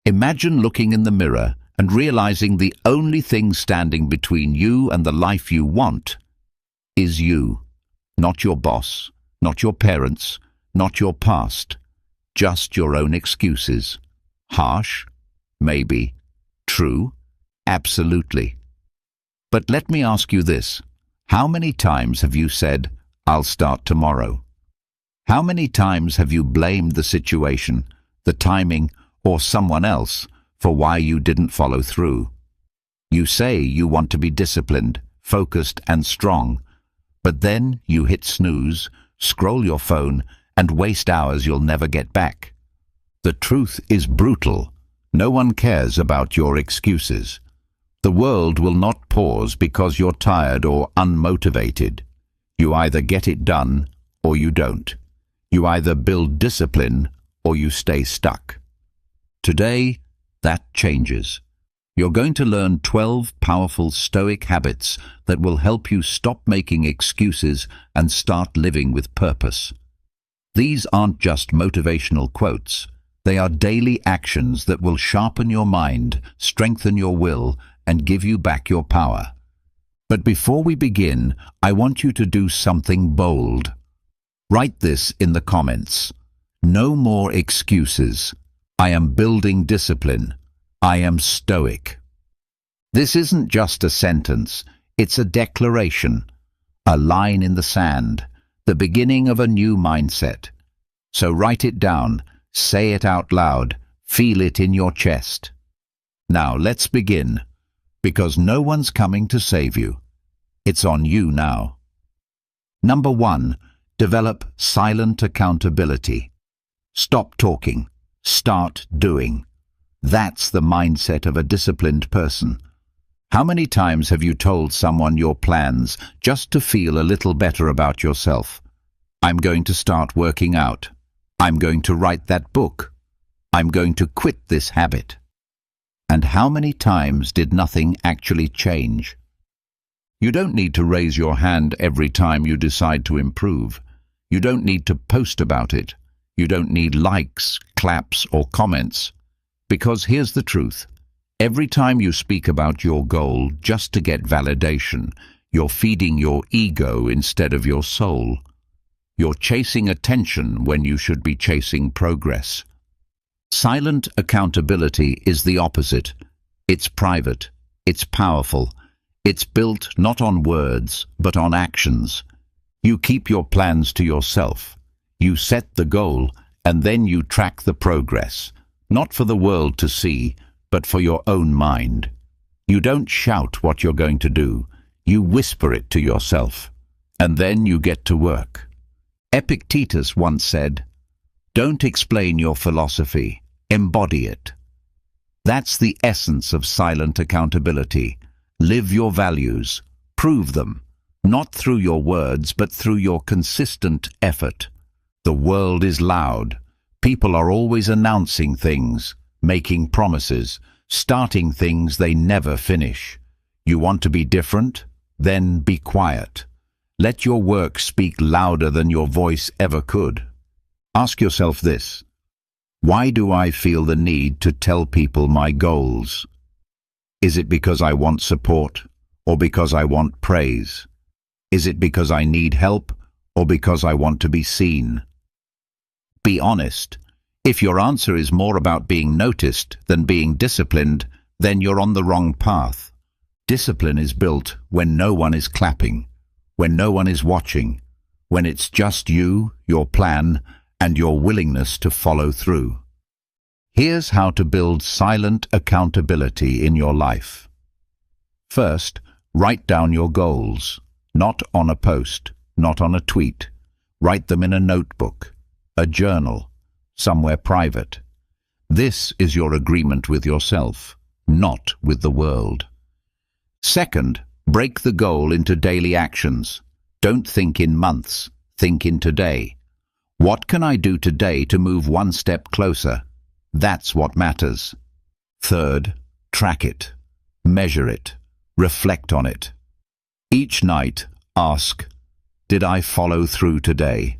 Imagine looking in the mirror and realizing the only thing standing between you and the life you want is you. Not your boss, not your parents, not your past, just your own excuses. Harsh? Maybe. True? Absolutely. But let me ask you this. How many times have you said, "I'll start tomorrow"? How many times have you blamed the situation, the timing, or someone else for why you didn't follow through? You say you want to be disciplined, focused, and strong, but then you hit snooze, scroll your phone, and waste hours you'll never get back. The truth is brutal. No one cares about your excuses. The world will not pause because you're tired or unmotivated. You either get it done or you don't. You either build discipline or you stay stuck. Today, that changes. You're going to learn 12 powerful Stoic habits that will help you stop making excuses and start living with purpose. These aren't just motivational quotes. They are daily actions that will sharpen your mind, strengthen your will, and give you back your power. But before we begin, I want you to do something bold. Write this in the comments. No more excuses. I am building discipline. I am Stoic. This isn't just a sentence, it's a declaration, a line in the sand, the beginning of a new mindset. So write it down, say it out loud, feel it in your chest. Now let's begin, because no one's coming to save you. It's on you now. Number 1, develop silent accountability. Stop talking, start doing. That's the mindset of a disciplined person. How many times have you told someone your plans just to feel a little better about yourself? I'm going to start working out. I'm going to write that book. I'm going to quit this habit. And how many times did nothing actually change? You don't need to raise your hand every time you decide to improve. You don't need to post about it. You don't need likes, claps, or comments. Because here's the truth. Every time you speak about your goal just to get validation, you're feeding your ego instead of your soul. You're chasing attention when you should be chasing progress. Silent accountability is the opposite. It's private. It's powerful. It's built not on words, but on actions. You keep your plans to yourself. You set the goal, and then you track the progress. Not for the world to see, but for your own mind. You don't shout what you're going to do. You whisper it to yourself. And then you get to work. Epictetus once said, "Don't explain your philosophy, embody it." That's the essence of silent accountability. Live your values. Prove them. Not through your words, but through your consistent effort. The world is loud. People are always announcing things, making promises, starting things they never finish. You want to be different? Then be quiet. Let your work speak louder than your voice ever could. Ask yourself this: why do I feel the need to tell people my goals? Is it because I want support, or because I want praise? Is it because I need help, or because I want to be seen? Be honest. If your answer is more about being noticed than being disciplined, then you're on the wrong path. Discipline is built when no one is clapping, when no one is watching, when it's just you, your plan, and your willingness to follow through. Here's how to build silent accountability in your life. First, write down your goals, not on a post, not on a tweet. Write them in a notebook, a journal, somewhere private. This is your agreement with yourself, not with the world. Second, break the goal into daily actions. Don't think in months, think in today. What can I do today to move one step closer? That's what matters. Third, track it, measure it, reflect on it. Each night, ask, did I follow through today?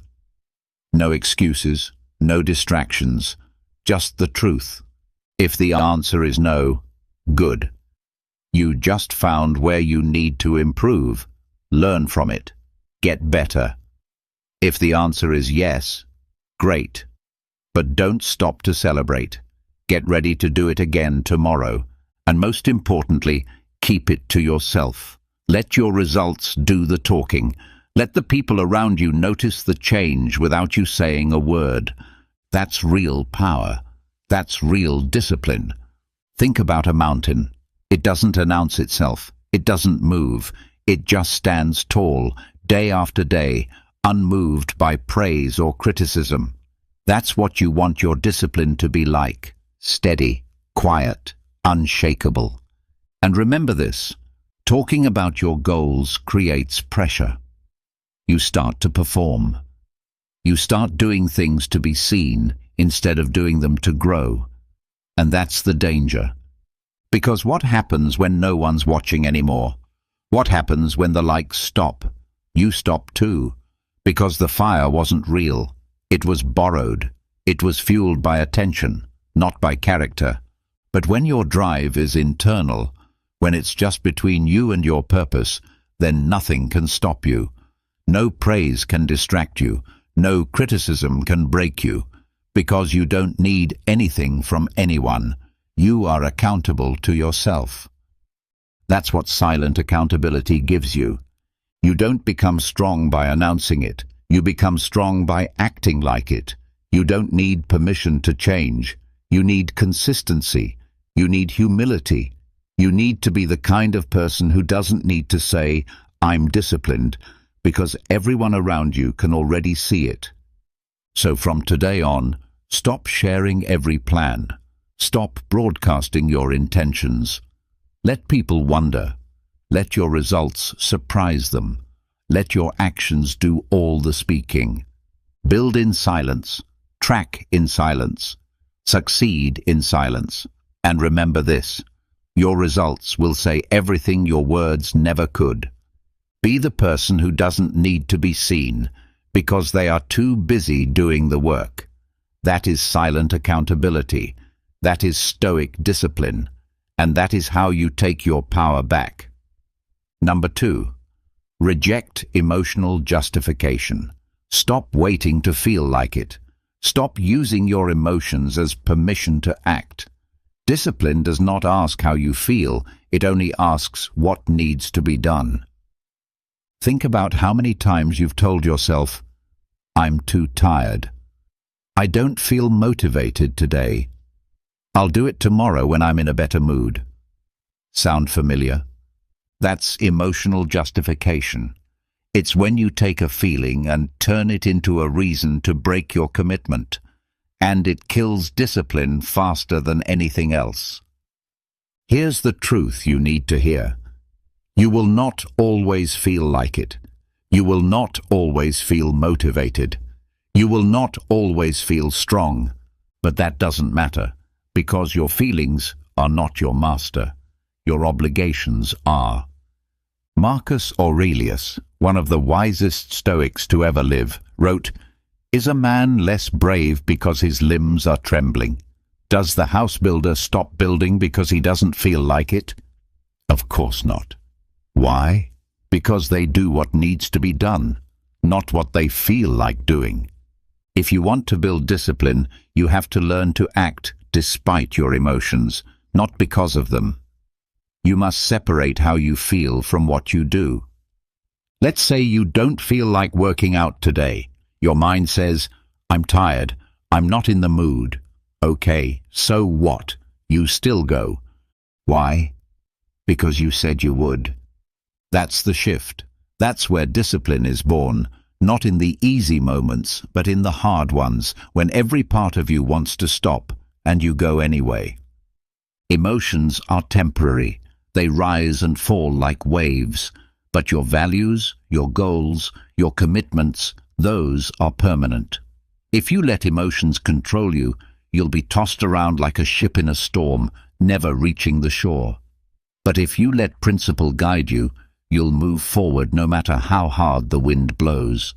No excuses, no distractions, just the truth. If the answer is no, good. You just found where you need to improve. Learn from it. Get better. If the answer is yes, great. But don't stop to celebrate. Get ready to do it again tomorrow. And most importantly, keep it to yourself. Let your results do the talking. Let the people around you notice the change without you saying a word. That's real power. That's real discipline. Think about a mountain. It doesn't announce itself. It doesn't move. It just stands tall, day after day, unmoved by praise or criticism. That's what you want your discipline to be like. Steady, quiet, unshakable. And remember this, talking about your goals creates pressure. You start to perform. You start doing things to be seen instead of doing them to grow. And that's the danger. Because what happens when no one's watching anymore? What happens when the likes stop? You stop too. Because the fire wasn't real. It was borrowed. It was fueled by attention, not by character. But when your drive is internal, when it's just between you and your purpose, then nothing can stop you. No praise can distract you. No criticism can break you. Because you don't need anything from anyone. You are accountable to yourself. That's what silent accountability gives you. You don't become strong by announcing it. You become strong by acting like it. You don't need permission to change. You need consistency. You need humility. You need to be the kind of person who doesn't need to say, "I'm disciplined," because everyone around you can already see it. So from today on, stop sharing every plan. Stop broadcasting your intentions. Let people wonder. Let your results surprise them. Let your actions do all the speaking. Build in silence. Track in silence. Succeed in silence. And remember this, your results will say everything your words never could. Be the person who doesn't need to be seen because they are too busy doing the work. That is silent accountability. That is Stoic discipline. And that is how you take your power back. Number 2, reject emotional justification. Stop waiting to feel like it. Stop using your emotions as permission to act. Discipline does not ask how you feel, it only asks what needs to be done. Think about how many times you've told yourself, "I'm too tired. I don't feel motivated today. I'll do it tomorrow when I'm in a better mood." Sound familiar? That's emotional justification. It's when you take a feeling and turn it into a reason to break your commitment. And it kills discipline faster than anything else. Here's the truth you need to hear. You will not always feel like it. You will not always feel motivated. You will not always feel strong. But that doesn't matter, because your feelings are not your master. Your obligations are. Marcus Aurelius, one of the wisest Stoics to ever live, wrote, "Is a man less brave because his limbs are trembling? Does the house builder stop building because he doesn't feel like it? Of course not. Why? Because they do what needs to be done, not what they feel like doing. If you want to build discipline, you have to learn to act despite your emotions, not because of them. You must separate how you feel from what you do. Let's say you don't feel like working out today. Your mind says, "I'm tired. I'm not in the mood." Okay, so what? You still go. Why? Because you said you would. That's the shift. That's where discipline is born, not in the easy moments, but in the hard ones, when every part of you wants to stop, and you go anyway. Emotions are temporary. They rise and fall like waves. But your values, your goals, your commitments, those are permanent. If you let emotions control you, you'll be tossed around like a ship in a storm, never reaching the shore. But if you let principle guide you, you'll move forward no matter how hard the wind blows.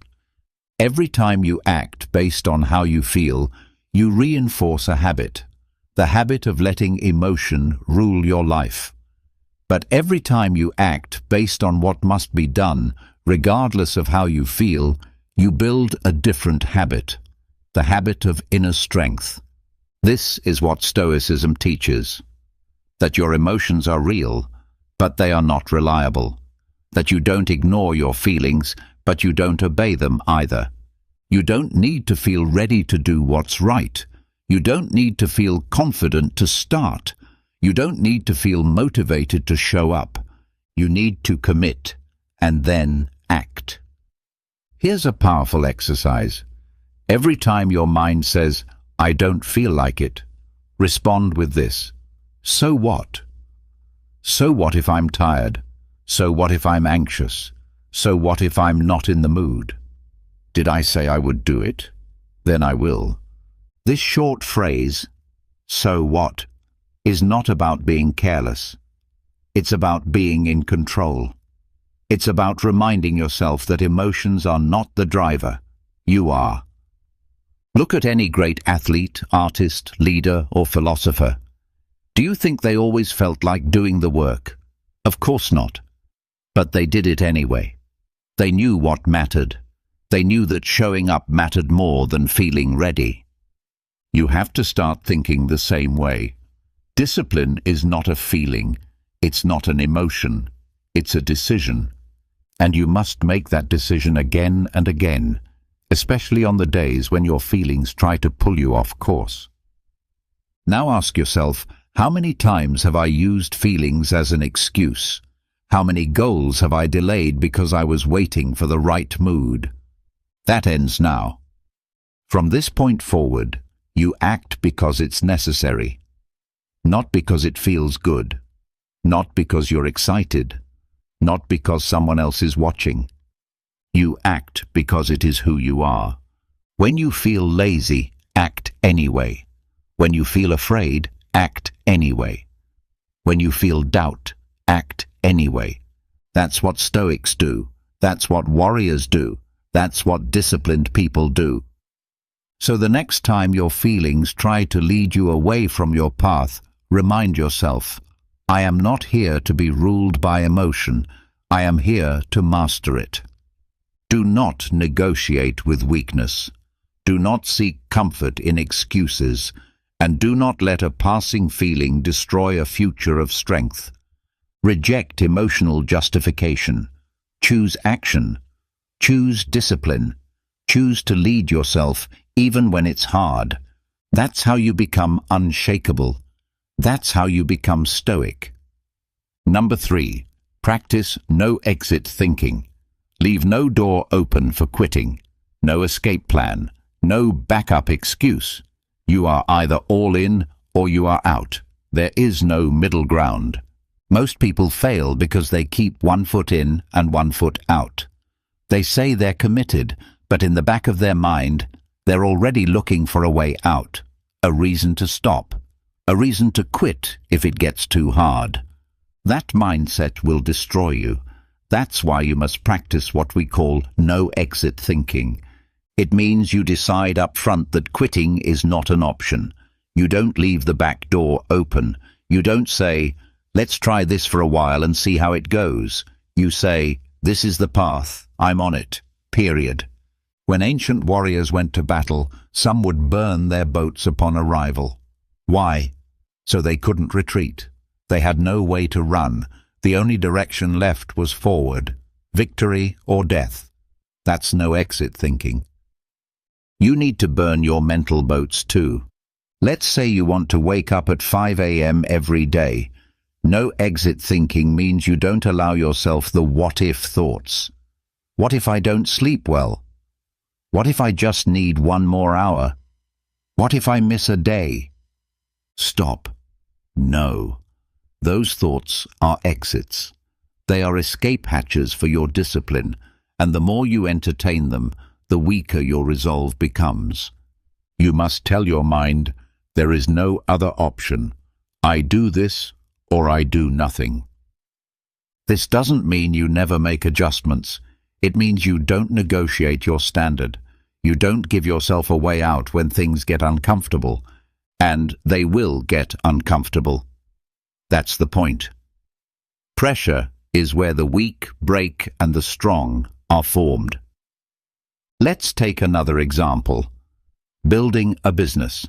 Every time you act based on how you feel, you reinforce a habit. the habit of letting emotion rule your life. But every time you act based on what must be done, regardless of how you feel, you build a different habit, the habit of inner strength. This is what Stoicism teaches, that your emotions are real, but they are not reliable, that you don't ignore your feelings, but you don't obey them either. You don't need to feel ready to do what's right. You don't need to feel confident to start. You don't need to feel motivated to show up. You need to commit and then act. Here's a powerful exercise. Every time your mind says, "I don't feel like it," respond with this: so what? So what if I'm tired? So what if I'm anxious? So what if I'm not in the mood? Did I say I would do it? Then I will. This short phrase, "so what?" is not about being careless. It's about being in control. It's about reminding yourself that emotions are not the driver. You are. Look at any great athlete, artist, leader, or philosopher. Do you think they always felt like doing the work? Of course not. But they did it anyway. They knew what mattered. They knew that showing up mattered more than feeling ready. You have to start thinking the same way. Discipline is not a feeling. It's not an emotion. It's a decision. And you must make that decision again and again, especially on the days when your feelings try to pull you off course. Now ask yourself, how many times have I used feelings as an excuse? How many goals have I delayed because I was waiting for the right mood? That ends now. From this point forward, you act because it's necessary, not because it feels good, not because you're excited, not because someone else is watching. You act because it is who you are. When you feel lazy, act anyway. When you feel afraid, act anyway. When you feel doubt, act anyway. That's what Stoics do. That's what warriors do. That's what disciplined people do. So the next time your feelings try to lead you away from your path, remind yourself, I am not here to be ruled by emotion. I am here to master it. Do not negotiate with weakness. Do not seek comfort in excuses, and do not let a passing feeling destroy a future of strength. Reject emotional justification. Choose action. Choose discipline. Choose to lead yourself even when it's hard. That's how you become unshakable. That's how you become stoic. Number 3. Practice no exit thinking. Leave no door open for quitting. No escape plan. No backup excuse. You are either all in or you are out. There is no middle ground. Most people fail because they keep one foot in and one foot out. They say they're committed, but in the back of their mind, they're already looking for a way out, a reason to stop, a reason to quit if it gets too hard. That mindset will destroy you. That's why you must practice what we call no exit thinking. It means you decide up front that quitting is not an option. You don't leave the back door open. You don't say, let's try this for a while and see how it goes. You say, this is the path, I'm on it, period. When ancient warriors went to battle, some would burn their boats upon arrival. Why? So they couldn't retreat. They had no way to run. The only direction left was forward, victory or death. That's no exit thinking. You need to burn your mental boats too. Let's say you want to wake up at 5 a.m. every day. No exit thinking means you don't allow yourself the what-if thoughts. What if I don't sleep well? What if I just need 1 more hour? What if I miss a day? Stop. No. Those thoughts are exits. They are escape hatches for your discipline, and the more you entertain them, the weaker your resolve becomes. You must tell your mind, there is no other option. I do this, or I do nothing. This doesn't mean you never make adjustments. It means you don't negotiate your standard. You don't give yourself a way out when things get uncomfortable. And they will get uncomfortable. That's the point. Pressure is where the weak break and the strong are formed. Let's take another example. Building a business.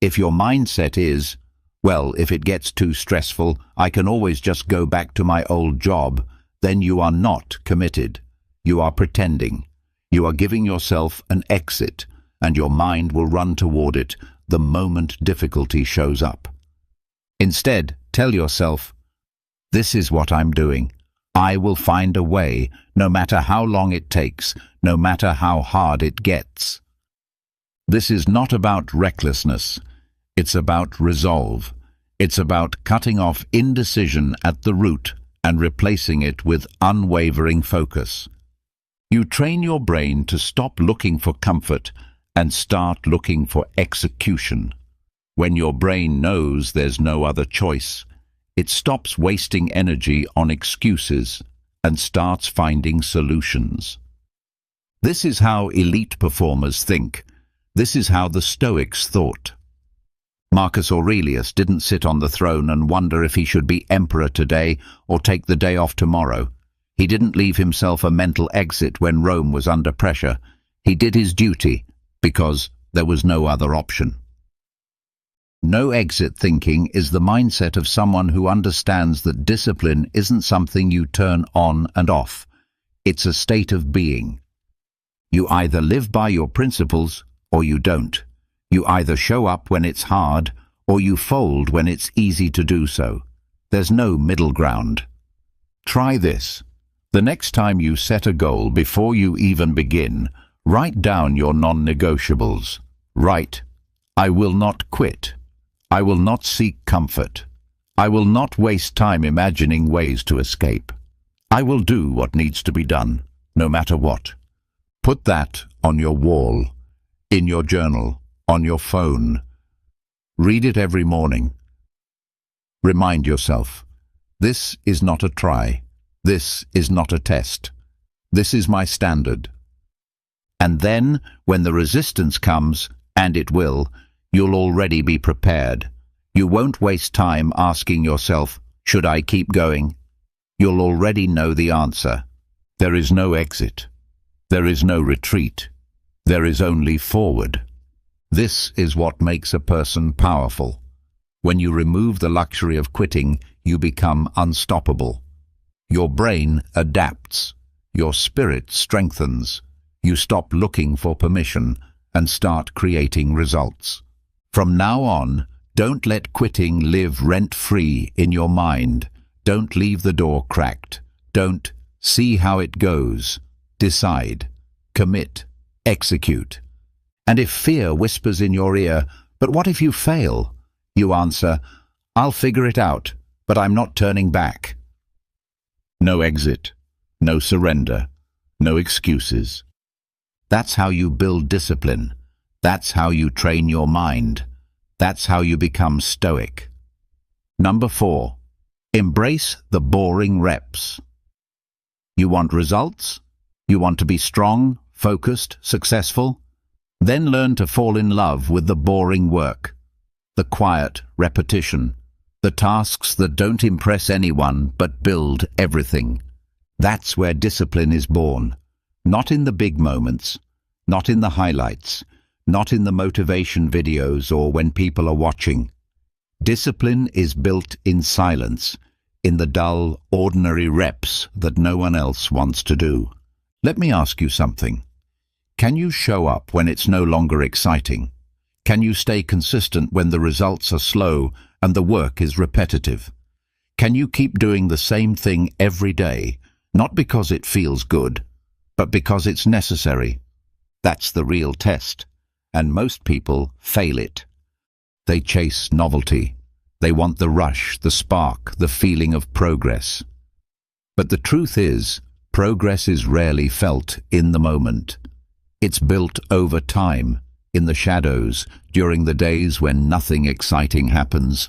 If your mindset is, well, if it gets too stressful, I can always just go back to my old job, then you are not committed. You are pretending. You are giving yourself an exit, and your mind will run toward it the moment difficulty shows up. Instead, tell yourself, this is what I'm doing. I will find a way, no matter how long it takes, no matter how hard it gets. This is not about recklessness. It's about resolve. It's about cutting off indecision at the root and replacing it with unwavering focus. You train your brain to stop looking for comfort and start looking for execution. When your brain knows there's no other choice, it stops wasting energy on excuses and starts finding solutions. This is how elite performers think. This is how the Stoics thought. Marcus Aurelius didn't sit on the throne and wonder if he should be emperor today or take the day off tomorrow. He didn't leave himself a mental exit when Rome was under pressure. He did his duty because there was no other option. No exit thinking is the mindset of someone who understands that discipline isn't something you turn on and off. It's a state of being. You either live by your principles or you don't. You either show up when it's hard or you fold when it's easy to do so. There's no middle ground. Try this. The next time you set a goal, before you even begin, write down your non-negotiables. Write, I will not quit. I will not seek comfort. I will not waste time imagining ways to escape. I will do what needs to be done, no matter what. Put that on your wall, in your journal, on your phone. Read it every morning. Remind yourself, this is not a try. This is not a test. This is my standard. And then, when the resistance comes, and it will, you'll already be prepared. You won't waste time asking yourself, should I keep going? You'll already know the answer. There is no exit. There is no retreat. There is only forward. This is what makes a person powerful. When you remove the luxury of quitting, you become unstoppable. Your brain adapts. Your spirit strengthens. You stop looking for permission and start creating results. From now on, don't let quitting live rent-free in your mind. Don't leave the door cracked. Don't see how it goes. Decide. Commit. Execute. And if fear whispers in your ear, but what if you fail? You answer, I'll figure it out, but I'm not turning back. No exit. No surrender. No excuses. That's how you build discipline. That's how you train your mind. That's how you become stoic. Number 4. Embrace the boring reps. You want results? You want to be strong, focused, successful? Then learn to fall in love with the boring work. The quiet repetition. The tasks that don't impress anyone but build everything. That's where discipline is born. Not in the big moments, not in the highlights, not in the motivation videos or when people are watching. Discipline is built in silence, in the dull, ordinary reps that no one else wants to do. Let me ask you something. Can you show up when it's no longer exciting? Can you stay consistent when the results are slow and the work is repetitive? Can you keep doing the same thing every day, not because it feels good, but because it's necessary? That's the real test, and most people fail it. They chase novelty. They want the rush, the spark, the feeling of progress. But the truth is, progress is rarely felt in the moment. It's built over time, in the shadows, during the days when nothing exciting happens.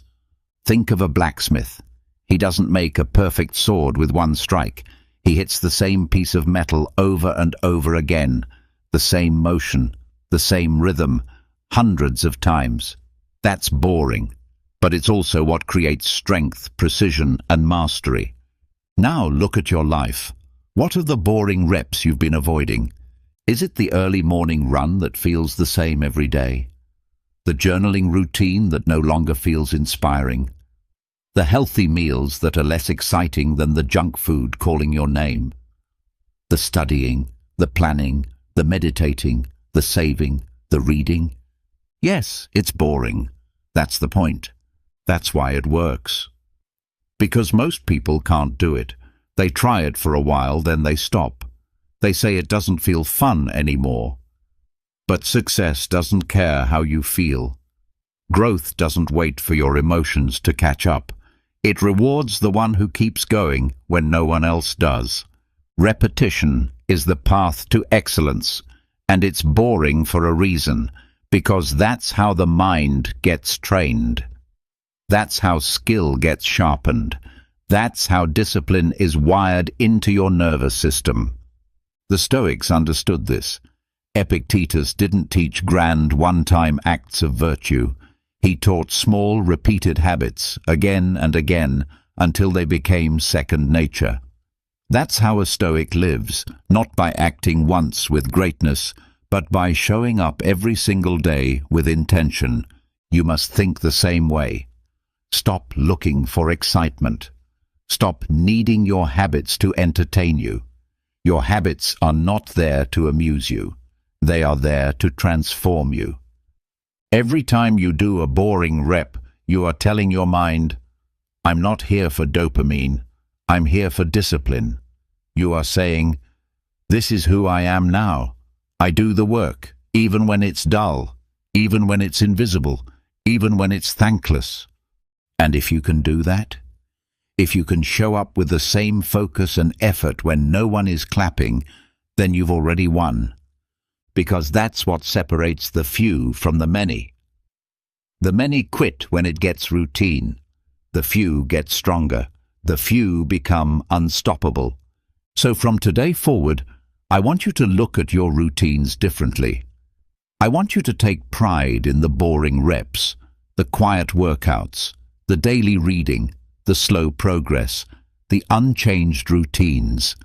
Think of a blacksmith. He doesn't make a perfect sword with one strike. He hits the same piece of metal over and over again, the same motion, the same rhythm, hundreds of times. That's boring, but it's also what creates strength, precision, and mastery. Now look at your life. What are the boring reps you've been avoiding? Is it the early morning run that feels the same every day? The journaling routine that no longer feels inspiring? The healthy meals that are less exciting than the junk food calling your name? The studying, the planning, the meditating, the saving, the reading? Yes, it's boring. That's the point. That's why it works. Because most people can't do it. They try it for a while, then they stop. They say it doesn't feel fun anymore. But success doesn't care how you feel. Growth doesn't wait for your emotions to catch up. It rewards the one who keeps going when no one else does. Repetition is the path to excellence, and it's boring for a reason, because that's how the mind gets trained. That's how skill gets sharpened. That's how discipline is wired into your nervous system. The Stoics understood this. Epictetus didn't teach grand one-time acts of virtue. He taught small, repeated habits, again and again, until they became second nature. That's how a Stoic lives, not by acting once with greatness, but by showing up every single day with intention. You must think the same way. Stop looking for excitement. Stop needing your habits to entertain you. Your habits are not there to amuse you. They are there to transform you. Every time you do a boring rep, you are telling your mind, I'm not here for dopamine. I'm here for discipline. You are saying, this is who I am now. I do the work, even when it's dull, even when it's invisible, even when it's thankless. And if you can do that, if you can show up with the same focus and effort when no one is clapping, then you've already won. Because that's what separates the few from the many. The many quit when it gets routine. The few get stronger. The few become unstoppable. So from today forward, I want you to look at your routines differently. I want you to take pride in the boring reps, the quiet workouts, the daily reading, the slow progress, the unchanged routines.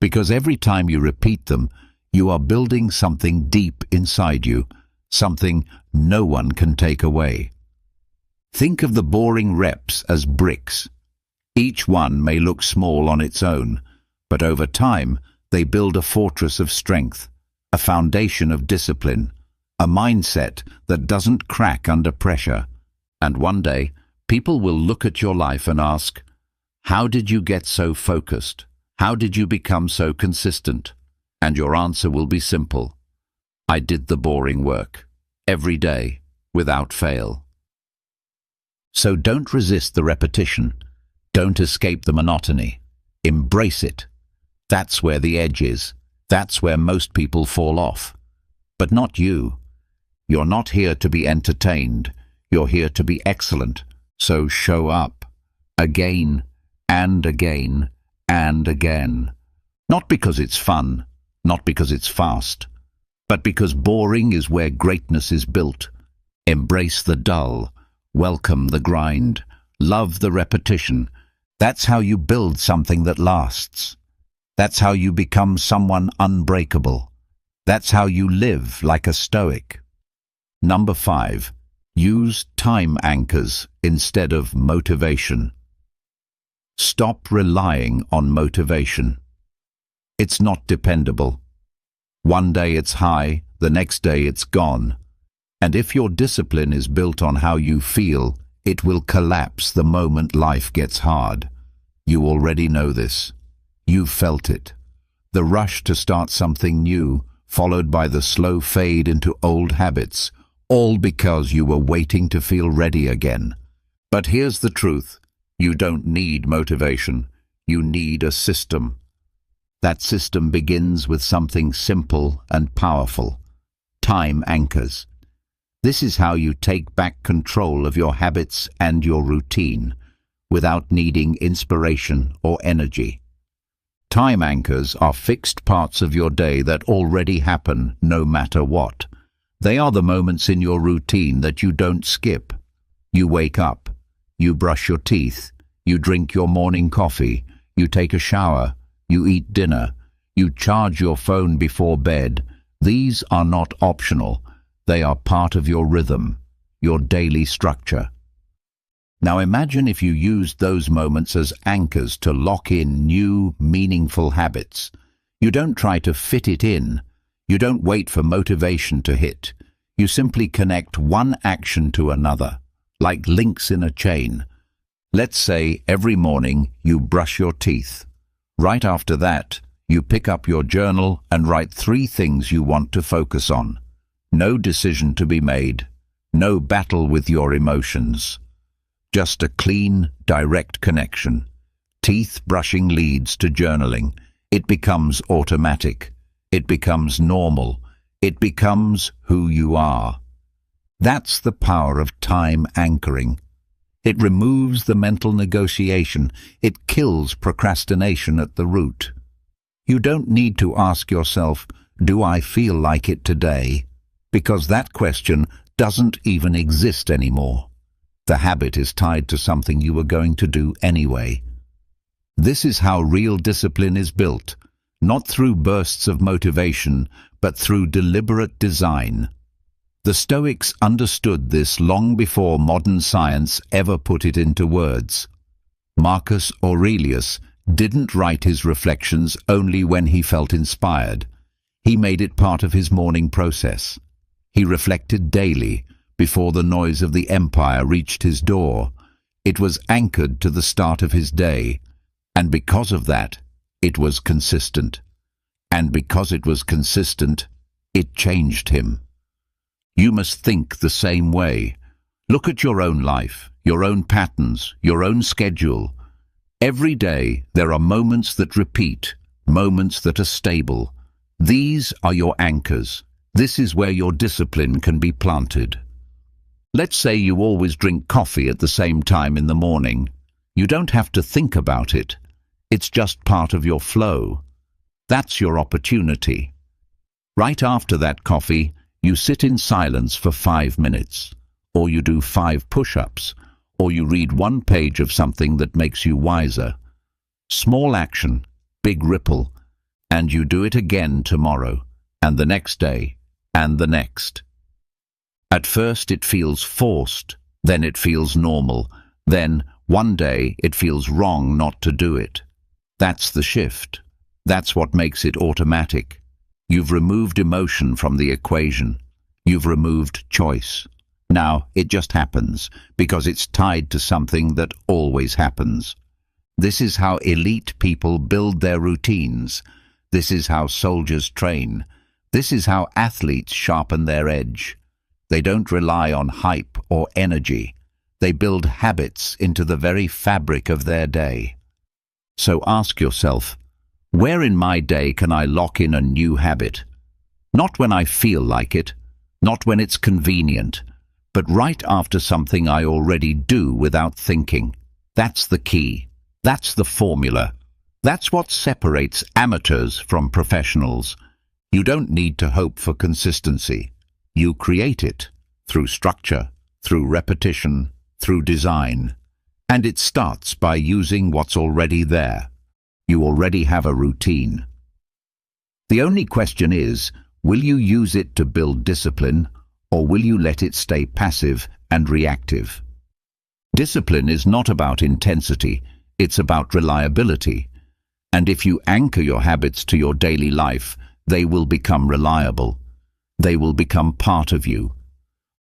Because every time you repeat them, you are building something deep inside you, something no one can take away. Think of the boring reps as bricks. Each one may look small on its own, but over time they build a fortress of strength, a foundation of discipline, a mindset that doesn't crack under pressure. And one day, people will look at your life and ask, how did you get so focused? How did you become so consistent? And your answer will be simple. I did the boring work, every day, without fail. So don't resist the repetition. Don't escape the monotony. Embrace it. That's where the edge is. That's where most people fall off. But not you. You're not here to be entertained. You're here to be excellent. So show up. Again, and again, and again. Not because it's fun. Not because it's fast, but because boring is where greatness is built. Embrace the dull, welcome the grind, love the repetition. That's how you build something that lasts. That's how you become someone unbreakable. That's how you live like a Stoic. Number 5. Use time anchors instead of motivation. Stop relying on motivation. It's not dependable. One day it's high, the next day it's gone. And if your discipline is built on how you feel, it will collapse the moment life gets hard. You already know this. You've felt it. The rush to start something new, followed by the slow fade into old habits, all because you were waiting to feel ready again. But here's the truth. You don't need motivation. You need a system. That system begins with something simple and powerful. Time anchors. This is how you take back control of your habits and your routine, without needing inspiration or energy. Time anchors are fixed parts of your day that already happen no matter what. They are the moments in your routine that you don't skip, You wake up, you brush your teeth, you drink your morning coffee, you take a shower, you eat dinner, you charge your phone before bed. These are not optional. They are part of your rhythm, your daily structure. Now imagine if you used those moments as anchors to lock in new, meaningful habits. You don't try to fit it in. You don't wait for motivation to hit. You simply connect one action to another, like links in a chain. Let's say every morning you brush your teeth. Right after that, you pick up your journal and write 3 things you want to focus on. No decision to be made. No battle with your emotions. Just a clean, direct connection. Teeth brushing leads to journaling. It becomes automatic. It becomes normal. It becomes who you are. That's the power of time anchoring. It removes the mental negotiation. It kills procrastination at the root. You don't need to ask yourself, do I feel like it today? Because that question doesn't even exist anymore. The habit is tied to something you were going to do anyway. This is how real discipline is built, not through bursts of motivation, but through deliberate design. The Stoics understood this long before modern science ever put it into words. Marcus Aurelius didn't write his reflections only when he felt inspired. He made it part of his morning process. He reflected daily, before the noise of the empire reached his door. It was anchored to the start of his day, and because of that, it was consistent. And because it was consistent, it changed him. You must think the same way. Look at your own life, your own patterns, your own schedule. Every day there are moments that repeat, moments that are stable. These are your anchors. This is where your discipline can be planted. Let's say you always drink coffee at the same time in the morning. You don't have to think about it. It's just part of your flow. That's your opportunity. Right after that coffee, you sit in silence for 5 minutes, or you do 5 push-ups, or you read 1 page of something that makes you wiser. Small action, big ripple, and you do it again tomorrow, and the next day, and the next. At first it feels forced, then it feels normal, then one day it feels wrong not to do it. That's the shift. That's what makes it automatic. You've removed emotion from the equation. You've removed choice. Now it just happens, because it's tied to something that always happens. This is how elite people build their routines. This is how soldiers train. This is how athletes sharpen their edge. They don't rely on hype or energy. They build habits into the very fabric of their day. So ask yourself, where in my day can I lock in a new habit? Not when I feel like it, not when it's convenient, but right after something I already do without thinking. That's the key. That's the formula. That's what separates amateurs from professionals. You don't need to hope for consistency. You create it through structure, through repetition, through design. And it starts by using what's already there. You already have a routine. The only question is, will you use it to build discipline, or will you let it stay passive and reactive? Discipline is not about intensity, it's about reliability. And if you anchor your habits to your daily life, they will become reliable. They will become part of you.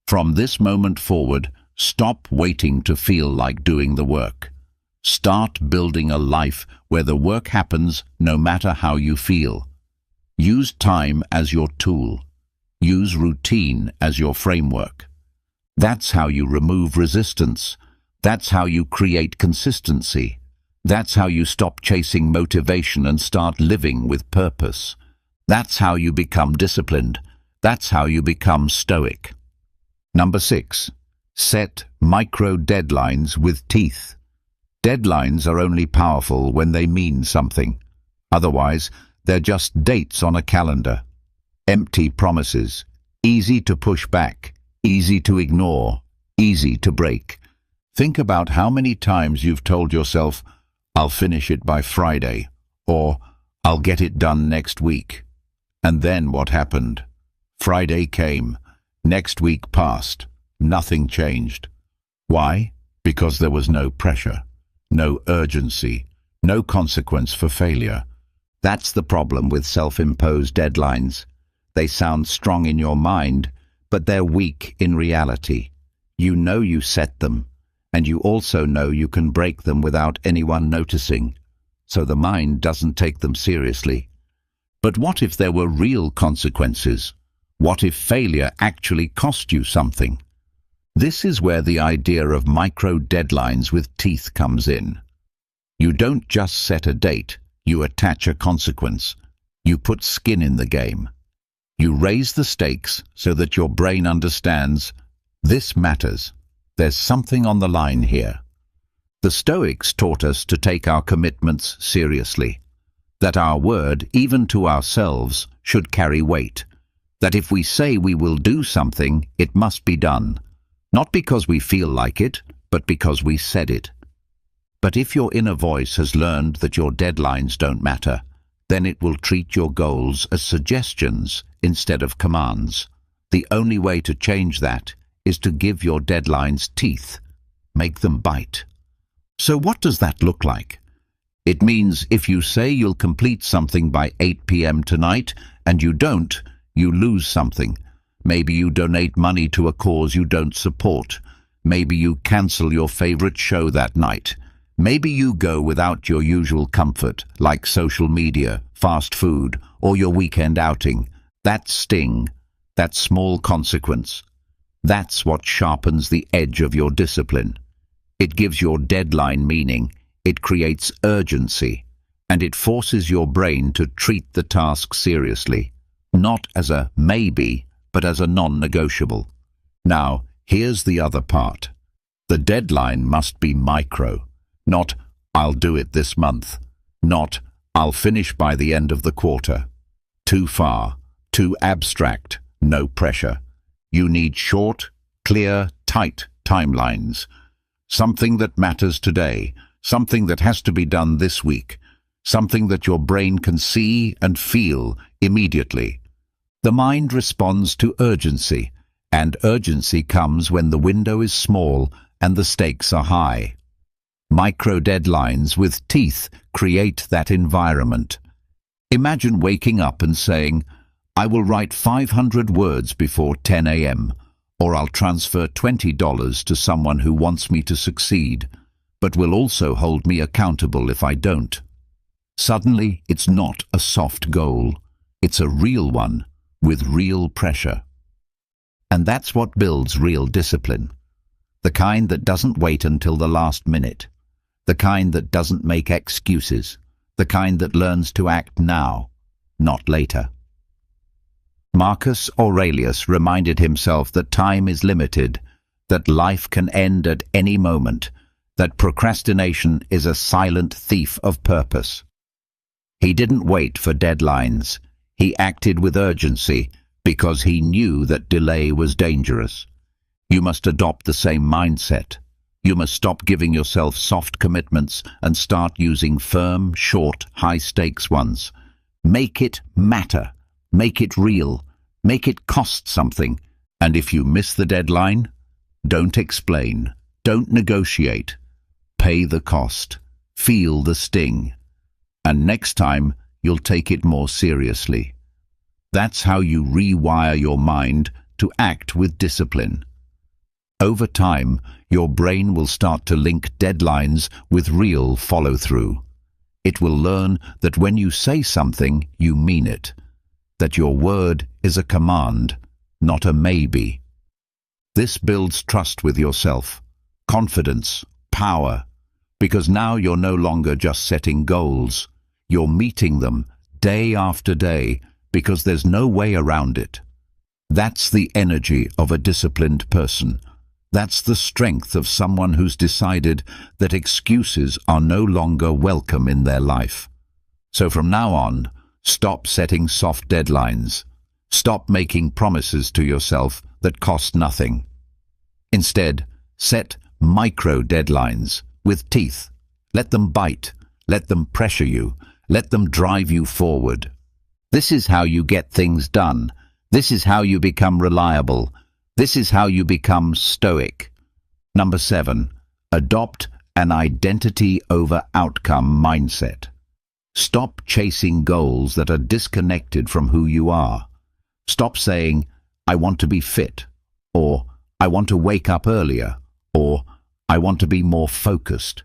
From this moment forward, stop waiting to feel like doing the work. Start building a life where the work happens no matter how you feel. Use time as your tool. Use routine as your framework. That's how you remove resistance. That's how you create consistency. That's how you stop chasing motivation and start living with purpose. That's how you become disciplined. That's how you become stoic. Number 6. Set micro deadlines with teeth. Deadlines are only powerful when they mean something. Otherwise, they're just dates on a calendar. Empty promises. Easy to push back. Easy to ignore. Easy to break. Think about how many times you've told yourself, "I'll finish it by Friday," or "I'll get it done next week." And then what happened? Friday came, next week passed, nothing changed. Why? Because there was no pressure, no urgency, no consequence for failure. That's the problem with self-imposed deadlines. They sound strong in your mind, but they're weak in reality. You know you set them, and you also know you can break them without anyone noticing, so the mind doesn't take them seriously. But what if there were real consequences? What if failure actually cost you something? This is where the idea of micro-deadlines with teeth comes in. You don't just set a date, you attach a consequence. You put skin in the game. You raise the stakes so that your brain understands, this matters. There's something on the line here. The Stoics taught us to take our commitments seriously, that our word, even to ourselves, should carry weight, that if we say we will do something, it must be done, not because we feel like it, but because we said it. But if your inner voice has learned that your deadlines don't matter, then it will treat your goals as suggestions instead of commands. The only way to change that is to give your deadlines teeth, make them bite. So what does that look like? It means if you say you'll complete something by 8 p.m. tonight and you don't, you lose something. Maybe you donate money to a cause you don't support. Maybe you cancel your favorite show that night. Maybe you go without your usual comfort, like social media, fast food, or your weekend outing. That sting, that small consequence, that's what sharpens the edge of your discipline. It gives your deadline meaning, it creates urgency, and it forces your brain to treat the task seriously, not as a maybe, but as a non-negotiable. Now, here's the other part. The deadline must be micro, not "I'll do it this month," not "I'll finish by the end of the quarter." Too far, too abstract, no pressure. You need short, clear, tight timelines. Something that matters today, something that has to be done this week, something that your brain can see and feel immediately. The mind responds to urgency, and urgency comes when the window is small and the stakes are high. Micro-deadlines with teeth create that environment. Imagine waking up and saying, "I will write 500 words before 10 a.m., or I'll transfer $20 to someone who wants me to succeed, but will also hold me accountable if I don't." Suddenly, it's not a soft goal. It's a real one, with real pressure. And that's what builds real discipline. The kind that doesn't wait until the last minute. The kind that doesn't make excuses. The kind that learns to act now, not later. Marcus Aurelius reminded himself that time is limited, that life can end at any moment, that procrastination is a silent thief of purpose. He didn't wait for deadlines. He acted with urgency because he knew that delay was dangerous. You must adopt the same mindset. You must stop giving yourself soft commitments and start using firm, short, high-stakes ones. Make it matter. Make it real. Make it cost something. And if you miss the deadline, don't explain. Don't negotiate. Pay the cost. Feel the sting. And next time, you'll take it more seriously. That's how you rewire your mind to act with discipline. Over time, your brain will start to link deadlines with real follow-through. It will learn that when you say something, you mean it. That your word is a command, not a maybe. This builds trust with yourself, confidence, power, because now you're no longer just setting goals. You're meeting them day after day because there's no way around it. That's the energy of a disciplined person. That's the strength of someone who's decided that excuses are no longer welcome in their life. So from now on, stop setting soft deadlines. Stop making promises to yourself that cost nothing. Instead, set micro deadlines, with teeth. Let them bite. Let them pressure you. Let them drive you forward. This is how you get things done. This is how you become reliable. This is how you become stoic. Number 7. Adopt an identity over outcome mindset. Stop chasing goals that are disconnected from who you are. Stop saying, I want to be fit, or I want to wake up earlier, or I want to be more focused,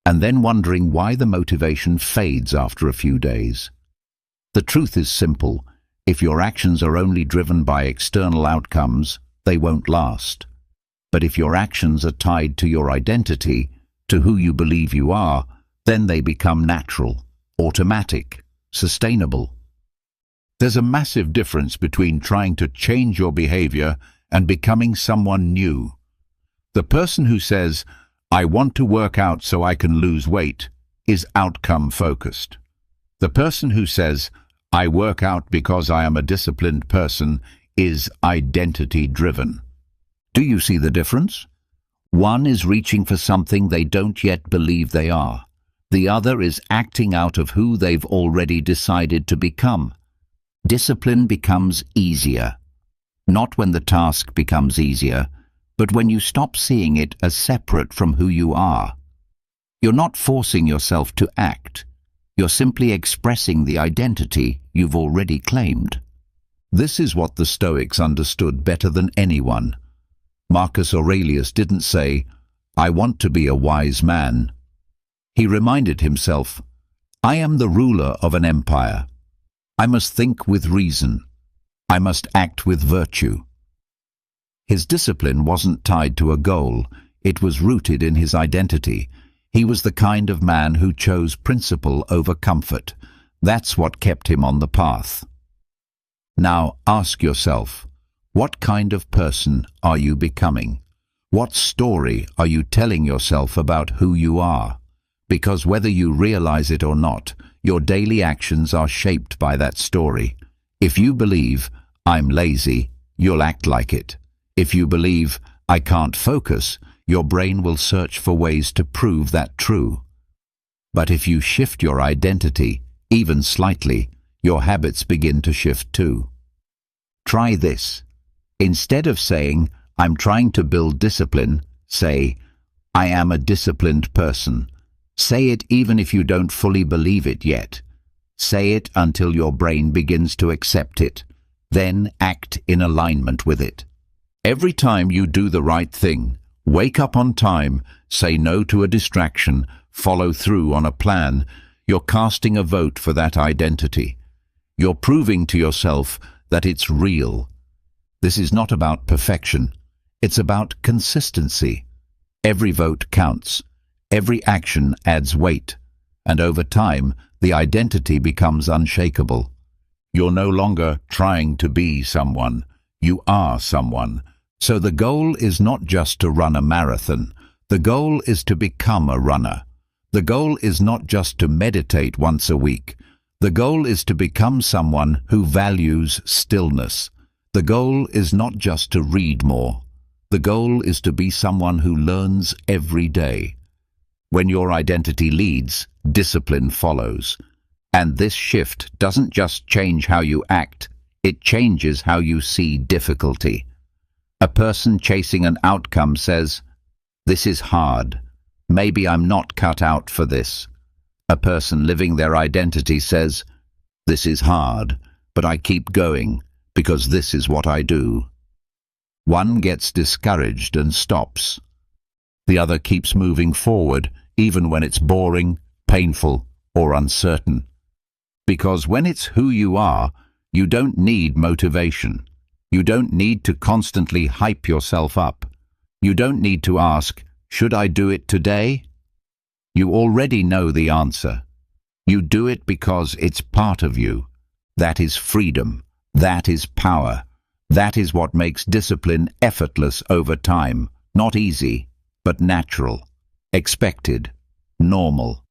and then wondering why the motivation fades after a few days. The truth is simple. If your actions are only driven by external outcomes, they won't last. But if your actions are tied to your identity, to who you believe you are, then they become natural, automatic, sustainable. There's a massive difference between trying to change your behavior and becoming someone new. The person who says, I want to work out so I can lose weight, is outcome-focused. The person who says, I work out because I am a disciplined person, is identity-driven. Do you see the difference? One is reaching for something they don't yet believe they are. The other is acting out of who they've already decided to become. Discipline becomes easier. Not when the task becomes easier, but when you stop seeing it as separate from who you are. You're not forcing yourself to act. You're simply expressing the identity you've already claimed. This is what the Stoics understood better than anyone. Marcus Aurelius didn't say, I want to be a wise man. He reminded himself, I am the ruler of an empire. I must think with reason. I must act with virtue. His discipline wasn't tied to a goal. It was rooted in his identity. He was the kind of man who chose principle over comfort. That's what kept him on the path. Now ask yourself, what kind of person are you becoming? What story are you telling yourself about who you are? Because whether you realize it or not, your daily actions are shaped by that story. If you believe, I'm lazy, you'll act like it. If you believe, I can't focus, your brain will search for ways to prove that true. But if you shift your identity, even slightly, your habits begin to shift too. Try this. Instead of saying, I'm trying to build discipline, say, I am a disciplined person. Say it even if you don't fully believe it yet. Say it until your brain begins to accept it. Then act in alignment with it. Every time you do the right thing, wake up on time, say no to a distraction, follow through on a plan, you're casting a vote for that identity. You're proving to yourself that it's real. This is not about perfection. It's about consistency. Every vote counts. Every action adds weight. And over time, the identity becomes unshakable. You're no longer trying to be someone. You are someone. So the goal is not just to run a marathon. The goal is to become a runner. The goal is not just to meditate once a week. The goal is to become someone who values stillness. The goal is not just to read more. The goal is to be someone who learns every day. When your identity leads, discipline follows. And this shift doesn't just change how you act, it changes how you see difficulty. A person chasing an outcome says, this is hard. Maybe I'm not cut out for this. A person living their identity says, this is hard, but I keep going because this is what I do. One gets discouraged and stops. The other keeps moving forward, even when it's boring, painful, or uncertain. Because when it's who you are, you don't need motivation. You don't need to constantly hype yourself up. You don't need to ask, should I do it today? You already know the answer. You do it because it's part of you. That is freedom. That is power. That is what makes discipline effortless over time. Not easy, but natural, expected, normal.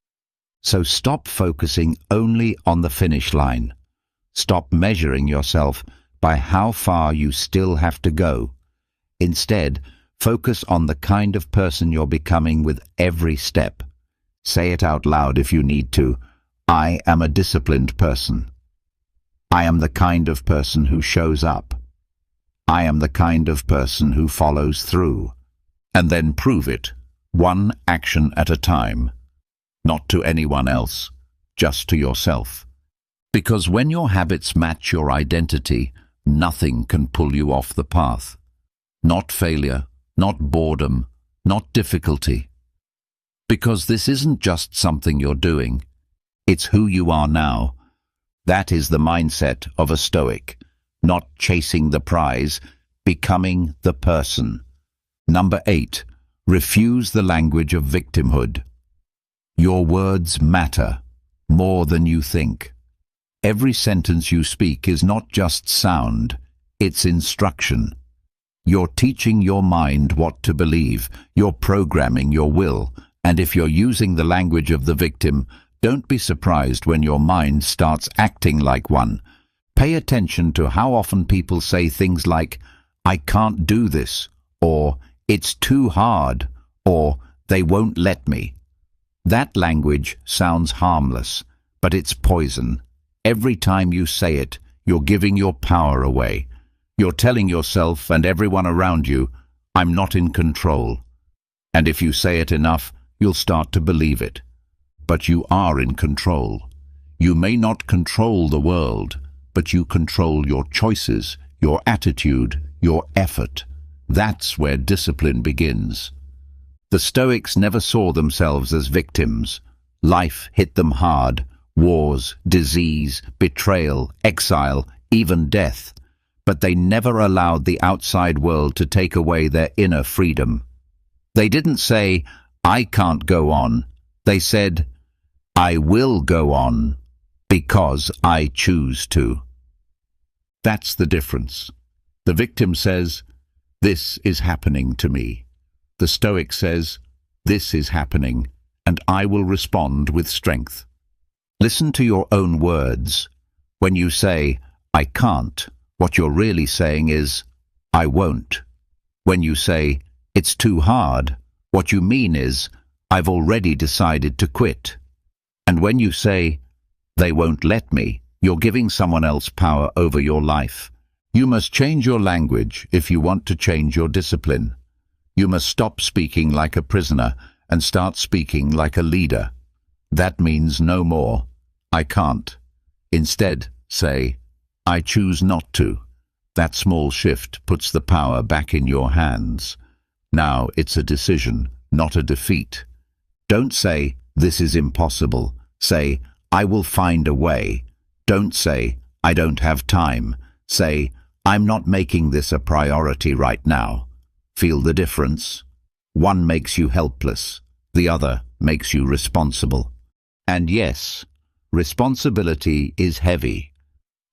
So stop focusing only on the finish line. Stop measuring yourself by how far you still have to go. Instead, Focus on the kind of person you're becoming with every step. Say it out loud if you need to. I am a disciplined person. I am the kind of person who shows up. I am the kind of person who follows through. And then prove it, one action at a time. Not to anyone else, just to yourself. Because when your habits match your identity, nothing can pull you off the path. Not failure, not boredom, not difficulty. Because this isn't just something you're doing. It's who you are now. That is the mindset of a Stoic. Not chasing the prize, becoming the person. Number 8. Refuse the language of victimhood. Your words matter more than you think. Every sentence you speak is not just sound, it's instruction. You're teaching your mind what to believe, you're programming your will, and if you're using the language of the victim, don't be surprised when your mind starts acting like one. Pay attention to how often people say things like, I can't do this, or it's too hard, or they won't let me. That language sounds harmless, but it's poison. Every time you say it, you're giving your power away. You're telling yourself and everyone around you, I'm not in control. And if you say it enough, you'll start to believe it. But you are in control. You may not control the world, but you control your choices, your attitude, your effort. That's where discipline begins. The Stoics never saw themselves as victims. Life hit them hard. Wars, disease, betrayal, exile, even death. But they never allowed the outside world to take away their inner freedom. They didn't say, I can't go on. They said, I will go on because I choose to. That's the difference. The victim says, this is happening to me. The Stoic says, this is happening, and I will respond with strength. Listen to your own words. When you say, I can't, what you're really saying is, I won't. When you say, it's too hard, what you mean is, I've already decided to quit. And when you say, they won't let me, you're giving someone else power over your life. You must change your language if you want to change your discipline. You must stop speaking like a prisoner and start speaking like a leader. That means no more, I can't. Instead, say, I choose not to. That small shift puts the power back in your hands. Now it's a decision, not a defeat. Don't say, this is impossible. Say, I will find a way. Don't say, I don't have time. Say, I'm not making this a priority right now. Feel the difference? One makes you helpless, the other makes you responsible. And yes, responsibility is heavy,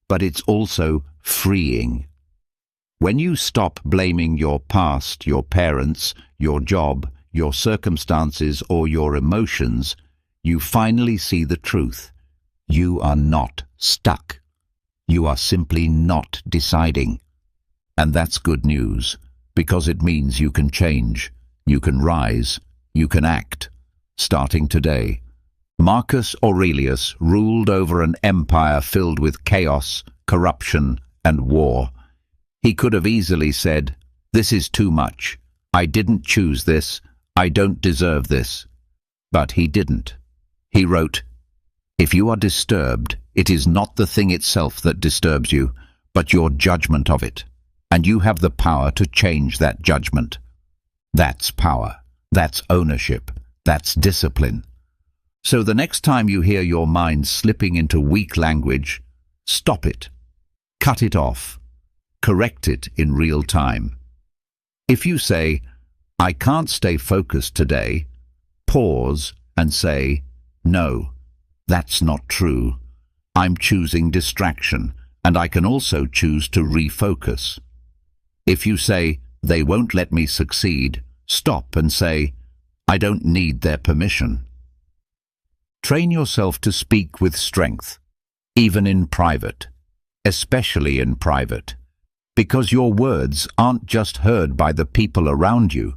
but it's also freeing. When you stop blaming your past, your parents, your job, your circumstances, or your emotions, you finally see the truth. You are not stuck. You are simply not deciding. And that's good news, because it means you can change, you can rise, you can act. Starting today. Marcus Aurelius ruled over an empire filled with chaos, corruption, and war. He could have easily said, this is too much. I didn't choose this. I don't deserve this. But he didn't. He wrote, if you are disturbed, it is not the thing itself that disturbs you, but your judgment of it. And you have the power to change that judgment. That's power. That's ownership. That's discipline. So the next time you hear your mind slipping into weak language, stop it. Cut it off. Correct it in real time. If you say, I can't stay focused today, pause and say, no, that's not true. I'm choosing distraction, and I can also choose to refocus. If you say, they won't let me succeed, stop and say, I don't need their permission. Train yourself to speak with strength, even in private, especially in private. Because your words aren't just heard by the people around you,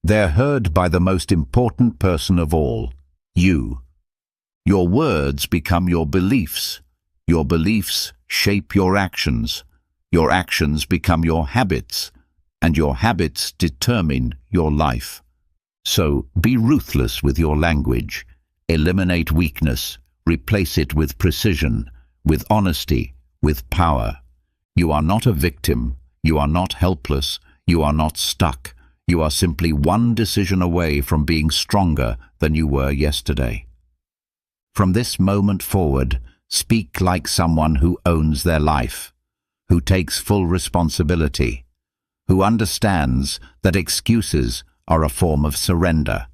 they're heard by the most important person of all, you. Your words become your beliefs. Your beliefs shape your actions become your habits, and your habits determine your life. So be ruthless with your language. Eliminate weakness, replace it with precision, with honesty, with power. You are not a victim, you are not helpless, you are not stuck. You are simply one decision away from being stronger than you were yesterday. From this moment forward, speak like someone who owns their life, who takes full responsibility, who understands that excuses are a form of surrender,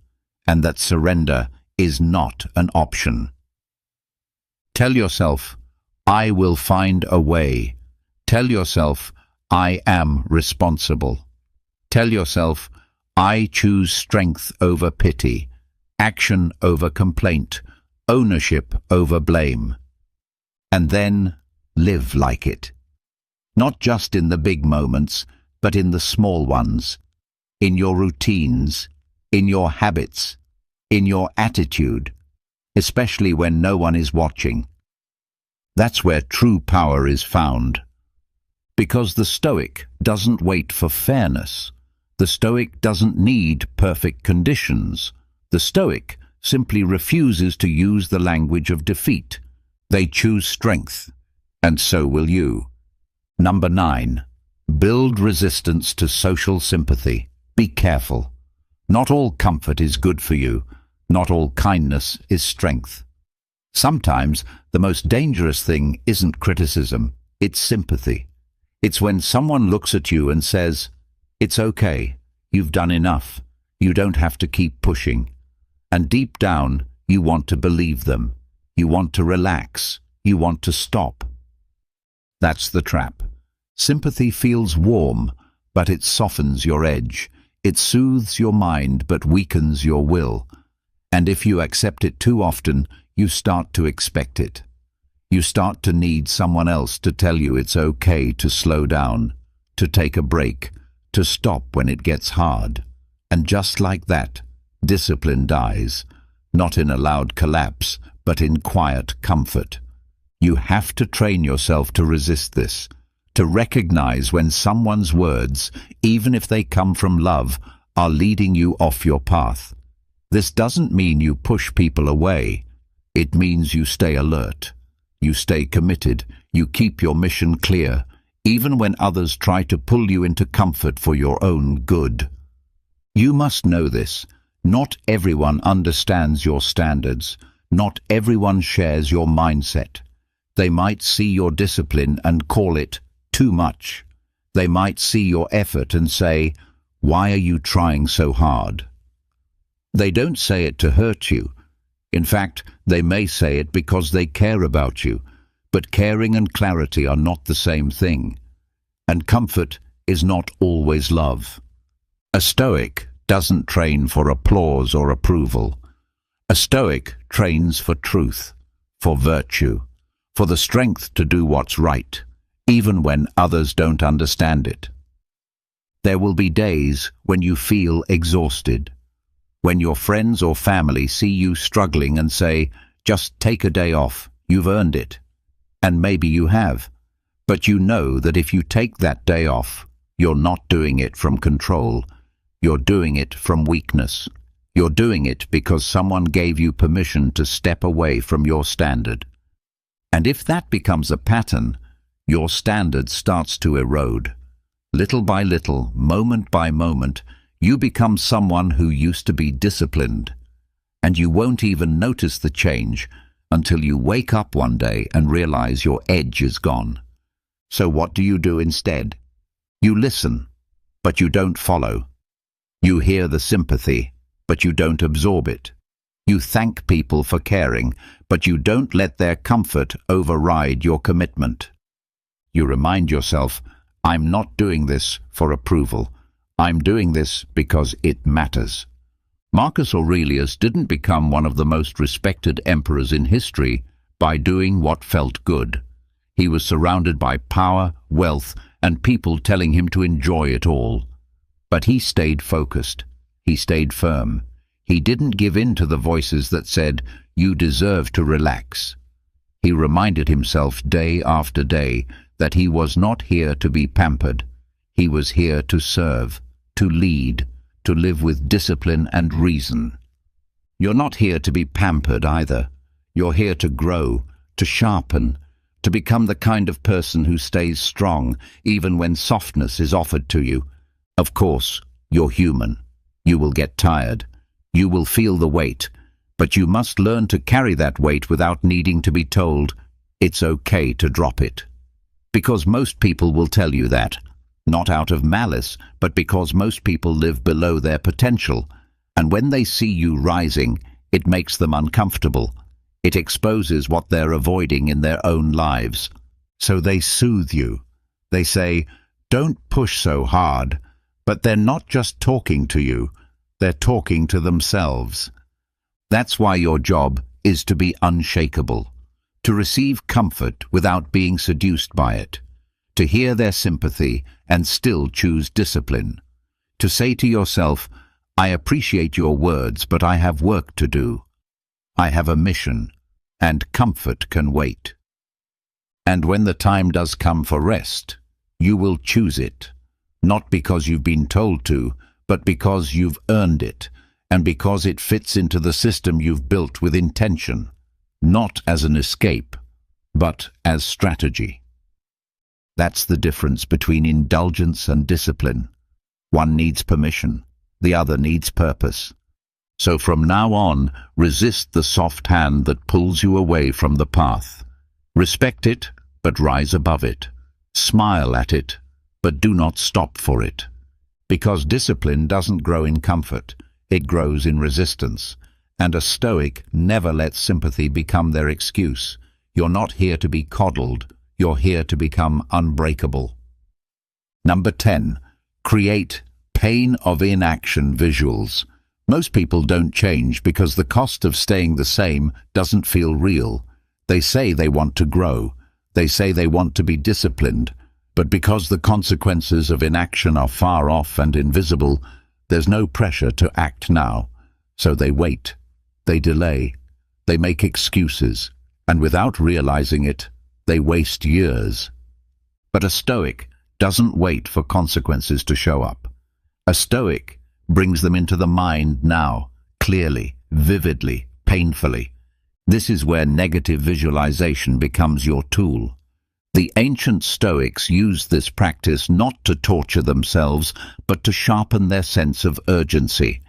and that surrender is not an option. Tell yourself, I will find a way. Tell yourself, I am responsible. Tell yourself, I choose strength over pity, action over complaint, ownership over blame. And then live like it. Not just in the big moments, but in the small ones, in your routines, in your habits, in your attitude, especially when no one is watching. That's where true power is found. Because the Stoic doesn't wait for fairness. The Stoic doesn't need perfect conditions. The Stoic simply refuses to use the language of defeat. They choose strength, and so will you. Number 9. Build resistance to social sympathy. Be careful. Not all comfort is good for you. Not all kindness is strength. Sometimes the most dangerous thing isn't criticism, it's sympathy. It's when someone looks at you and says, "It's okay, you've done enough, you don't have to keep pushing." And deep down, you want to believe them. You want to relax. You want to stop. That's the trap. Sympathy feels warm, but it softens your edge. It soothes your mind, but weakens your will. And if you accept it too often, you start to expect it. You start to need someone else to tell you it's okay to slow down, to take a break, to stop when it gets hard. And just like that, discipline dies, not in a loud collapse, but in quiet comfort. You have to train yourself to resist this, to recognize when someone's words, even if they come from love, are leading you off your path. This doesn't mean you push people away. It means you stay alert. You stay committed. You keep your mission clear, even when others try to pull you into comfort for your own good. You must know this. Not everyone understands your standards. Not everyone shares your mindset. They might see your discipline and call it too much. They might see your effort and say, "Why are you trying so hard?" They don't say it to hurt you. In fact, they may say it because they care about you. But caring and clarity are not the same thing. And comfort is not always love. A Stoic doesn't train for applause or approval. A Stoic trains for truth, for virtue, for the strength to do what's right, even when others don't understand it. There will be days when you feel exhausted, when your friends or family see you struggling and say, "Just take a day off, you've earned it." And maybe you have, but you know that if you take that day off, you're not doing it from control. You're doing it from weakness. You're doing it because someone gave you permission to step away from your standard. And if that becomes a pattern, your standard starts to erode. Little by little, moment by moment, you become someone who used to be disciplined. And you won't even notice the change until you wake up one day and realize your edge is gone. So what do you do instead? You listen, but you don't follow. You hear the sympathy, but you don't absorb it. You thank people for caring, but you don't let their comfort override your commitment. You remind yourself, "I'm not doing this for approval. I'm doing this because it matters." Marcus Aurelius didn't become one of the most respected emperors in history by doing what felt good. He was surrounded by power, wealth, and people telling him to enjoy it all. But he stayed focused. He stayed firm. He didn't give in to the voices that said, "You deserve to relax." He reminded himself day after day that he was not here to be pampered. He was here to serve, to lead, to live with discipline and reason. You're not here to be pampered either. You're here to grow, to sharpen, to become the kind of person who stays strong even when softness is offered to you. Of course, you're human. You will get tired. You will feel the weight, but you must learn to carry that weight without needing to be told it's okay to drop it. Because most people will tell you that, not out of malice, but because most people live below their potential, and when they see you rising, it makes them uncomfortable. It exposes what they're avoiding in their own lives. So they soothe you. They say, "Don't push so hard," but they're not just talking to you, they're talking to themselves. That's why your job is to be unshakable, to receive comfort without being seduced by it, to hear their sympathy and still choose discipline, to say to yourself, "I appreciate your words, but I have work to do. I have a mission, and comfort can wait." And when the time does come for rest, you will choose it, not because you've been told to, but because you've earned it, and because it fits into the system you've built with intention, not as an escape, but as strategy. That's the difference between indulgence and discipline. One needs permission, the other needs purpose. So from now on, resist the soft hand that pulls you away from the path. Respect it, but rise above it. Smile at it, but do not stop for it. Because discipline doesn't grow in comfort, it grows in resistance. And a Stoic never lets sympathy become their excuse. You're not here to be coddled, you're here to become unbreakable. Number 10. Create pain of inaction visuals. Most people don't change because the cost of staying the same doesn't feel real. They say they want to grow. They say they want to be disciplined. But because the consequences of inaction are far off and invisible, there's no pressure to act now. So they wait. They delay. They make excuses. And without realizing it, they waste years. But a Stoic doesn't wait for consequences to show up. A Stoic brings them into the mind now, clearly, vividly, painfully. This is where negative visualization becomes your tool. The ancient Stoics used this practice not to torture themselves, but to sharpen their sense of urgency.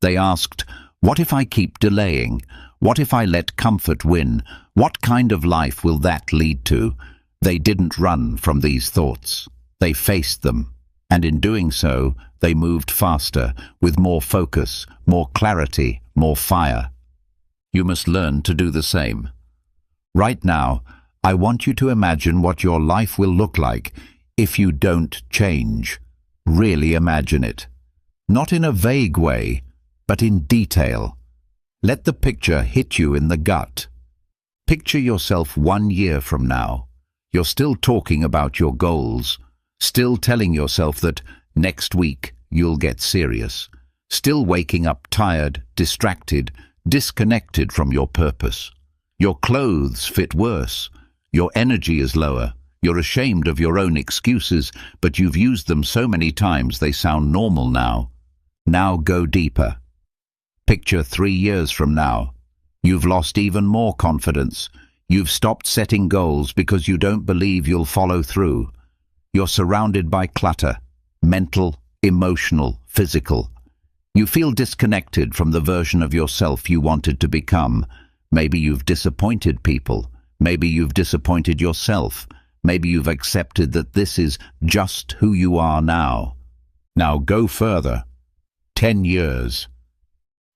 They asked, "What if I keep delaying? What if I let comfort win? What kind of life will that lead to?" They didn't run from these thoughts. They faced them. And in doing so, they moved faster, with more focus, more clarity, more fire. You must learn to do the same. Right now, I want you to imagine what your life will look like if you don't change. Really imagine it. Not in a vague way, but in detail. Let the picture hit you in the gut. Picture yourself 1 year from now. You're still talking about your goals, still telling yourself that next week you'll get serious, still waking up tired, distracted, disconnected from your purpose. Your clothes fit worse. Your energy is lower. You're ashamed of your own excuses, but you've used them so many times they sound normal now. Now go deeper. Picture 3 years from now. You've lost even more confidence. You've stopped setting goals because you don't believe you'll follow through. You're surrounded by clutter, mental, emotional, physical. You feel disconnected from the version of yourself you wanted to become. Maybe you've disappointed people. Maybe you've disappointed yourself. Maybe you've accepted that this is just who you are now. Now go further. 10 years.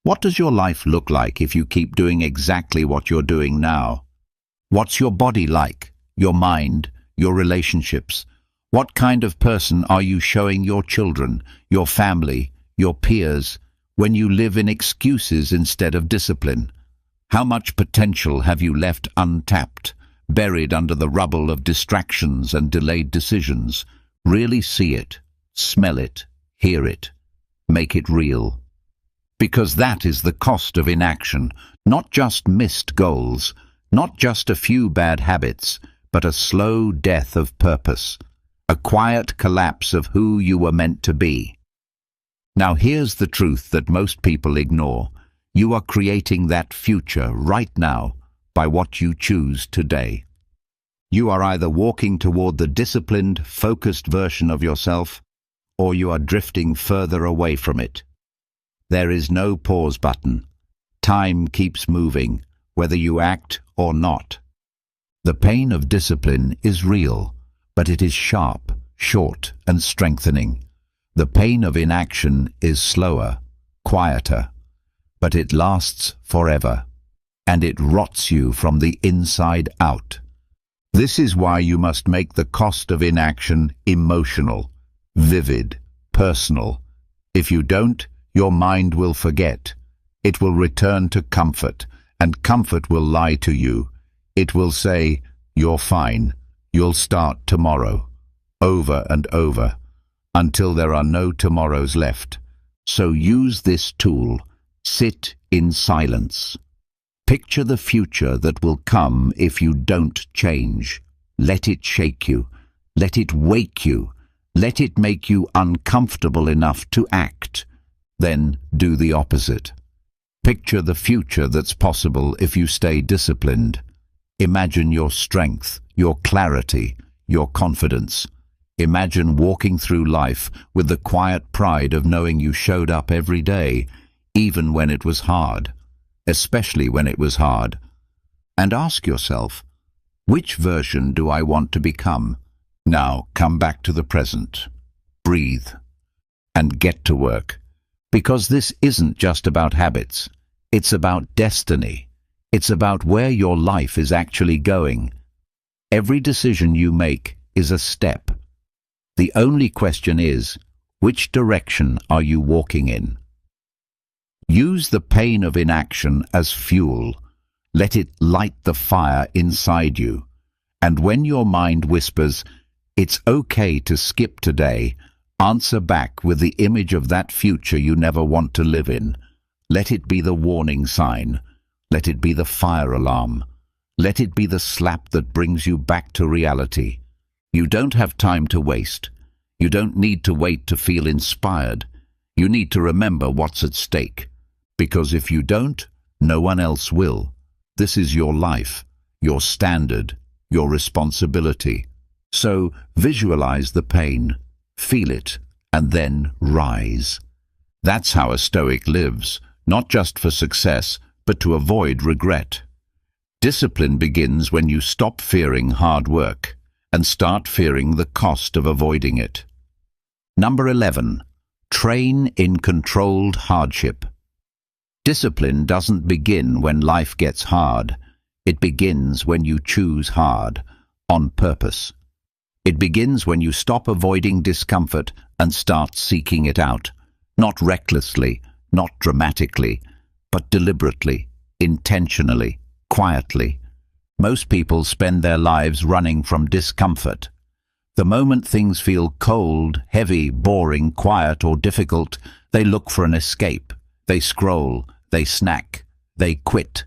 What does your life look like if you keep doing exactly what you're doing now? What's your body like? Your mind? Your relationships? What kind of person are you showing your children, your family, your peers, when you live in excuses instead of discipline? How much potential have you left untapped, buried under the rubble of distractions and delayed decisions? Really see it, smell it, hear it, make it real. Because that is the cost of inaction, not just missed goals, not just a few bad habits, but a slow death of purpose, a quiet collapse of who you were meant to be. Now here's the truth that most people ignore. You are creating that future right now by what you choose today. You are either walking toward the disciplined, focused version of yourself, or you are drifting further away from it. There is no pause button. Time keeps moving, whether you act or not. The pain of discipline is real, but it is sharp, short, and strengthening. The pain of inaction is slower, quieter, but it lasts forever, and it rots you from the inside out. This is why you must make the cost of inaction emotional, vivid, personal. If you don't, your mind will forget. It will return to comfort, and comfort will lie to you. It will say, "You're fine. You'll start tomorrow," over and over, until there are no tomorrows left. So use this tool. Sit in silence. Picture the future that will come if you don't change. Let it shake you. Let it wake you. Let it make you uncomfortable enough to act. Then do the opposite. Picture the future that's possible if you stay disciplined. Imagine your strength, your clarity, your confidence. Imagine walking through life with the quiet pride of knowing you showed up every day, even when it was hard, especially when it was hard. And ask yourself, which version do I want to become? Now come back to the present. Breathe and get to work. Because this isn't just about habits. It's about destiny. It's about where your life is actually going. Every decision you make is a step. The only question is, which direction are you walking in? Use the pain of inaction as fuel. Let it light the fire inside you. And when your mind whispers, "It's okay to skip today," answer back with the image of that future you never want to live in. Let it be the warning sign. Let it be the fire alarm. Let it be the slap that brings you back to reality. You don't have time to waste. You don't need to wait to feel inspired. You need to remember what's at stake. Because if you don't, no one else will. This is your life, your standard, your responsibility. So visualize the pain, feel it, and then rise. That's how a Stoic lives, not just for success, but to avoid regret. Discipline begins when you stop fearing hard work and start fearing the cost of avoiding it. Number 11. Train in controlled hardship. Discipline doesn't begin when life gets hard. It begins when you choose hard, on purpose. It begins when you stop avoiding discomfort and start seeking it out, not recklessly, not dramatically, but deliberately, intentionally, quietly. Most people spend their lives running from discomfort. The moment things feel cold, heavy, boring, quiet, or difficult, they look for an escape. They scroll, they snack, they quit.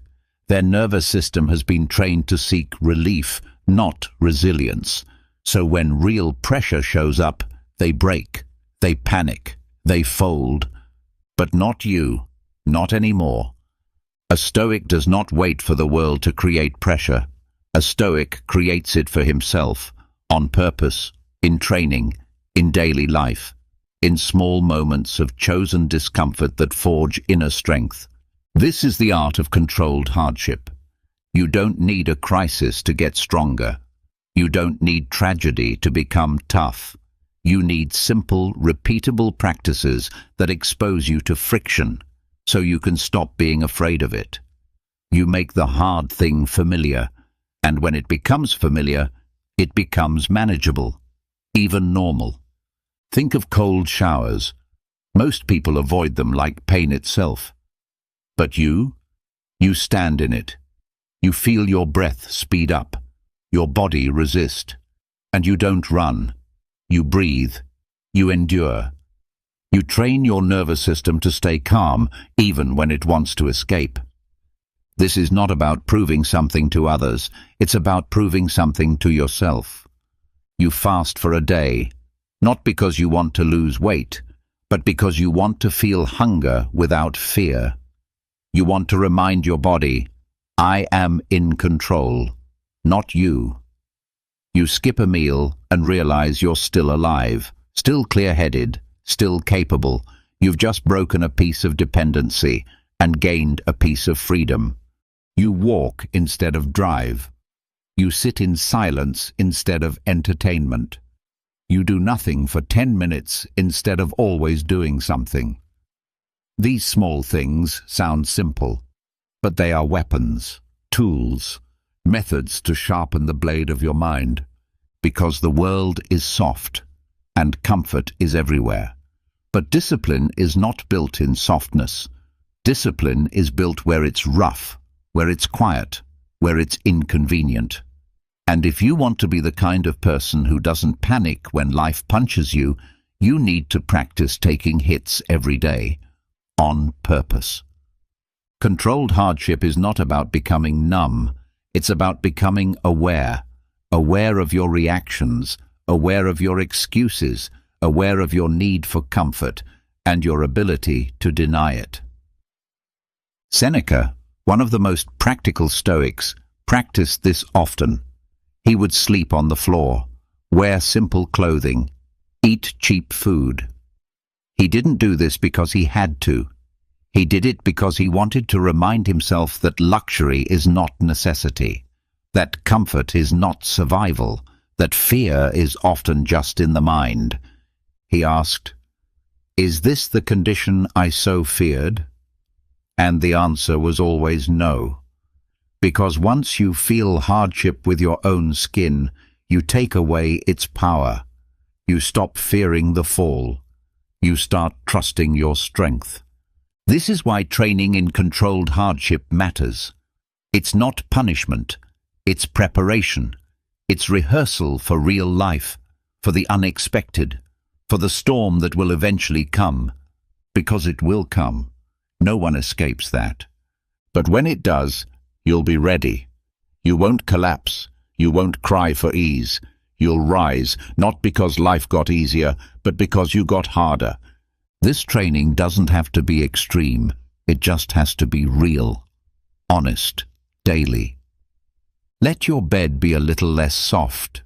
Their nervous system has been trained to seek relief, not resilience. So when real pressure shows up, they break, they panic, they fold. But not you, not anymore. A Stoic does not wait for the world to create pressure. A Stoic creates it for himself, on purpose, in training, in daily life, in small moments of chosen discomfort that forge inner strength. This is the art of controlled hardship. You don't need a crisis to get stronger. You don't need tragedy to become tough. You need simple, repeatable practices that expose you to friction, so you can stop being afraid of it. You make the hard thing familiar, and when it becomes familiar, it becomes manageable, even normal. Think of cold showers. Most people avoid them like pain itself. But you stand in it. You feel your breath speed up, your body resist, and you don't run. You breathe. You endure. You train your nervous system to stay calm even when it wants to escape. This is not about proving something to others. It's about proving something to yourself. You fast for a day, not because you want to lose weight, but because you want to feel hunger without fear. You want to remind your body, I am in control, not you. You skip a meal and realize you're still alive, still clear-headed, still capable. You've just broken a piece of dependency and gained a piece of freedom. You walk instead of drive. You sit in silence instead of entertainment. You do nothing for 10 minutes instead of always doing something. These small things sound simple, but they are weapons, tools, methods to sharpen the blade of your mind, because the world is soft and comfort is everywhere. But discipline is not built in softness. Discipline is built where it's rough, where it's quiet, where it's inconvenient. And if you want to be the kind of person who doesn't panic when life punches you, you need to practice taking hits every day, on purpose. Controlled hardship is not about becoming numb. It's about becoming aware, aware of your reactions, aware of your excuses, aware of your need for comfort, and your ability to deny it. Seneca, one of the most practical Stoics, practiced this often. He would sleep on the floor, wear simple clothing, eat cheap food. He didn't do this because he had to. He did it because he wanted to remind himself that luxury is not necessity, that comfort is not survival, that fear is often just in the mind. He asked, "Is this the condition I so feared?" And the answer was always no. Because once you feel hardship with your own skin, you take away its power. You stop fearing the fall. You start trusting your strength. This is why training in controlled hardship matters. It's not punishment. It's preparation. It's rehearsal for real life, for the unexpected, for the storm that will eventually come. Because it will come. No one escapes that. But when it does, you'll be ready. You won't collapse. You won't cry for ease. You'll rise, not because life got easier, but because you got harder. This training doesn't have to be extreme. It just has to be real, honest, daily. Let your bed be a little less soft.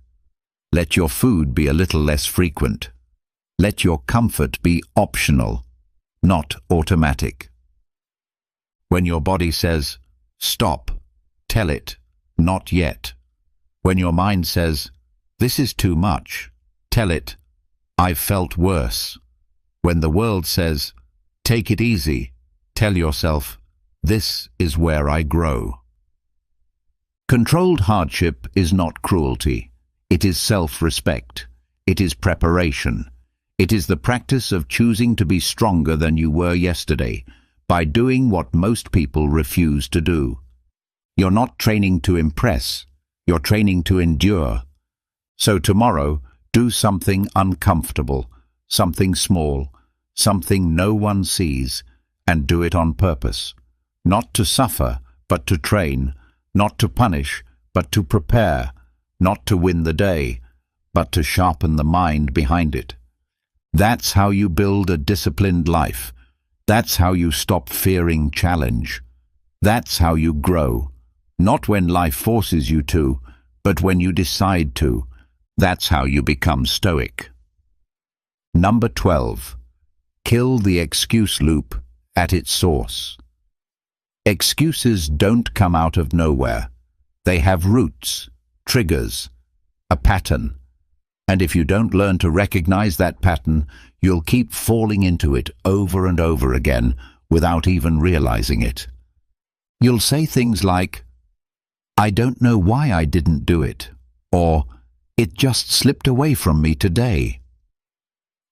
Let your food be a little less frequent. Let your comfort be optional, not automatic. When your body says, "Stop," tell it, "Not yet." When your mind says, "This is too much," tell it, "I've felt worse." When the world says, "Take it easy," tell yourself, "This is where I grow." Controlled hardship is not cruelty. It is self-respect. It is preparation. It is the practice of choosing to be stronger than you were yesterday by doing what most people refuse to do. You're not training to impress. You're training to endure. So tomorrow, do something uncomfortable, something small, something no one sees, and do it on purpose. Not to suffer, but to train. Not to punish, but to prepare. Not to win the day, but to sharpen the mind behind it. That's how you build a disciplined life. That's how you stop fearing challenge. That's how you grow. Not when life forces you to, but when you decide to. That's how you become stoic. Number 12. Kill the excuse loop at its source. Excuses don't come out of nowhere. They have roots, triggers, a pattern. And if you don't learn to recognize that pattern, you'll keep falling into it over and over again without even realizing it. You'll say things like, "I don't know why I didn't do it," or "It just slipped away from me today."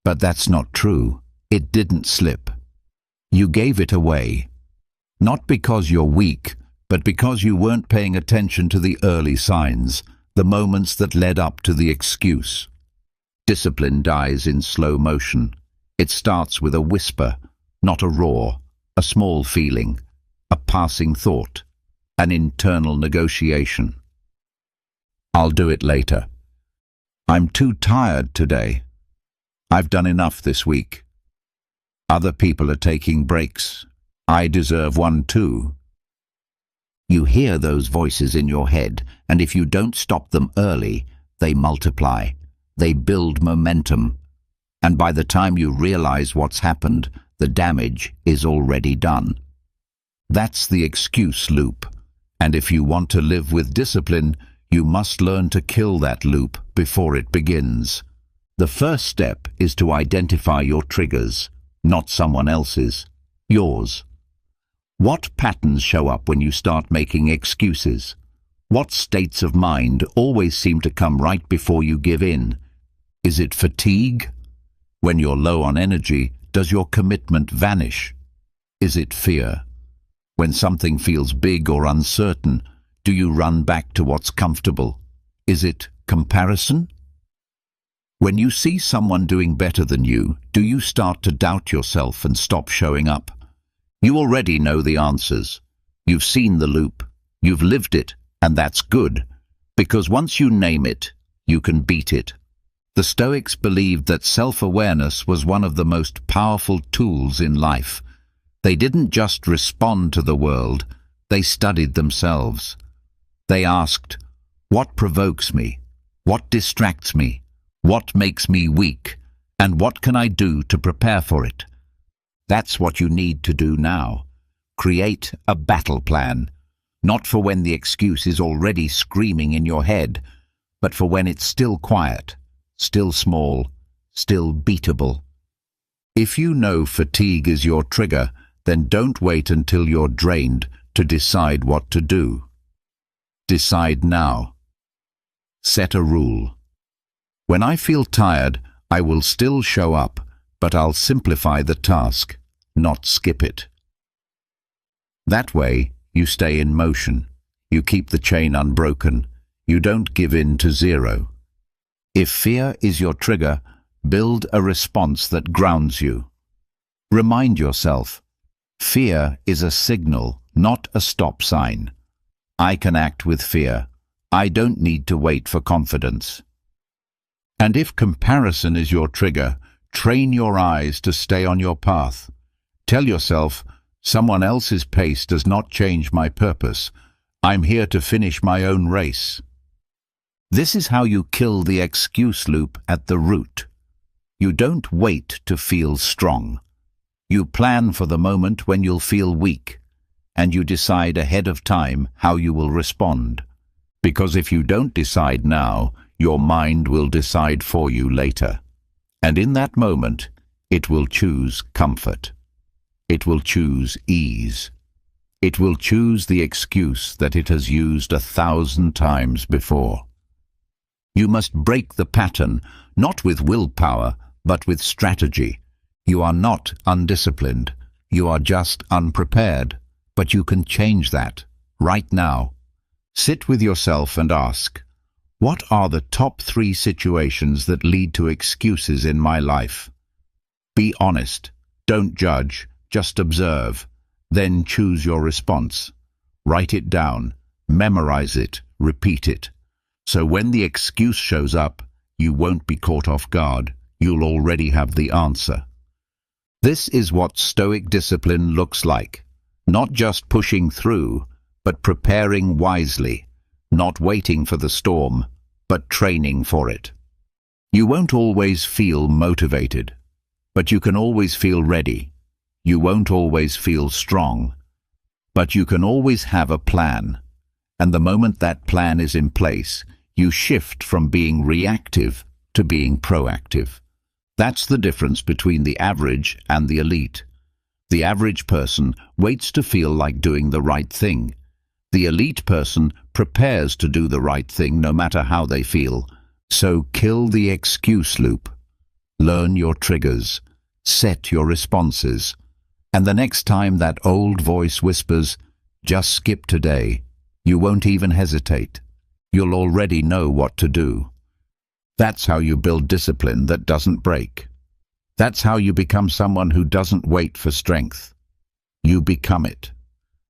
But that's not true. It didn't slip. You gave it away. Not because you're weak, but because you weren't paying attention to the early signs, the moments that led up to the excuse. Discipline dies in slow motion. It starts with a whisper, not a roar, a small feeling, a passing thought, an internal negotiation. I'll do it later. I'm too tired today. I've done enough this week. Other people are taking breaks. I deserve one too. You hear those voices in your head, and if you don't stop them early, they multiply. They build momentum. And by the time you realize what's happened, the damage is already done. That's the excuse loop. And if you want to live with discipline, you must learn to kill that loop before it begins. The first step is to identify your triggers, not someone else's, yours. What patterns show up when you start making excuses? What states of mind always seem to come right before you give in? Is it fatigue? When you're low on energy, does your commitment vanish? Is it fear? When something feels big or uncertain, do you run back to what's comfortable? Is it comparison? When you see someone doing better than you, do you start to doubt yourself and stop showing up? You already know the answers. You've seen the loop. You've lived it, and that's good, because once you name it, you can beat it. The Stoics believed that self-awareness was one of the most powerful tools in life. They didn't just respond to the world, they studied themselves. They asked, what provokes me? What distracts me? What makes me weak? And what can I do to prepare for it? That's what you need to do now. Create a battle plan, not for when the excuse is already screaming in your head, but for when it's still quiet, still small, still beatable. If you know fatigue is your trigger, then don't wait until you're drained to decide what to do. Decide now. Set a rule. When I feel tired, I will still show up, but I'll simplify the task, not skip it. That way, you stay in motion. You keep the chain unbroken. You don't give in to zero. If fear is your trigger, build a response that grounds you. Remind yourself, fear is a signal, not a stop sign. I can act with fear. I don't need to wait for confidence. And if comparison is your trigger, train your eyes to stay on your path. Tell yourself, someone else's pace does not change my purpose. I'm here to finish my own race. This is how you kill the excuse loop at the root. You don't wait to feel strong. You plan for the moment when you'll feel weak, and you decide ahead of time how you will respond. Because if you don't decide now, your mind will decide for you later. And in that moment, it will choose comfort. It will choose ease. It will choose the excuse that it has used 1,000 times before. You must break the pattern, not with willpower, but with strategy. You are not undisciplined. You are just unprepared. But you can change that, right now. Sit with yourself and ask, what are the top 3 situations that lead to excuses in my life? Be honest. Don't judge. Just observe. Then choose your response. Write it down. Memorize it. Repeat it. So when the excuse shows up, you won't be caught off guard. You'll already have the answer. This is what Stoic discipline looks like. Not just pushing through, but preparing wisely. Not waiting for the storm, but training for it. You won't always feel motivated, but you can always feel ready. You won't always feel strong, but you can always have a plan. And the moment that plan is in place, you shift from being reactive to being proactive. That's the difference between the average and the elite. The average person waits to feel like doing the right thing. The elite person prepares to do the right thing no matter how they feel. So kill the excuse loop. Learn your triggers. Set your responses. And the next time that old voice whispers, just skip today, you won't even hesitate. You'll already know what to do. That's how you build discipline that doesn't break. That's how you become someone who doesn't wait for strength. You become it.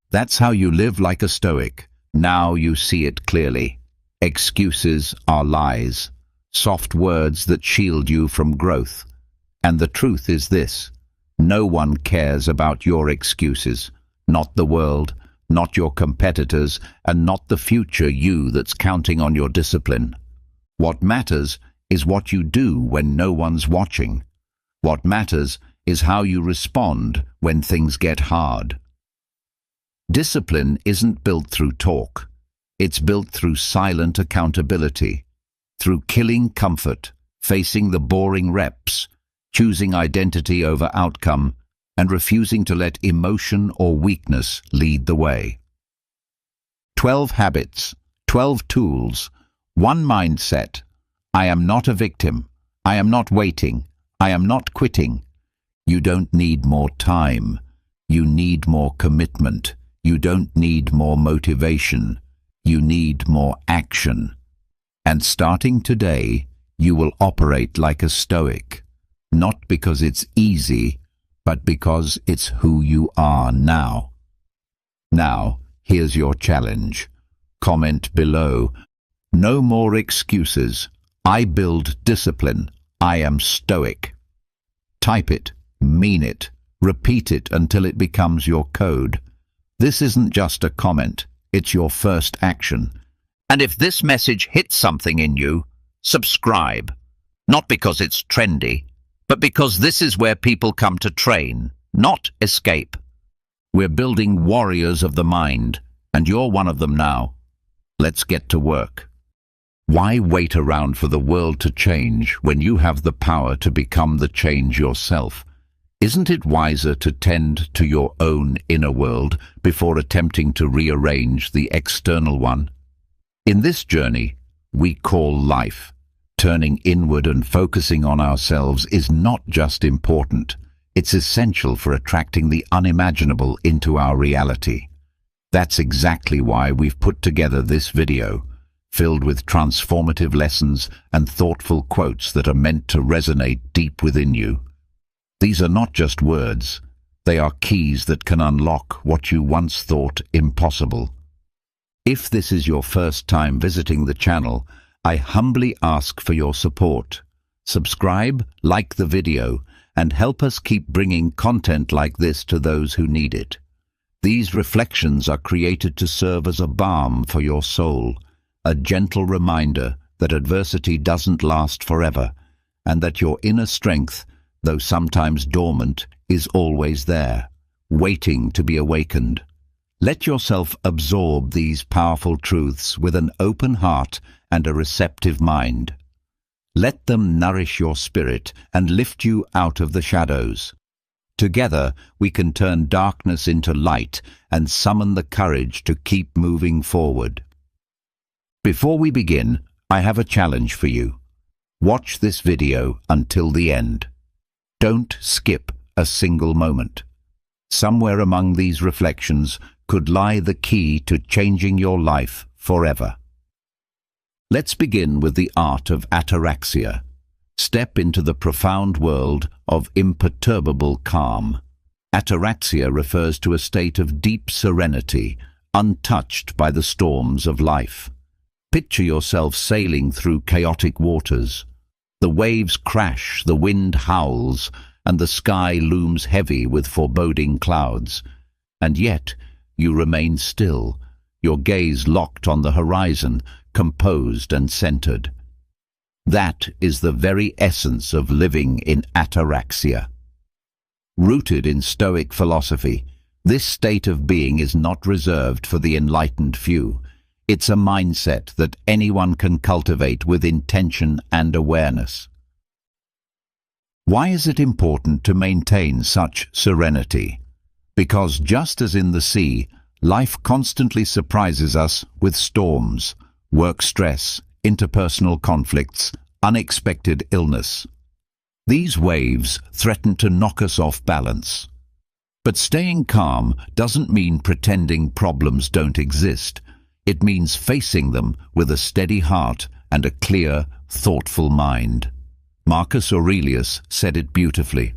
That's how you live like a Stoic. Now you see it clearly. Excuses are lies, soft words that shield you from growth. And the truth is this: no one cares about your excuses, not the world, not your competitors, and not the future you that's counting on your discipline. What matters is what you do when no one's watching. What matters is how you respond when things get hard. Discipline isn't built through talk. It's built through silent accountability, through killing comfort, facing the boring reps, choosing identity over outcome, and refusing to let emotion or weakness lead the way. 12 habits, 12 tools, one mindset. I am not a victim. I am not waiting. I am not quitting. You don't need more time. You need more commitment. You don't need more motivation. You need more action. And starting today, you will operate like a Stoic, not because it's easy, but because it's who you are now. Now, here's your challenge. Comment below. No more excuses. I build discipline. I am Stoic. Type it, mean it, repeat it until it becomes your code. This isn't just a comment, it's your first action. And if this message hits something in you, subscribe. Not because it's trendy, but because this is where people come to train, not escape. We're building warriors of the mind, and you're one of them now. Let's get to work. Why wait around for the world to change when you have the power to become the change yourself? Isn't it wiser to tend to your own inner world before attempting to rearrange the external one? In this journey we call life, turning inward and focusing on ourselves is not just important, it's essential for attracting the unimaginable into our reality. That's exactly why we've put together this video, filled with transformative lessons and thoughtful quotes that are meant to resonate deep within you. These are not just words, they are keys that can unlock what you once thought impossible. If this is your first time visiting the channel, I humbly ask for your support. Subscribe, like the video, and help us keep bringing content like this to those who need it. These reflections are created to serve as a balm for your soul, a gentle reminder that adversity doesn't last forever, and that your inner strength, though sometimes dormant, is always there, waiting to be awakened. Let yourself absorb these powerful truths with an open heart and a receptive mind. Let them nourish your spirit and lift you out of the shadows. Together, we can turn darkness into light and summon the courage to keep moving forward. Before we begin, I have a challenge for you. Watch this video until the end. Don't skip a single moment. Somewhere among these reflections could lie the key to changing your life forever. Let's begin with the art of ataraxia. Step into the profound world of imperturbable calm. Ataraxia refers to a state of deep serenity, untouched by the storms of life. Picture yourself sailing through chaotic waters. The waves crash, the wind howls, and the sky looms heavy with foreboding clouds. And yet, you remain still, your gaze locked on the horizon, composed and centered. That is the very essence of living in ataraxia. Rooted in Stoic philosophy, this state of being is not reserved for the enlightened few. It's a mindset that anyone can cultivate with intention and awareness. Why is it important to maintain such serenity? Because just as in the sea, life constantly surprises us with storms, work stress, interpersonal conflicts, unexpected illness. These waves threaten to knock us off balance. But staying calm doesn't mean pretending problems don't exist. It means facing them with a steady heart and a clear, thoughtful mind. Marcus Aurelius said it beautifully.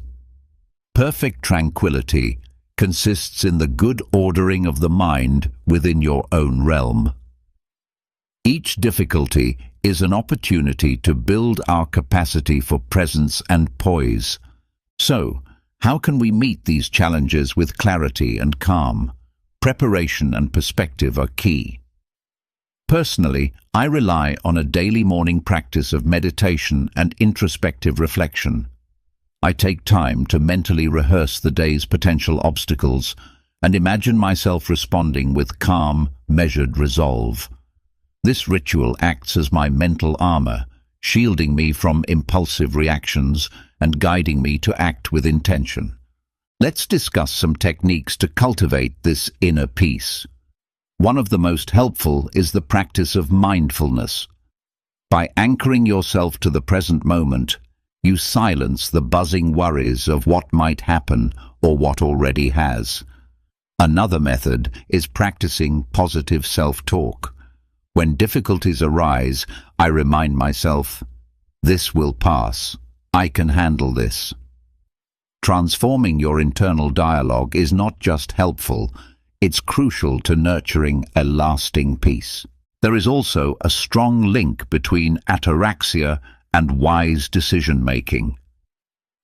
Perfect tranquility consists in the good ordering of the mind within your own realm. Each difficulty is an opportunity to build our capacity for presence and poise. So, how can we meet these challenges with clarity and calm? Preparation and perspective are key. Personally, I rely on a daily morning practice of meditation and introspective reflection. I take time to mentally rehearse the day's potential obstacles and imagine myself responding with calm, measured resolve. This ritual acts as my mental armor, shielding me from impulsive reactions and guiding me to act with intention. Let's discuss some techniques to cultivate this inner peace. One of the most helpful is the practice of mindfulness. By anchoring yourself to the present moment, you silence the buzzing worries of what might happen or what already has. Another method is practicing positive self-talk. When difficulties arise, I remind myself, "This will pass. I can handle this." Transforming your internal dialogue is not just helpful, it's crucial to nurturing a lasting peace. There is also a strong link between ataraxia and wise decision-making.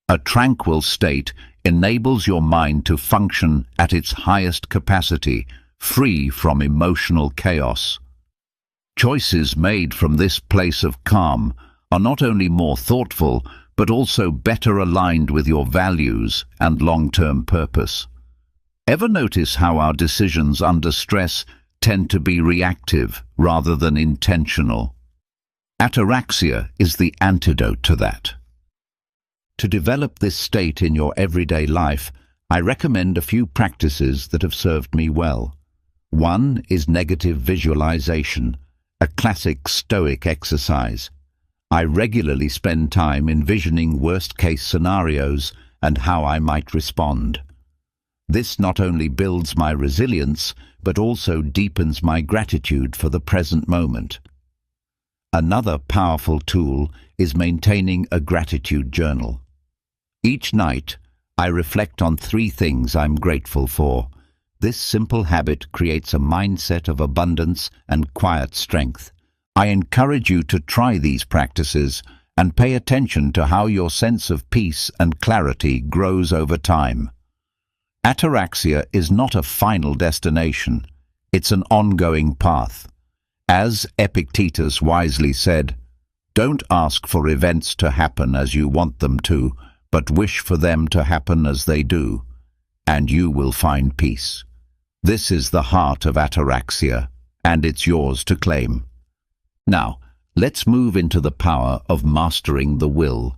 A tranquil state enables your mind to function at its highest capacity, free from emotional chaos. Choices made from this place of calm are not only more thoughtful, but also better aligned with your values and long-term purpose. Ever notice how our decisions under stress tend to be reactive rather than intentional? Ataraxia is the antidote to that. To develop this state in your everyday life, I recommend a few practices that have served me well. One is negative visualization, a classic Stoic exercise. I regularly spend time envisioning worst-case scenarios and how I might respond. This not only builds my resilience, but also deepens my gratitude for the present moment. Another powerful tool is maintaining a gratitude journal. Each night, I reflect on 3 things I'm grateful for. This simple habit creates a mindset of abundance and quiet strength. I encourage you to try these practices and pay attention to how your sense of peace and clarity grows over time. Ataraxia is not a final destination, it's an ongoing path. As Epictetus wisely said, "Don't ask for events to happen as you want them to, but wish for them to happen as they do, and you will find peace." This is the heart of ataraxia, and it's yours to claim. Now, let's move into the power of mastering the will.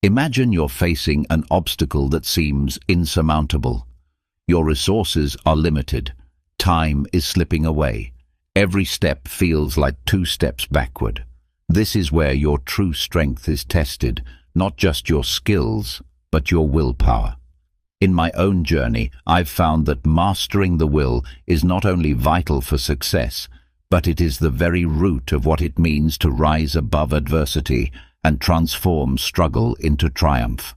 Imagine you're facing an obstacle that seems insurmountable. Your resources are limited. Time is slipping away. Every step feels like 2 steps backward. This is where your true strength is tested, not just your skills, but your willpower. In my own journey, I've found that mastering the will is not only vital for success, but it is the very root of what it means to rise above adversity and transform struggle into triumph.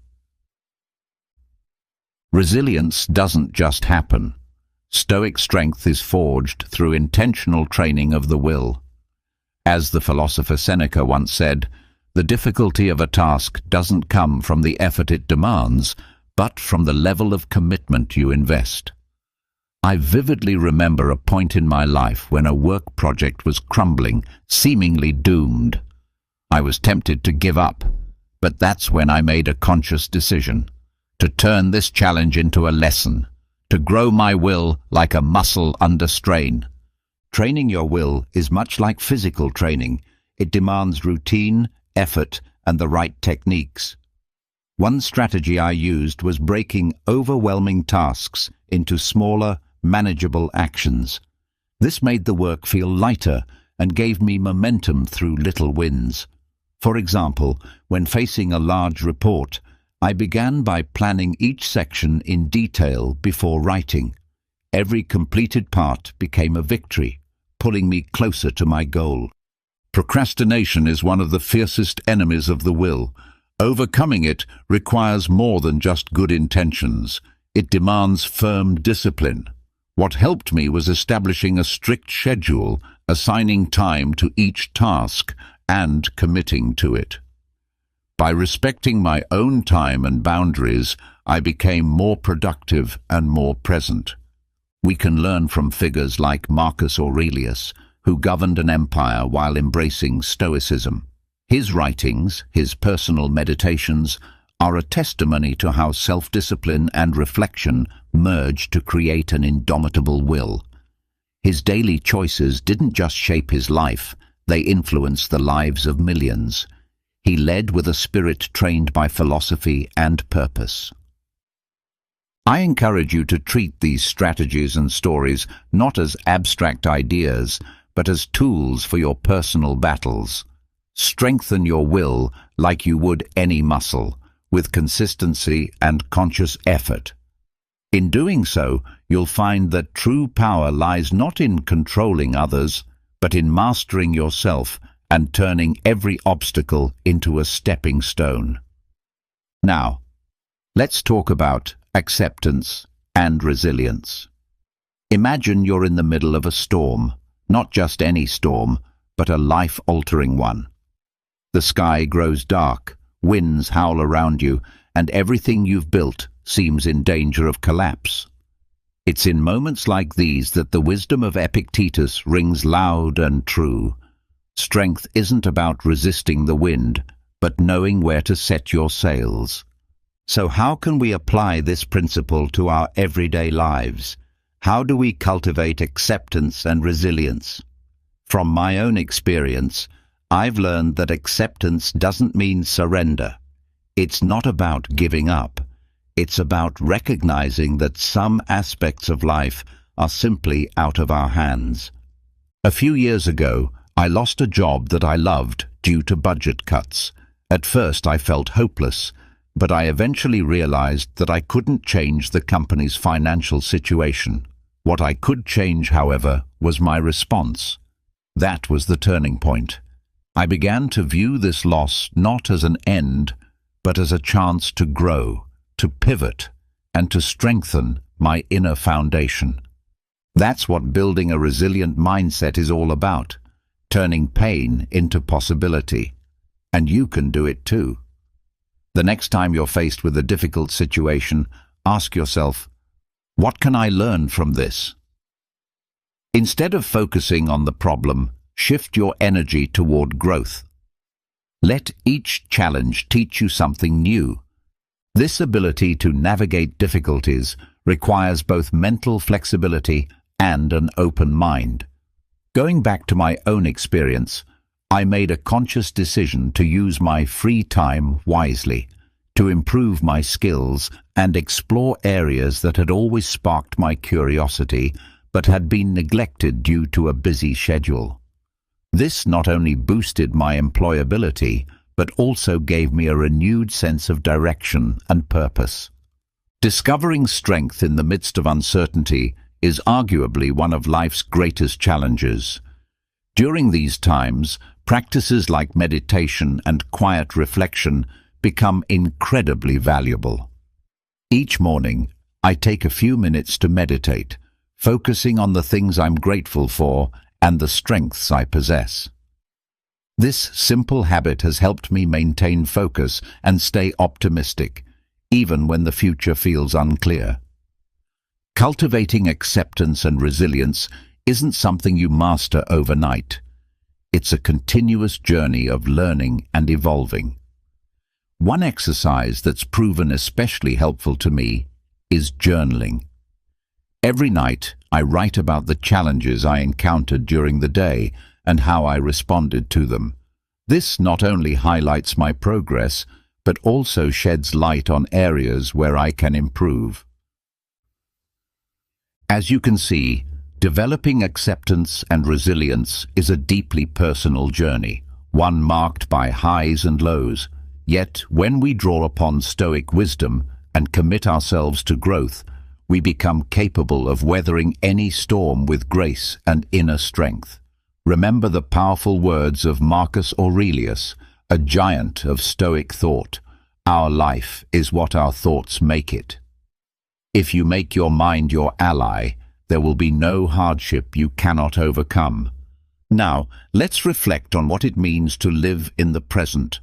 Resilience doesn't just happen. Stoic strength is forged through intentional training of the will. As the philosopher Seneca once said, "The difficulty of a task doesn't come from the effort it demands, but from the level of commitment you invest." I vividly remember a point in my life when a work project was crumbling, seemingly doomed. I was tempted to give up, but that's when I made a conscious decision to turn this challenge into a lesson, to grow my will like a muscle under strain. Training your will is much like physical training. It demands routine, effort, and the right techniques. One strategy I used was breaking overwhelming tasks into smaller, manageable actions. This made the work feel lighter and gave me momentum through little wins. For example, when facing a large report, I began by planning each section in detail before writing. Every completed part became a victory, pulling me closer to my goal. Procrastination is one of the fiercest enemies of the will. Overcoming it requires more than just good intentions. It demands firm discipline. What helped me was establishing a strict schedule, assigning time to each task, and committing to it. By respecting my own time and boundaries, I became more productive and more present. We can learn from figures like Marcus Aurelius, who governed an empire while embracing Stoicism. His writings, his personal meditations, are a testimony to how self-discipline and reflection merge to create an indomitable will. His daily choices didn't just shape his life, they influenced the lives of millions. He led with a spirit trained by philosophy and purpose. I encourage you to treat these strategies and stories not as abstract ideas, but as tools for your personal battles. Strengthen your will like you would any muscle, with consistency and conscious effort. In doing so, you'll find that true power lies not in controlling others, but in mastering yourself and turning every obstacle into a stepping stone. Now, let's talk about acceptance and resilience. Imagine you're in the middle of a storm, not just any storm, but a life-altering one. The sky grows dark, winds howl around you, and everything you've built seems in danger of collapse. It's in moments like these that the wisdom of Epictetus rings loud and true. Strength isn't about resisting the wind, but knowing where to set your sails. So how can we apply this principle to our everyday lives? How do we cultivate acceptance and resilience? From my own experience, I've learned that acceptance doesn't mean surrender. It's not about giving up. It's about recognizing that some aspects of life are simply out of our hands. A few years ago, I lost a job that I loved due to budget cuts. At first, I felt hopeless, but I eventually realized that I couldn't change the company's financial situation. What I could change, however, was my response. That was the turning point. I began to view this loss not as an end, but as a chance to grow, to pivot, and to strengthen my inner foundation. That's what building a resilient mindset is all about, turning pain into possibility. And you can do it too. The next time you're faced with a difficult situation, ask yourself, what can I learn from this? Instead of focusing on the problem, shift your energy toward growth. Let each challenge teach you something new. This ability to navigate difficulties requires both mental flexibility and an open mind. Going back to my own experience, I made a conscious decision to use my free time wisely, to improve my skills and explore areas that had always sparked my curiosity but had been neglected due to a busy schedule. This not only boosted my employability, but also gave me a renewed sense of direction and purpose. Discovering strength in the midst of uncertainty is arguably one of life's greatest challenges. During these times, practices like meditation and quiet reflection become incredibly valuable. Each morning, I take a few minutes to meditate, focusing on the things I'm grateful for and the strengths I possess. This simple habit has helped me maintain focus and stay optimistic, even when the future feels unclear. Cultivating acceptance and resilience isn't something you master overnight. It's a continuous journey of learning and evolving. One exercise that's proven especially helpful to me is journaling. Every night, I write about the challenges I encountered during the day and how I responded to them. This not only highlights my progress, but also sheds light on areas where I can improve. As you can see, developing acceptance and resilience is a deeply personal journey, one marked by highs and lows. Yet, when we draw upon Stoic wisdom and commit ourselves to growth, we become capable of weathering any storm with grace and inner strength. Remember the powerful words of Marcus Aurelius, a giant of Stoic thought. Our life is what our thoughts make it. If you make your mind your ally, there will be no hardship you cannot overcome. Now, let's reflect on what it means to live in the present.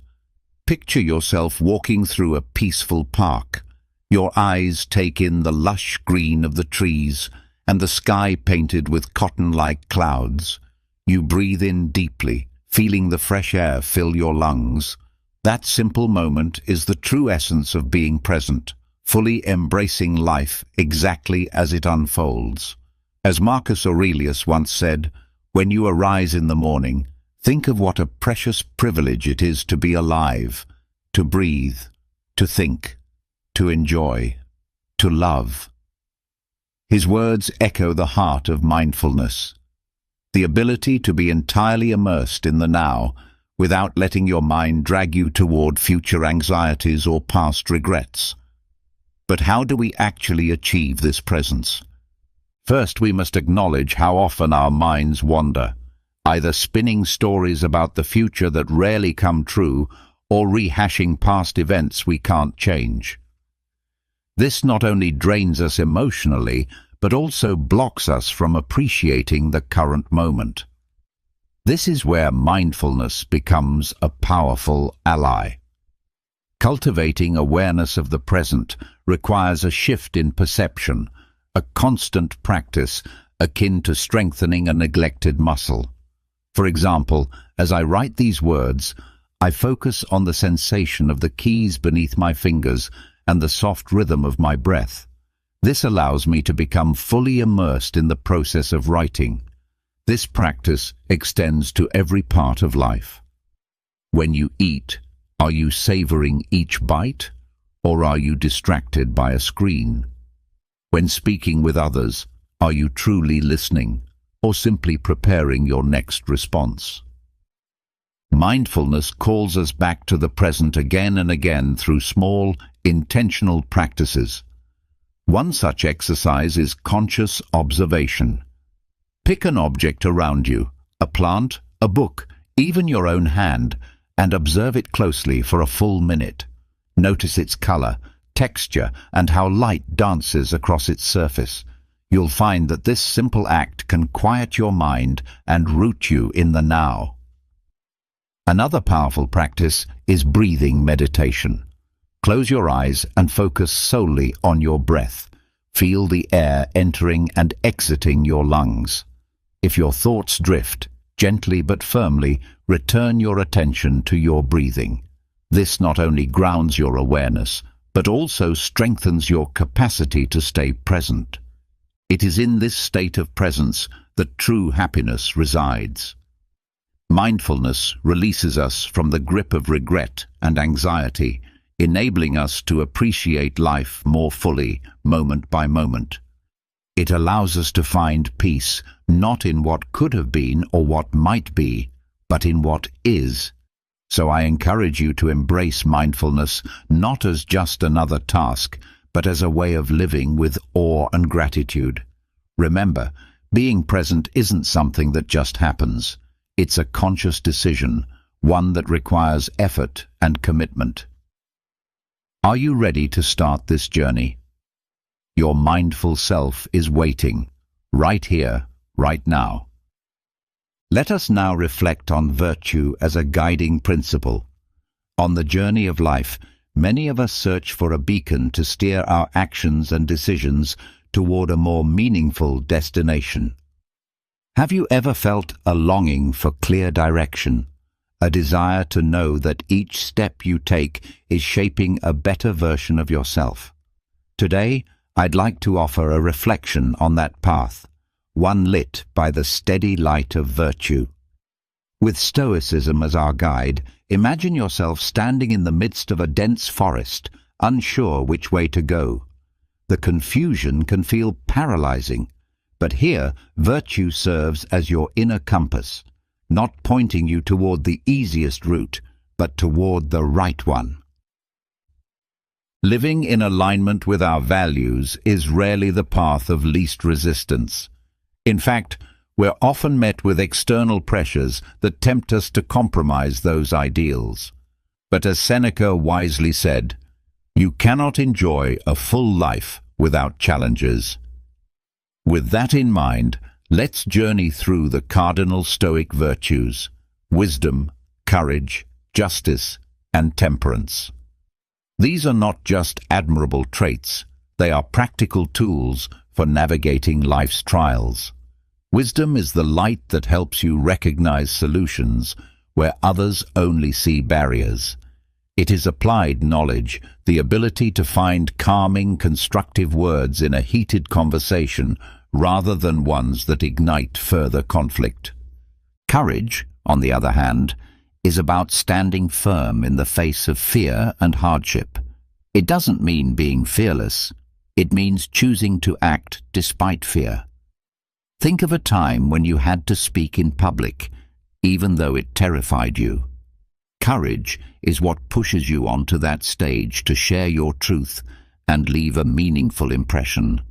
Picture yourself walking through a peaceful park. Your eyes take in the lush green of the trees and the sky painted with cotton-like clouds. You breathe in deeply, feeling the fresh air fill your lungs. That simple moment is the true essence of being present, fully embracing life exactly as it unfolds. As Marcus Aurelius once said, "When you arise in the morning, think of what a precious privilege it is to be alive, to breathe, to think, to enjoy, to love." His words echo the heart of mindfulness. The ability to be entirely immersed in the now, without letting your mind drag you toward future anxieties or past regrets. But how do we actually achieve this presence? First, we must acknowledge how often our minds wander, either spinning stories about the future that rarely come true or rehashing past events we can't change. This not only drains us emotionally, but also blocks us from appreciating the current moment. This is where mindfulness becomes a powerful ally. Cultivating awareness of the present requires a shift in perception, a constant practice akin to strengthening a neglected muscle. For example, as I write these words, I focus on the sensation of the keys beneath my fingers and the soft rhythm of my breath. This allows me to become fully immersed in the process of writing. This practice extends to every part of life. When you eat, are you savoring each bite, or are you distracted by a screen? When speaking with others, are you truly listening, or simply preparing your next response? Mindfulness calls us back to the present again and again through small, intentional practices. One such exercise is conscious observation. Pick an object around you, a plant, a book, even your own hand, and observe it closely for a full minute. Notice its color, texture, and how light dances across its surface. You'll find that this simple act can quiet your mind and root you in the now. Another powerful practice is breathing meditation. Close your eyes and focus solely on your breath. Feel the air entering and exiting your lungs. If your thoughts drift, gently but firmly return your attention to your breathing. This not only grounds your awareness, but also strengthens your capacity to stay present. It is in this state of presence that true happiness resides. Mindfulness releases us from the grip of regret and anxiety, enabling us to appreciate life more fully, moment by moment. It allows us to find peace, not in what could have been or what might be, but in what is. So I encourage you to embrace mindfulness not as just another task, but as a way of living with awe and gratitude. Remember, being present isn't something that just happens. It's a conscious decision, one that requires effort and commitment. Are you ready to start this journey? Your mindful self is waiting, right here, right now. Let us now reflect on virtue as a guiding principle. On the journey of life, many of us search for a beacon to steer our actions and decisions toward a more meaningful destination. Have you ever felt a longing for clear direction? A desire to know that each step you take is shaping a better version of yourself? Today, I'd like to offer a reflection on that path, one lit by the steady light of virtue. With Stoicism as our guide, imagine yourself standing in the midst of a dense forest, unsure which way to go. The confusion can feel paralyzing, but here virtue serves as your inner compass, not pointing you toward the easiest route, but toward the right one. Living in alignment with our values is rarely the path of least resistance. In fact, we're often met with external pressures that tempt us to compromise those ideals. But as Seneca wisely said, you cannot enjoy a full life without challenges. With that in mind, let's journey through the cardinal Stoic virtues: wisdom, courage, justice, and temperance. These are not just admirable traits, they are practical tools for navigating life's trials. Wisdom is the light that helps you recognize solutions where others only see barriers. It is applied knowledge, the ability to find calming, constructive words in a heated conversation rather than ones that ignite further conflict. Courage, on the other hand, is about standing firm in the face of fear and hardship. It doesn't mean being fearless. It means choosing to act despite fear. Think of a time when you had to speak in public, even though it terrified you. Courage is what pushes you onto that stage to share your truth and leave a meaningful impression.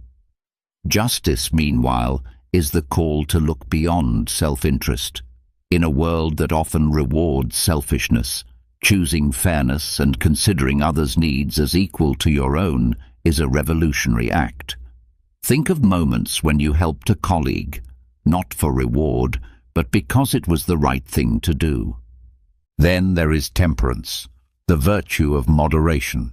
Justice, meanwhile, is the call to look beyond self-interest. In a world that often rewards selfishness, choosing fairness and considering others' needs as equal to your own is a revolutionary act. Think of moments when you helped a colleague, not for reward, but because it was the right thing to do. Then there is temperance, the virtue of moderation.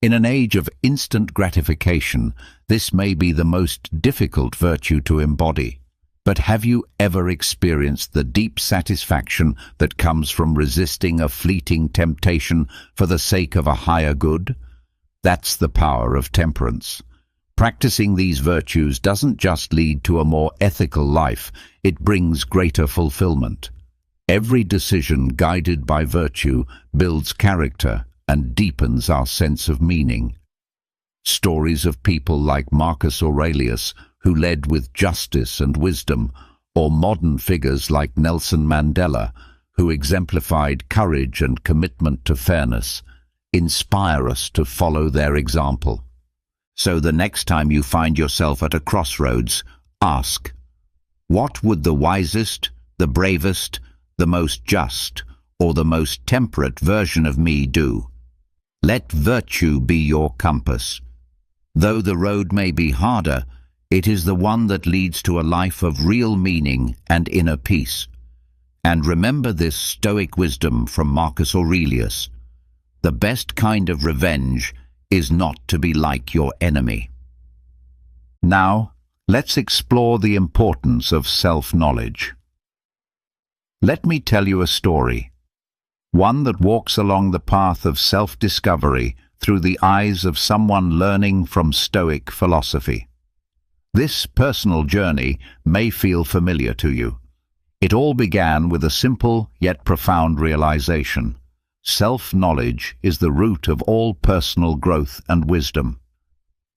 In an age of instant gratification, this may be the most difficult virtue to embody. But have you ever experienced the deep satisfaction that comes from resisting a fleeting temptation for the sake of a higher good? That's the power of temperance. Practicing these virtues doesn't just lead to a more ethical life, it brings greater fulfillment. Every decision guided by virtue builds character and deepens our sense of meaning. Stories of people like Marcus Aurelius, who led with justice and wisdom, or modern figures like Nelson Mandela, who exemplified courage and commitment to fairness, inspire us to follow their example. So the next time you find yourself at a crossroads, ask, what would the wisest, the bravest, the most just, or the most temperate version of me do? Let virtue be your compass. Though the road may be harder, it is the one that leads to a life of real meaning and inner peace. And remember this Stoic wisdom from Marcus Aurelius: the best kind of revenge is not to be like your enemy. Now, let's explore the importance of self-knowledge. Let me tell you a story, one that walks along the path of self-discovery through the eyes of someone learning from Stoic philosophy. This personal journey may feel familiar to you. It all began with a simple yet profound realization. Self-knowledge is the root of all personal growth and wisdom.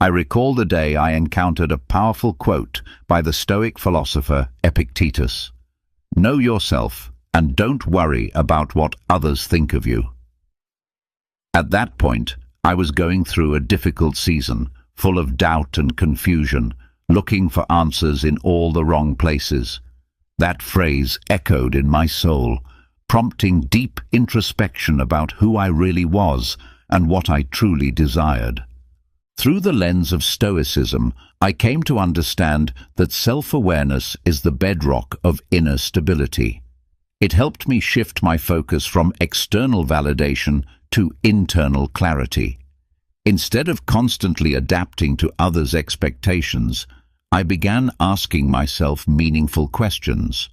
I recall the day I encountered a powerful quote by the Stoic philosopher Epictetus: "Know yourself and don't worry about what others think of you." At that point, I was going through a difficult season, full of doubt and confusion, looking for answers in all the wrong places. That phrase echoed in my soul, prompting deep introspection about who I really was and what I truly desired. Through the lens of Stoicism, I came to understand that self-awareness is the bedrock of inner stability. It helped me shift my focus from external validation to internal clarity. Instead of constantly adapting to others' expectations, I began asking myself meaningful questions.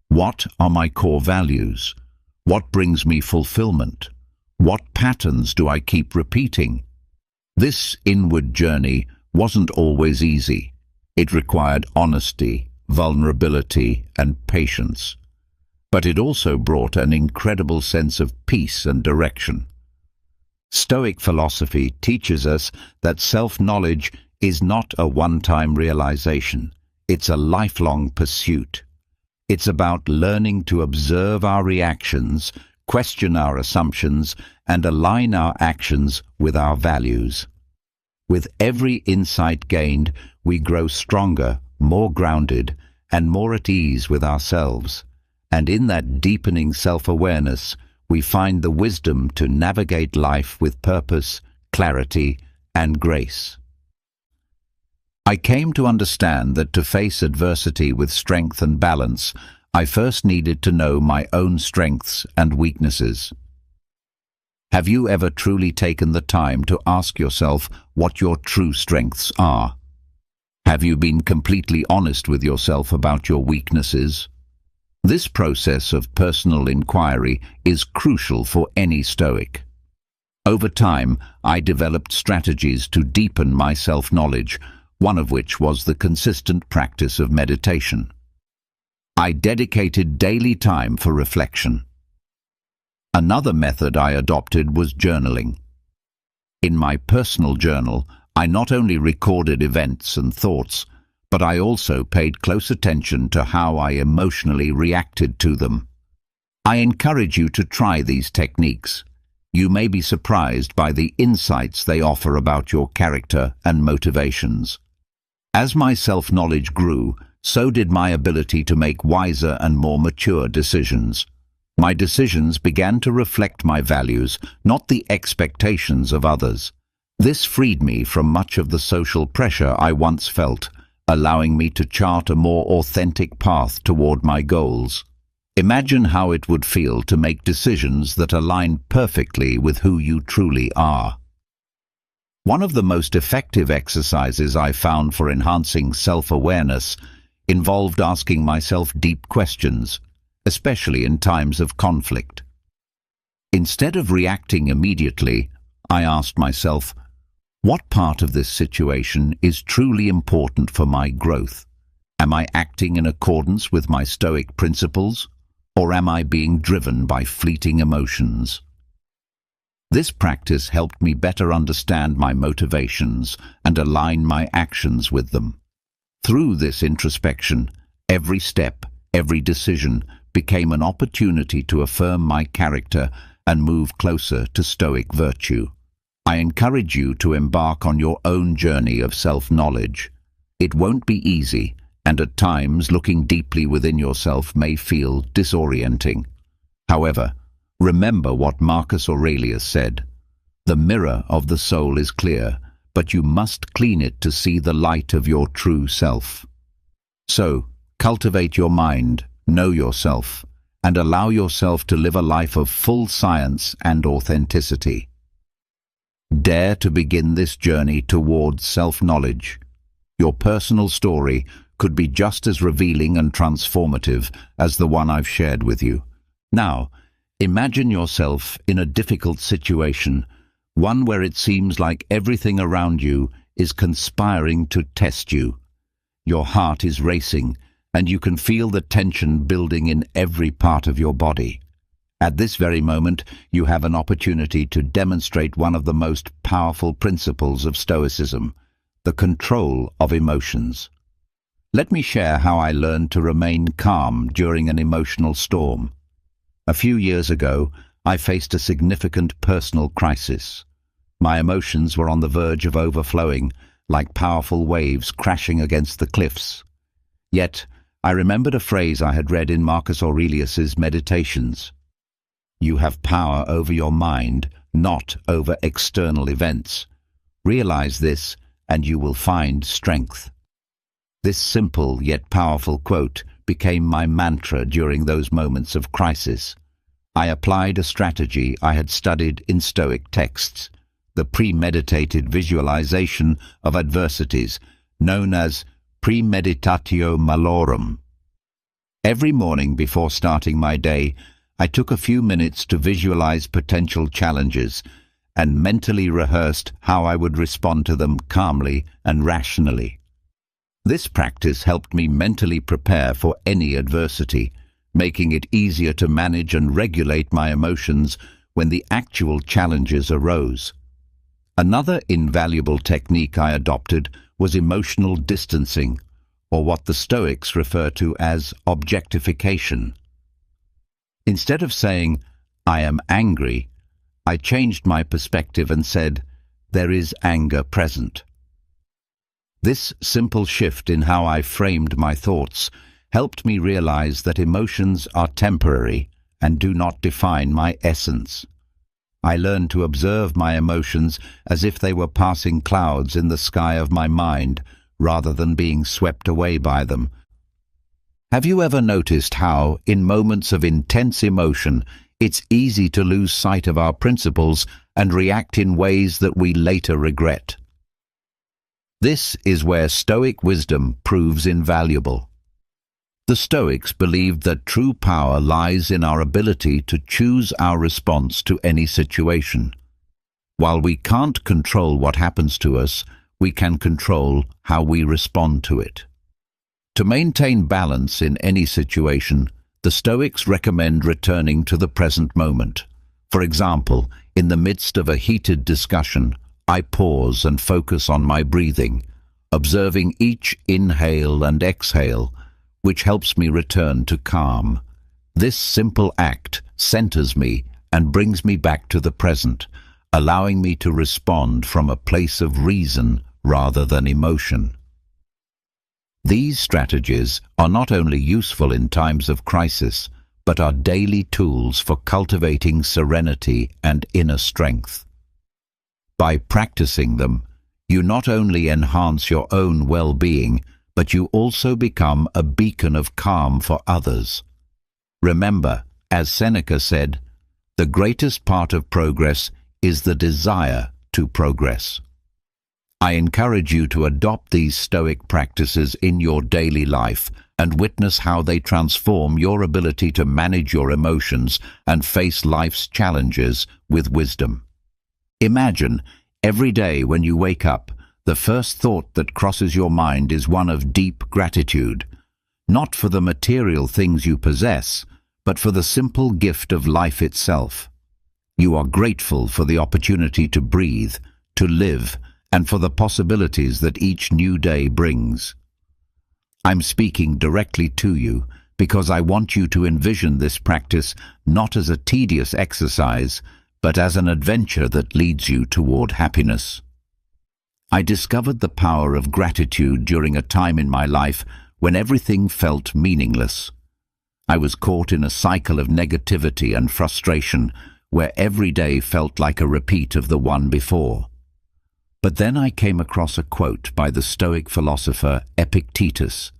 What are my core values? What brings me fulfillment? What patterns do I keep repeating? This inward journey wasn't always easy. It required honesty, vulnerability, and patience. But it also brought an incredible sense of peace and direction. Stoic philosophy teaches us that self-knowledge is not a one-time realization. It's a lifelong pursuit. It's about learning to observe our reactions, question our assumptions, and align our actions with our values. With every insight gained, we grow stronger, more grounded, and more at ease with ourselves. And in that deepening self-awareness, we find the wisdom to navigate life with purpose, clarity, and grace. I came to understand that to face adversity with strength and balance, I first needed to know my own strengths and weaknesses. Have you ever truly taken the time to ask yourself what your true strengths are? Have you been completely honest with yourself about your weaknesses? This process of personal inquiry is crucial for any Stoic. Over time, I developed strategies to deepen my self-knowledge, one of which was the consistent practice of meditation. I dedicated daily time for reflection. Another method I adopted was journaling. In my personal journal, I not only recorded events and thoughts, but I also paid close attention to how I emotionally reacted to them. I encourage you to try these techniques. You may be surprised by the insights they offer about your character and motivations. As my self-knowledge grew, so did my ability to make wiser and more mature decisions. My decisions began to reflect my values, not the expectations of others. This freed me from much of the social pressure I once felt, allowing me to chart a more authentic path toward my goals. Imagine how it would feel to make decisions that align perfectly with who you truly are. One of the most effective exercises I found for enhancing self-awareness involved asking myself deep questions, especially in times of conflict. Instead of reacting immediately, I asked myself, what part of this situation is truly important for my growth? Am I acting in accordance with my Stoic principles, or am I being driven by fleeting emotions? This practice helped me better understand my motivations and align my actions with them. Through this introspection, every step, every decision became an opportunity to affirm my character and move closer to Stoic virtue. I encourage you to embark on your own journey of self-knowledge. It won't be easy, and at times looking deeply within yourself may feel disorienting. However, remember what Marcus Aurelius said, "The mirror of the soul is clear, but you must clean it to see the light of your true self." So, cultivate your mind, know yourself, and allow yourself to live a life of full science and authenticity. Dare to begin this journey towards self-knowledge. Your personal story could be just as revealing and transformative as the one I've shared with you. Now, imagine yourself in a difficult situation, one where it seems like everything around you is conspiring to test you. Your heart is racing, and you can feel the tension building in every part of your body. At this very moment, you have an opportunity to demonstrate one of the most powerful principles of Stoicism, the control of emotions. Let me share how I learned to remain calm during an emotional storm. A few years ago, I faced a significant personal crisis. My emotions were on the verge of overflowing, like powerful waves crashing against the cliffs. Yet, I remembered a phrase I had read in Marcus Aurelius's Meditations. You have power over your mind, not over external events. Realize this, and you will find strength. This simple yet powerful quote became my mantra during those moments of crisis. I applied a strategy I had studied in Stoic texts, the premeditated visualization of adversities, known as premeditatio malorum. Every morning before starting my day, I took a few minutes to visualize potential challenges and mentally rehearsed how I would respond to them calmly and rationally. This practice helped me mentally prepare for any adversity, making it easier to manage and regulate my emotions when the actual challenges arose. Another invaluable technique I adopted was emotional distancing, or what the Stoics refer to as objectification. Instead of saying, "I am angry," I changed my perspective and said, "There is anger present." This simple shift in how I framed my thoughts helped me realize that emotions are temporary and do not define my essence. I learned to observe my emotions as if they were passing clouds in the sky of my mind, rather than being swept away by them. Have you ever noticed how, in moments of intense emotion, it's easy to lose sight of our principles and react in ways that we later regret? This is where Stoic wisdom proves invaluable. The Stoics believed that true power lies in our ability to choose our response to any situation. While we can't control what happens to us, we can control how we respond to it. To maintain balance in any situation, the Stoics recommend returning to the present moment. For example, in the midst of a heated discussion, I pause and focus on my breathing, observing each inhale and exhale, which helps me return to calm. This simple act centers me and brings me back to the present, allowing me to respond from a place of reason rather than emotion. These strategies are not only useful in times of crisis, but are daily tools for cultivating serenity and inner strength. By practicing them, you not only enhance your own well-being, but you also become a beacon of calm for others. Remember, as Seneca said, the greatest part of progress is the desire to progress. I encourage you to adopt these Stoic practices in your daily life and witness how they transform your ability to manage your emotions and face life's challenges with wisdom. Imagine, every day when you wake up, the first thought that crosses your mind is one of deep gratitude, not for the material things you possess, but for the simple gift of life itself. You are grateful for the opportunity to breathe, to live, and for the possibilities that each new day brings. I'm speaking directly to you because I want you to envision this practice not as a tedious exercise, but as an adventure that leads you toward happiness. I discovered the power of gratitude during a time in my life when everything felt meaningless. I was caught in a cycle of negativity and frustration where every day felt like a repeat of the one before. But then I came across a quote by the Stoic philosopher Epictetus: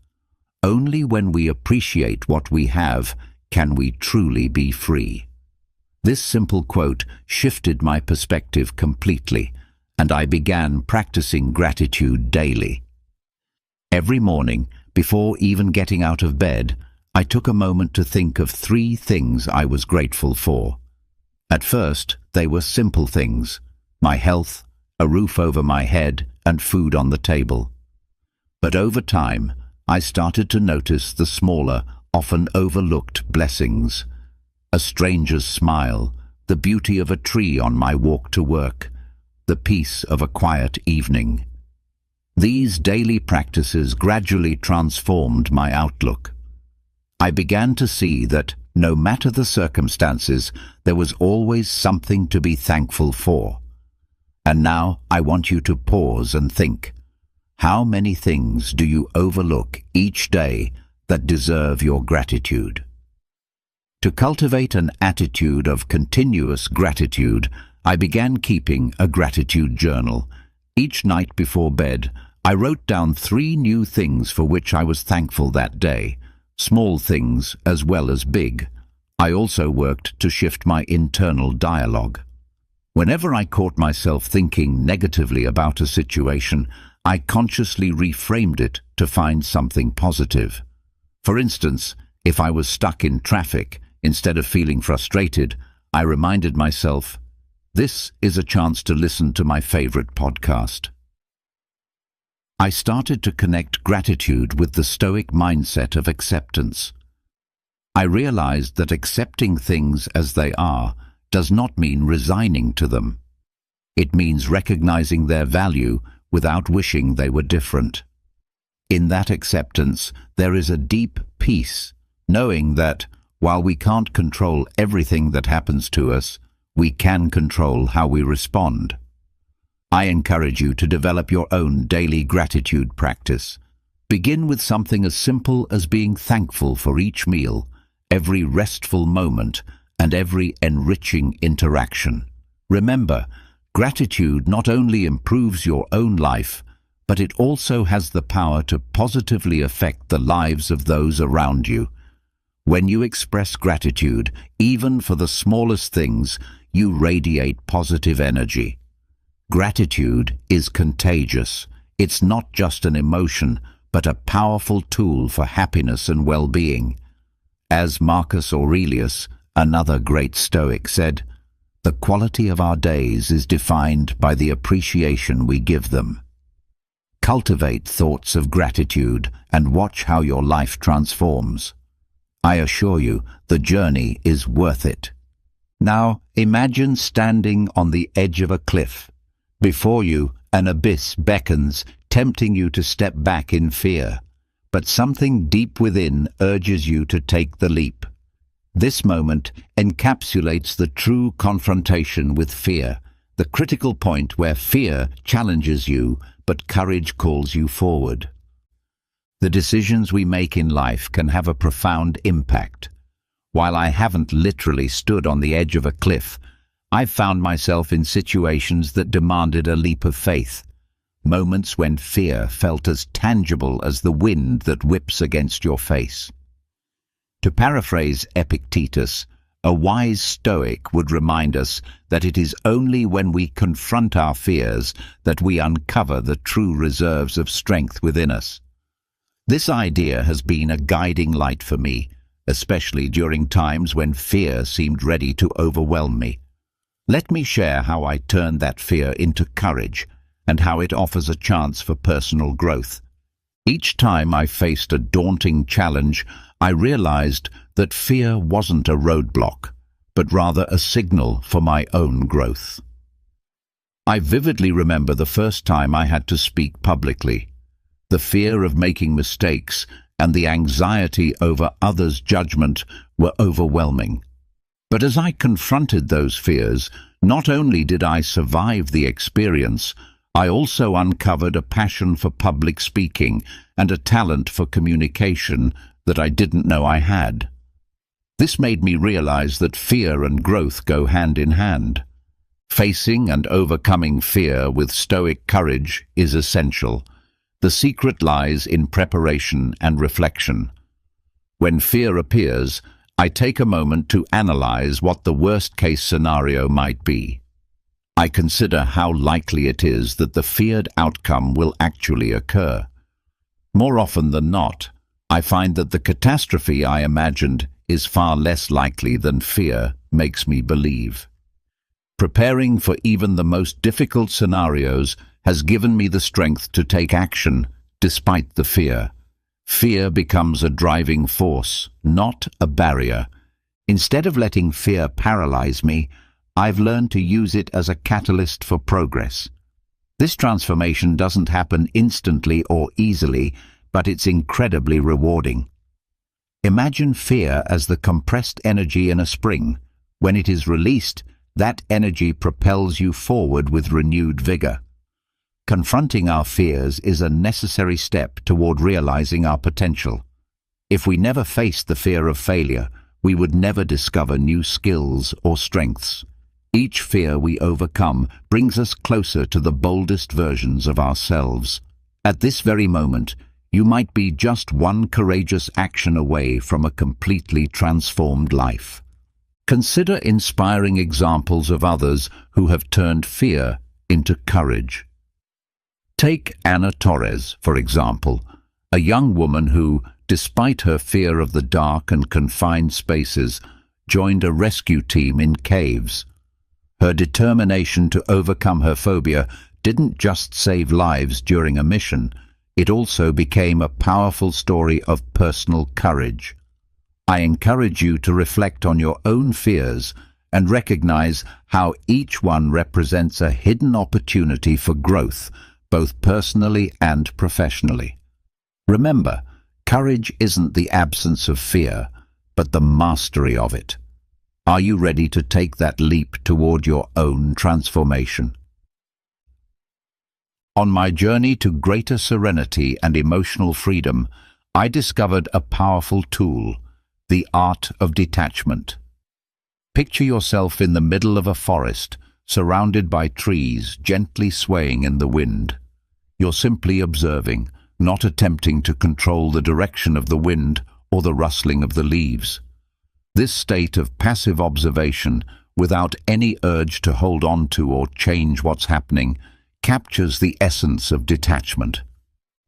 "Only when we appreciate what we have can we truly be free." This simple quote shifted my perspective completely, and I began practicing gratitude daily. Every morning, before even getting out of bed, I took a moment to think of 3 things I was grateful for. At first, they were simple things: my health, a roof over my head, and food on the table. But over time, I started to notice the smaller, often overlooked blessings: a stranger's smile, the beauty of a tree on my walk to work, the peace of a quiet evening. These daily practices gradually transformed my outlook. I began to see that, no matter the circumstances, there was always something to be thankful for. And now I want you to pause and think. How many things do you overlook each day that deserve your gratitude? To cultivate an attitude of continuous gratitude, I began keeping a gratitude journal. Each night before bed, I wrote down 3 new things for which I was thankful that day, small things as well as big. I also worked to shift my internal dialogue. Whenever I caught myself thinking negatively about a situation, I consciously reframed it to find something positive. For instance, if I was stuck in traffic, instead of feeling frustrated, I reminded myself, this is a chance to listen to my favorite podcast. I started to connect gratitude with the Stoic mindset of acceptance. I realized that accepting things as they are does not mean resigning to them. It means recognizing their value without wishing they were different. In that acceptance, there is a deep peace, knowing that, while we can't control everything that happens to us, we can control how we respond. I encourage you to develop your own daily gratitude practice. Begin with something as simple as being thankful for each meal, every restful moment, and every enriching interaction. Remember, gratitude not only improves your own life, but it also has the power to positively affect the lives of those around you. When you express gratitude, even for the smallest things, you radiate positive energy. Gratitude is contagious. It's not just an emotion, but a powerful tool for happiness and well-being. As Marcus Aurelius, another great Stoic, said, "The quality of our days is defined by the appreciation we give them." Cultivate thoughts of gratitude and watch how your life transforms. I assure you, the journey is worth it. Now, imagine standing on the edge of a cliff. Before you, an abyss beckons, tempting you to step back in fear. But something deep within urges you to take the leap. This moment encapsulates the true confrontation with fear, the critical point where fear challenges you, but courage calls you forward. The decisions we make in life can have a profound impact. While I haven't literally stood on the edge of a cliff, I've found myself in situations that demanded a leap of faith. Moments when fear felt as tangible as the wind that whips against your face. To paraphrase Epictetus, a wise Stoic would remind us that it is only when we confront our fears that we uncover the true reserves of strength within us. This idea has been a guiding light for me, especially during times when fear seemed ready to overwhelm me. Let me share how I turned that fear into courage and how it offers a chance for personal growth. Each time I faced a daunting challenge, I realized that fear wasn't a roadblock, but rather a signal for my own growth. I vividly remember the first time I had to speak publicly. The fear of making mistakes and the anxiety over others' judgment were overwhelming. But as I confronted those fears, not only did I survive the experience, I also uncovered a passion for public speaking and a talent for communication that I didn't know I had. This made me realize that fear and growth go hand in hand. Facing and overcoming fear with stoic courage is essential. The secret lies in preparation and reflection. When fear appears, I take a moment to analyze what the worst-case scenario might be. I consider how likely it is that the feared outcome will actually occur. More often than not, I find that the catastrophe I imagined is far less likely than fear makes me believe. Preparing for even the most difficult scenarios has given me the strength to take action despite the fear. Fear becomes a driving force, not a barrier. Instead of letting fear paralyze me, I've learned to use it as a catalyst for progress. This transformation doesn't happen instantly or easily, but it's incredibly rewarding. Imagine fear as the compressed energy in a spring. When it is released, that energy propels you forward with renewed vigor. Confronting our fears is a necessary step toward realizing our potential. If we never faced the fear of failure, we would never discover new skills or strengths. Each fear we overcome brings us closer to the boldest versions of ourselves. At this very moment, you might be just one courageous action away from a completely transformed life. Consider inspiring examples of others who have turned fear into courage. Take Anna Torres, for example, a young woman who, despite her fear of the dark and confined spaces, joined a rescue team in caves. Her determination to overcome her phobia didn't just save lives during a mission, it also became a powerful story of personal courage. I encourage you to reflect on your own fears and recognize how each one represents a hidden opportunity for growth, both personally and professionally. Remember, courage isn't the absence of fear, but the mastery of it. Are you ready to take that leap toward your own transformation? On my journey to greater serenity and emotional freedom, I discovered a powerful tool, the art of detachment. Picture yourself in the middle of a forest, surrounded by trees gently swaying in the wind. You're simply observing, not attempting to control the direction of the wind or the rustling of the leaves. This state of passive observation, without any urge to hold on to or change what's happening, captures the essence of detachment.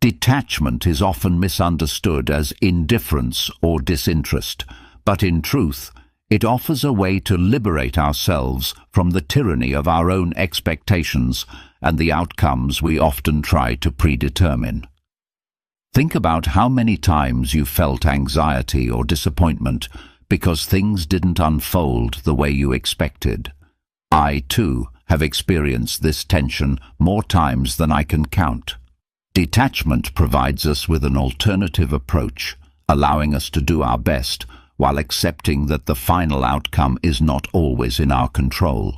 Detachment is often misunderstood as indifference or disinterest, but in truth, it offers a way to liberate ourselves from the tyranny of our own expectations and the outcomes we often try to predetermine. Think about how many times you felt anxiety or disappointment because things didn't unfold the way you expected. I, too, have experienced this tension more times than I can count. Detachment provides us with an alternative approach, allowing us to do our best while accepting that the final outcome is not always in our control.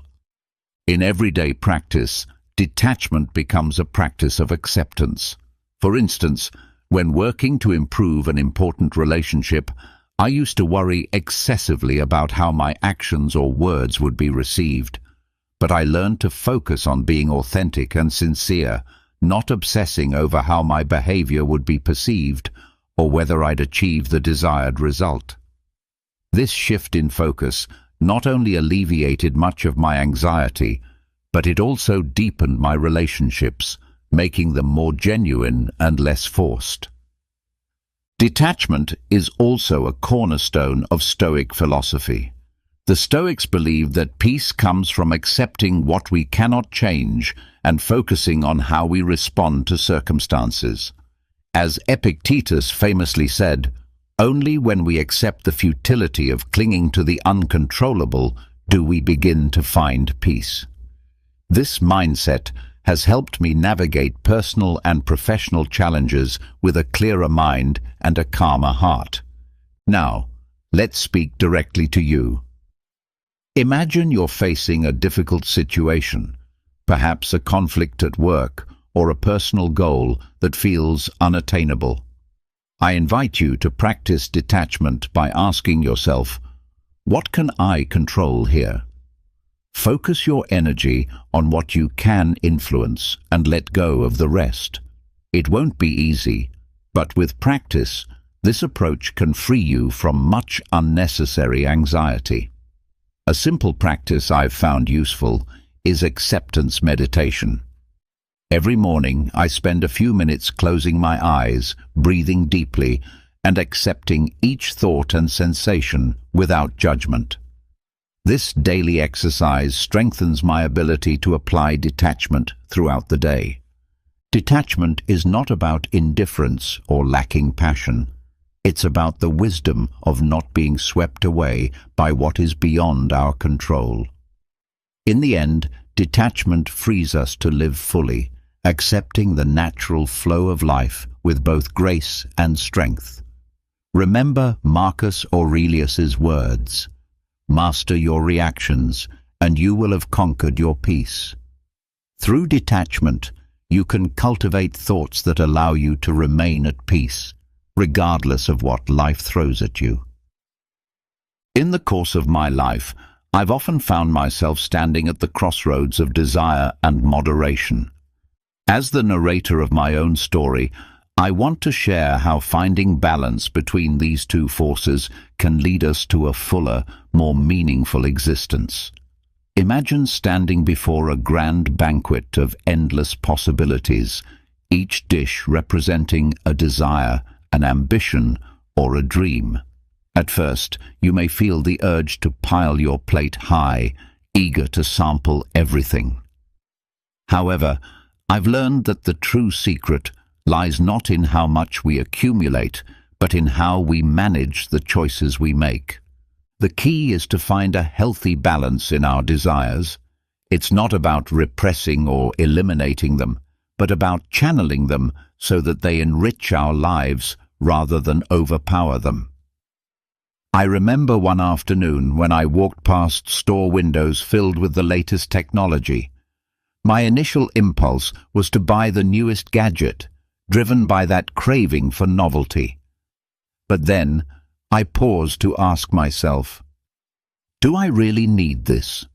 In everyday practice, detachment becomes a practice of acceptance. For instance, when working to improve an important relationship, I used to worry excessively about how my actions or words would be received. But I learned to focus on being authentic and sincere, not obsessing over how my behavior would be perceived or whether I'd achieve the desired result. This shift in focus not only alleviated much of my anxiety, but it also deepened my relationships, making them more genuine and less forced. Detachment is also a cornerstone of Stoic philosophy. The Stoics believe that peace comes from accepting what we cannot change and focusing on how we respond to circumstances. As Epictetus famously said, "Only when we accept the futility of clinging to the uncontrollable do we begin to find peace." This mindset has helped me navigate personal and professional challenges with a clearer mind and a calmer heart. Now, let's speak directly to you. Imagine you're facing a difficult situation, perhaps a conflict at work or a personal goal that feels unattainable. I invite you to practice detachment by asking yourself, what can I control here? Focus your energy on what you can influence and let go of the rest. It won't be easy, but with practice, this approach can free you from much unnecessary anxiety. A simple practice I've found useful is acceptance meditation. Every morning, I spend a few minutes closing my eyes, breathing deeply, and accepting each thought and sensation without judgment. This daily exercise strengthens my ability to apply detachment throughout the day. Detachment is not about indifference or lacking passion. It's about the wisdom of not being swept away by what is beyond our control. In the end, detachment frees us to live fully, accepting the natural flow of life with both grace and strength. Remember Marcus Aurelius's words, "Master your reactions, and you will have conquered your peace." Through detachment, you can cultivate thoughts that allow you to remain at peace, regardless of what life throws at you. In the course of my life, I've often found myself standing at the crossroads of desire and moderation. As the narrator of my own story, I want to share how finding balance between these two forces can lead us to a fuller, more meaningful existence. Imagine standing before a grand banquet of endless possibilities, each dish representing a desire, an ambition, or a dream. At first, you may feel the urge to pile your plate high, eager to sample everything. However, I've learned that the true secret lies not in how much we accumulate, but in how we manage the choices we make. The key is to find a healthy balance in our desires. It's not about repressing or eliminating them, but about channeling them so that they enrich our lives rather than overpower them. I remember one afternoon when I walked past store windows filled with the latest technology. My initial impulse was to buy the newest gadget, driven by that craving for novelty. But then I paused to ask myself, do I really need this?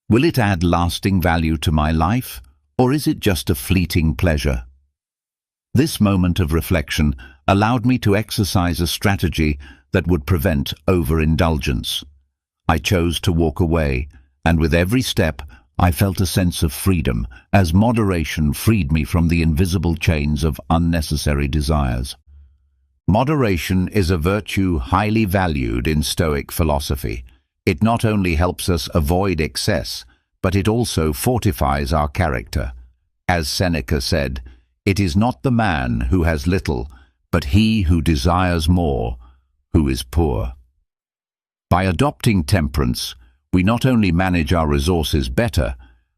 Will it add lasting value to my life, or is it just a fleeting pleasure? This moment of reflection allowed me to exercise a strategy that would prevent overindulgence. I chose to walk away, and with every step, I felt a sense of freedom, as moderation freed me from the invisible chains of unnecessary desires. Moderation is a virtue highly valued in Stoic philosophy. It not only helps us avoid excess, but it also fortifies our character. As Seneca said, "It is not the man who has little, but he who desires more, who is poor." By adopting temperance, we not only manage our resources better,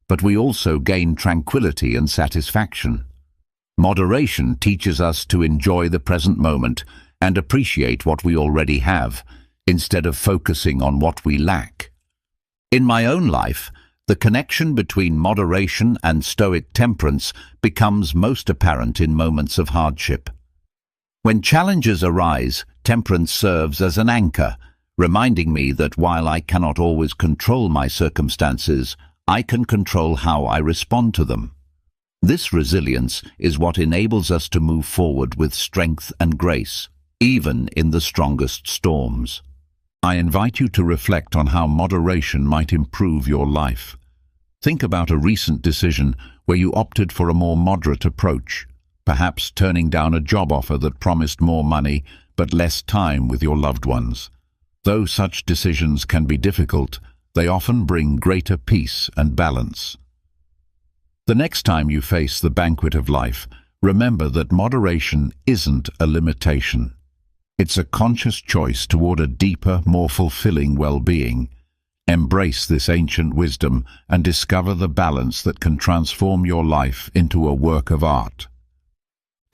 but we also gain tranquility and satisfaction. Moderation teaches us to enjoy the present moment and appreciate what we already have, instead of focusing on what we lack. In my own life, the connection between moderation and Stoic temperance becomes most apparent in moments of hardship. When challenges arise, temperance serves as an anchor, reminding me that while I cannot always control my circumstances, I can control how I respond to them. This resilience is what enables us to move forward with strength and grace, even in the strongest storms. I invite you to reflect on how moderation might improve your life. Think about a recent decision where you opted for a more moderate approach, perhaps turning down a job offer that promised more money but less time with your loved ones. Though such decisions can be difficult, they often bring greater peace and balance. The next time you face the banquet of life, remember that moderation isn't a limitation. It's a conscious choice toward a deeper, more fulfilling well-being. Embrace this ancient wisdom and discover the balance that can transform your life into a work of art.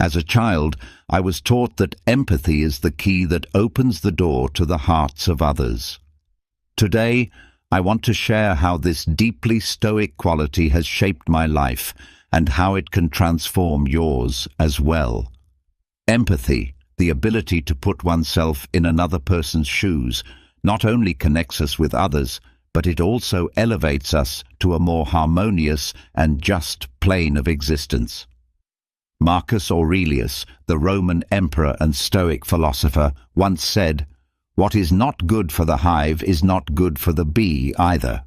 As a child, I was taught that empathy is the key that opens the door to the hearts of others. Today, I want to share how this deeply Stoic quality has shaped my life and how it can transform yours as well. Empathy, the ability to put oneself in another person's shoes, not only connects us with others, but it also elevates us to a more harmonious and just plane of existence. Marcus Aurelius, the Roman emperor and Stoic philosopher, once said, "What is not good for the hive is not good for the bee either."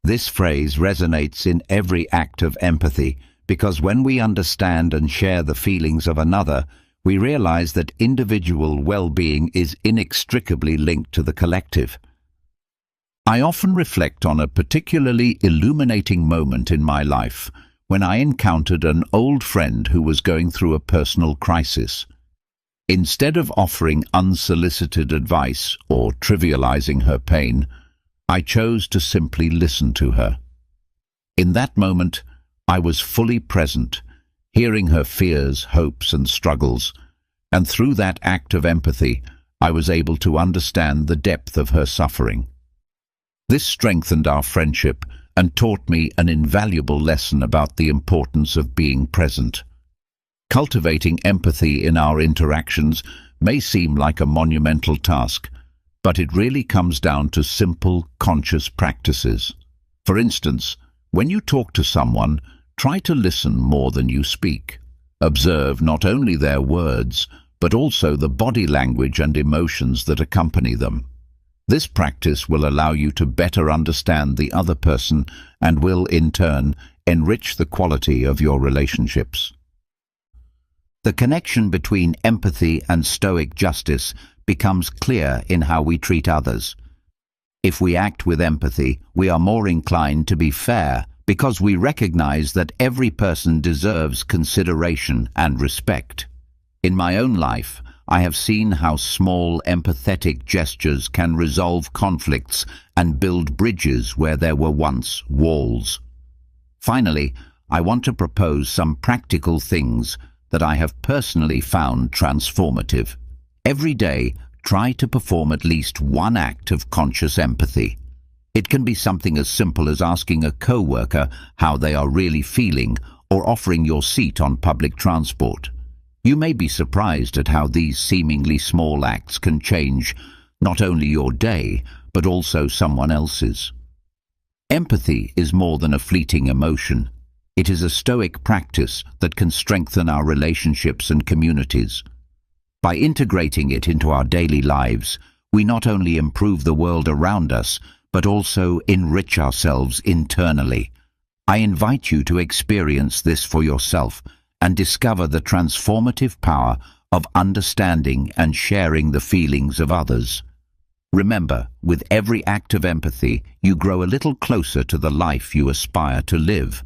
This phrase resonates in every act of empathy, because when we understand and share the feelings of another, we realize that individual well-being is inextricably linked to the collective. I often reflect on a particularly illuminating moment in my life when I encountered an old friend who was going through a personal crisis. Instead of offering unsolicited advice or trivializing her pain, I chose to simply listen to her. In that moment, I was fully present, hearing her fears, hopes, and struggles, and through that act of empathy, I was able to understand the depth of her suffering. This strengthened our friendship and taught me an invaluable lesson about the importance of being present. Cultivating empathy in our interactions may seem like a monumental task, but it really comes down to simple, conscious practices. For instance, when you talk to someone, try to listen more than you speak. Observe not only their words, but also the body language and emotions that accompany them. This practice will allow you to better understand the other person and will, in turn, enrich the quality of your relationships. The connection between empathy and Stoic justice becomes clear in how we treat others. If we act with empathy, we are more inclined to be fair because we recognize that every person deserves consideration and respect. In my own life, I have seen how small, empathetic gestures can resolve conflicts and build bridges where there were once walls. Finally, I want to propose some practical things that I have personally found transformative. Every day, try to perform at least one act of conscious empathy. It can be something as simple as asking a co-worker how they are really feeling or offering your seat on public transport. You may be surprised at how these seemingly small acts can change not only your day, but also someone else's. Empathy is more than a fleeting emotion. It is a Stoic practice that can strengthen our relationships and communities. By integrating it into our daily lives, we not only improve the world around us, but also enrich ourselves internally. I invite you to experience this for yourself and discover the transformative power of understanding and sharing the feelings of others. Remember, with every act of empathy, you grow a little closer to the life you aspire to live.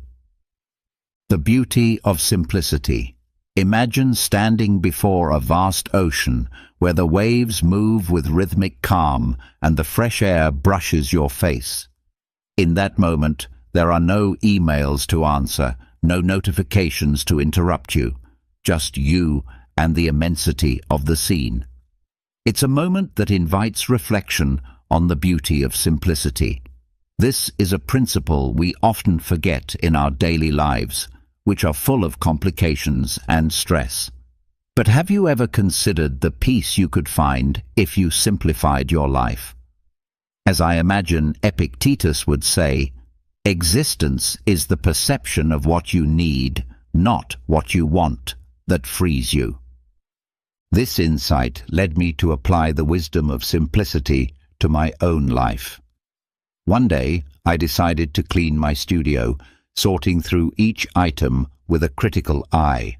The beauty of simplicity. Imagine standing before a vast ocean where the waves move with rhythmic calm and the fresh air brushes your face. In that moment, there are no emails to answer, no notifications to interrupt you, just you and the immensity of the scene. It's a moment that invites reflection on the beauty of simplicity. This is a principle we often forget in our daily lives, which are full of complications and stress. But have you ever considered the peace you could find if you simplified your life? As I imagine Epictetus would say, existence is the perception of what you need, not what you want, that frees you. This insight led me to apply the wisdom of simplicity to my own life. One day, I decided to clean my studio, sorting through each item with a critical eye.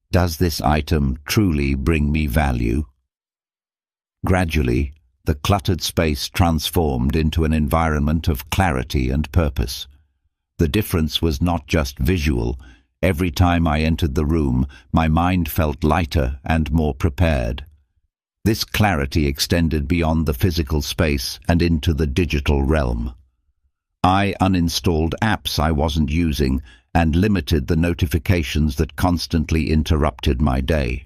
Does this item truly bring me value? Gradually, the cluttered space transformed into an environment of clarity and purpose. The difference was not just visual. Every time I entered the room, my mind felt lighter and more prepared. This clarity extended beyond the physical space and into the digital realm. I uninstalled apps I wasn't using and limited the notifications that constantly interrupted my day.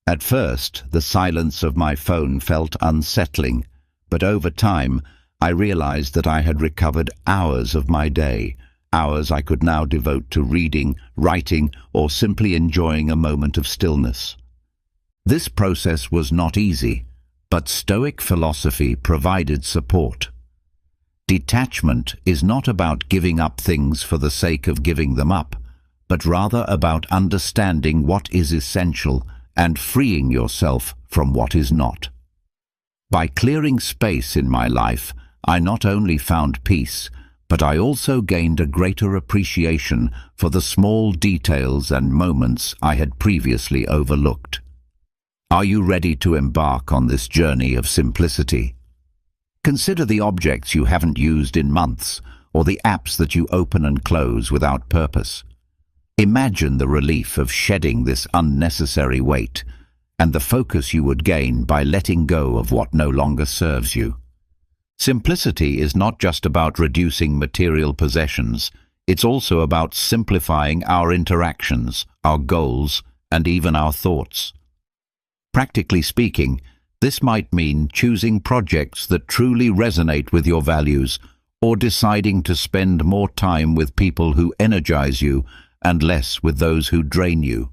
At first, the silence of my phone felt unsettling, but over time, I realized that I had recovered hours of my day, hours I could now devote to reading, writing, or simply enjoying a moment of stillness. This process was not easy, but Stoic philosophy provided support. Detachment is not about giving up things for the sake of giving them up, but rather about understanding what is essential and freeing yourself from what is not. By clearing space in my life, I not only found peace, but I also gained a greater appreciation for the small details and moments I had previously overlooked. Are you ready to embark on this journey of simplicity? Consider the objects you haven't used in months, or the apps that you open and close without purpose. Imagine the relief of shedding this unnecessary weight, and the focus you would gain by letting go of what no longer serves you. Simplicity is not just about reducing material possessions, it's also about simplifying our interactions, our goals, and even our thoughts. Practically speaking, this might mean choosing projects that truly resonate with your values, or deciding to spend more time with people who energize you and less with those who drain you.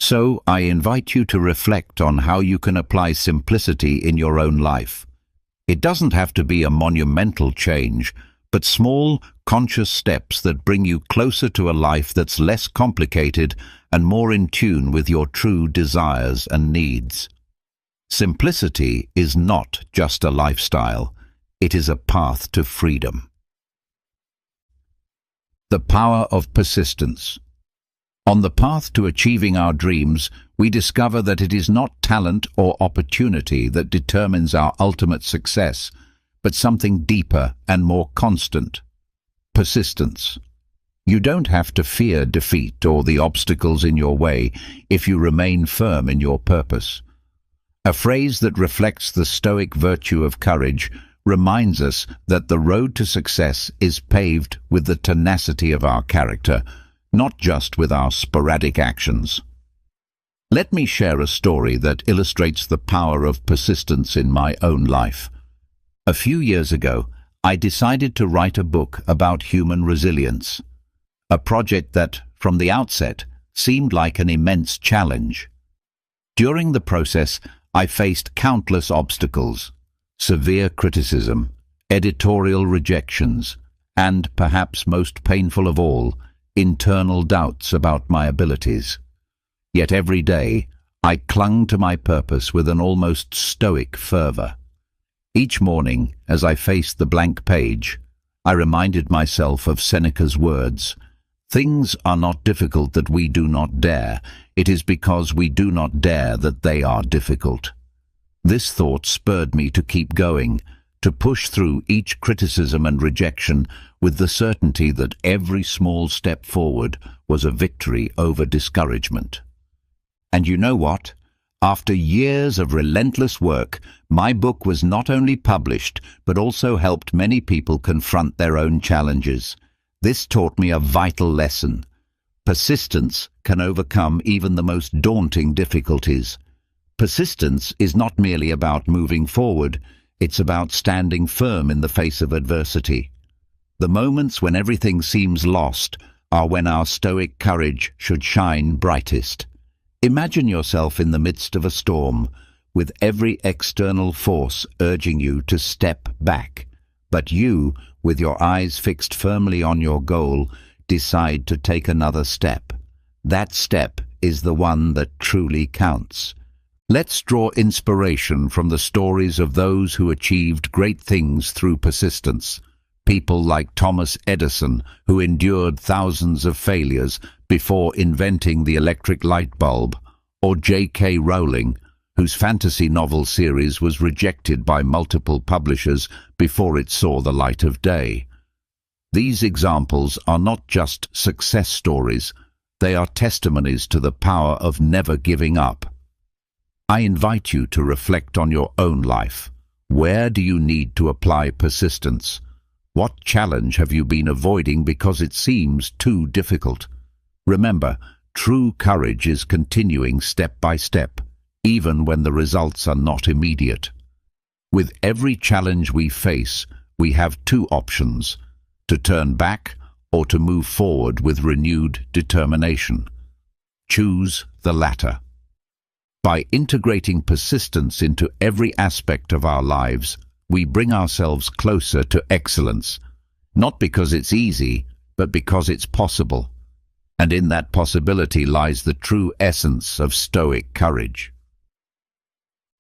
So, I invite you to reflect on how you can apply simplicity in your own life. It doesn't have to be a monumental change, but small, conscious steps that bring you closer to a life that's less complicated and more in tune with your true desires and needs. Simplicity is not just a lifestyle, it is a path to freedom. The power of persistence. On the path to achieving our dreams, we discover that it is not talent or opportunity that determines our ultimate success, but something deeper and more constant: persistence. You don't have to fear defeat or the obstacles in your way if you remain firm in your purpose. A phrase that reflects the Stoic virtue of courage reminds us that the road to success is paved with the tenacity of our character, not just with our sporadic actions. Let me share a story that illustrates the power of persistence in my own life. A few years ago, I decided to write a book about human resilience, a project that, from the outset, seemed like an immense challenge. During the process, I faced countless obstacles, severe criticism, editorial rejections, and, perhaps most painful of all, internal doubts about my abilities. Yet every day, I clung to my purpose with an almost stoic fervor. Each morning, as I faced the blank page, I reminded myself of Seneca's words, "Things are not difficult that we do not dare. It is because we do not dare that they are difficult." This thought spurred me to keep going, to push through each criticism and rejection with the certainty that every small step forward was a victory over discouragement. And you know what? After years of relentless work, my book was not only published, but also helped many people confront their own challenges. This taught me a vital lesson. Persistence can overcome even the most daunting difficulties. Persistence is not merely about moving forward, it's about standing firm in the face of adversity. The moments when everything seems lost are when our stoic courage should shine brightest. Imagine yourself in the midst of a storm, with every external force urging you to step back. But you, with your eyes fixed firmly on your goal, decide to take another step. That step is the one that truly counts. Let's draw inspiration from the stories of those who achieved great things through persistence. People like Thomas Edison, who endured thousands of failures before inventing the electric light bulb, or J.K. Rowling, whose fantasy novel series was rejected by multiple publishers before it saw the light of day. These examples are not just success stories, they are testimonies to the power of never giving up. I invite you to reflect on your own life. Where do you need to apply persistence? What challenge have you been avoiding because it seems too difficult? Remember, true courage is continuing step by step, even when the results are not immediate. With every challenge we face, we have two options: to turn back or to move forward with renewed determination. Choose the latter. By integrating persistence into every aspect of our lives, we bring ourselves closer to excellence, not because it's easy, but because it's possible. And in that possibility lies the true essence of stoic courage.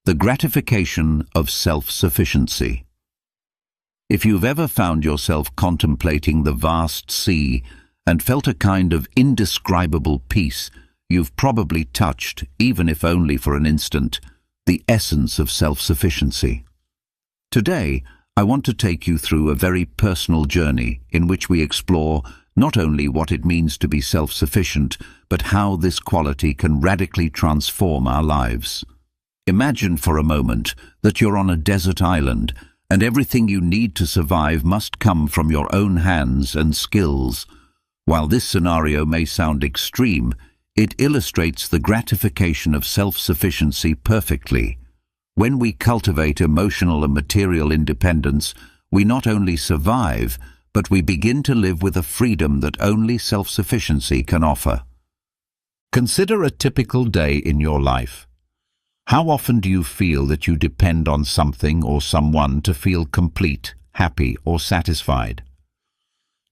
The gratification of self-sufficiency. If you've ever found yourself contemplating the vast sea and felt a kind of indescribable peace, you've probably touched, even if only for an instant, the essence of self-sufficiency. Today, I want to take you through a very personal journey in which we explore not only what it means to be self-sufficient, but how this quality can radically transform our lives. Imagine for a moment that you're on a desert island, and everything you need to survive must come from your own hands and skills. While this scenario may sound extreme, it illustrates the gratification of self-sufficiency perfectly. When we cultivate emotional and material independence, we not only survive, but we begin to live with a freedom that only self-sufficiency can offer. Consider a typical day in your life. How often do you feel that you depend on something or someone to feel complete, happy, or satisfied?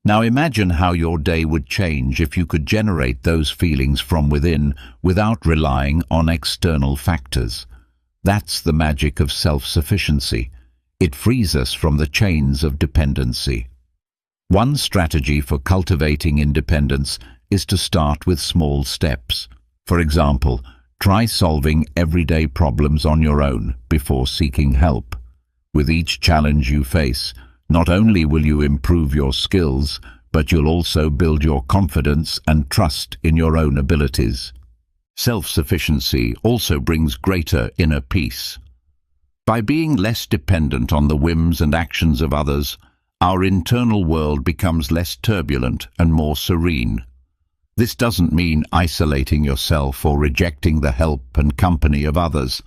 Now imagine how your day would change if you could generate those feelings from within without relying on external factors. That's the magic of self-sufficiency. It frees us from the chains of dependency. One strategy for cultivating independence is to start with small steps. For example, try solving everyday problems on your own before seeking help. With each challenge you face, not only will you improve your skills, but you'll also build your confidence and trust in your own abilities. Self-sufficiency also brings greater inner peace. By being less dependent on the whims and actions of others, our internal world becomes less turbulent and more serene. This doesn't mean isolating yourself or rejecting the help and company of others,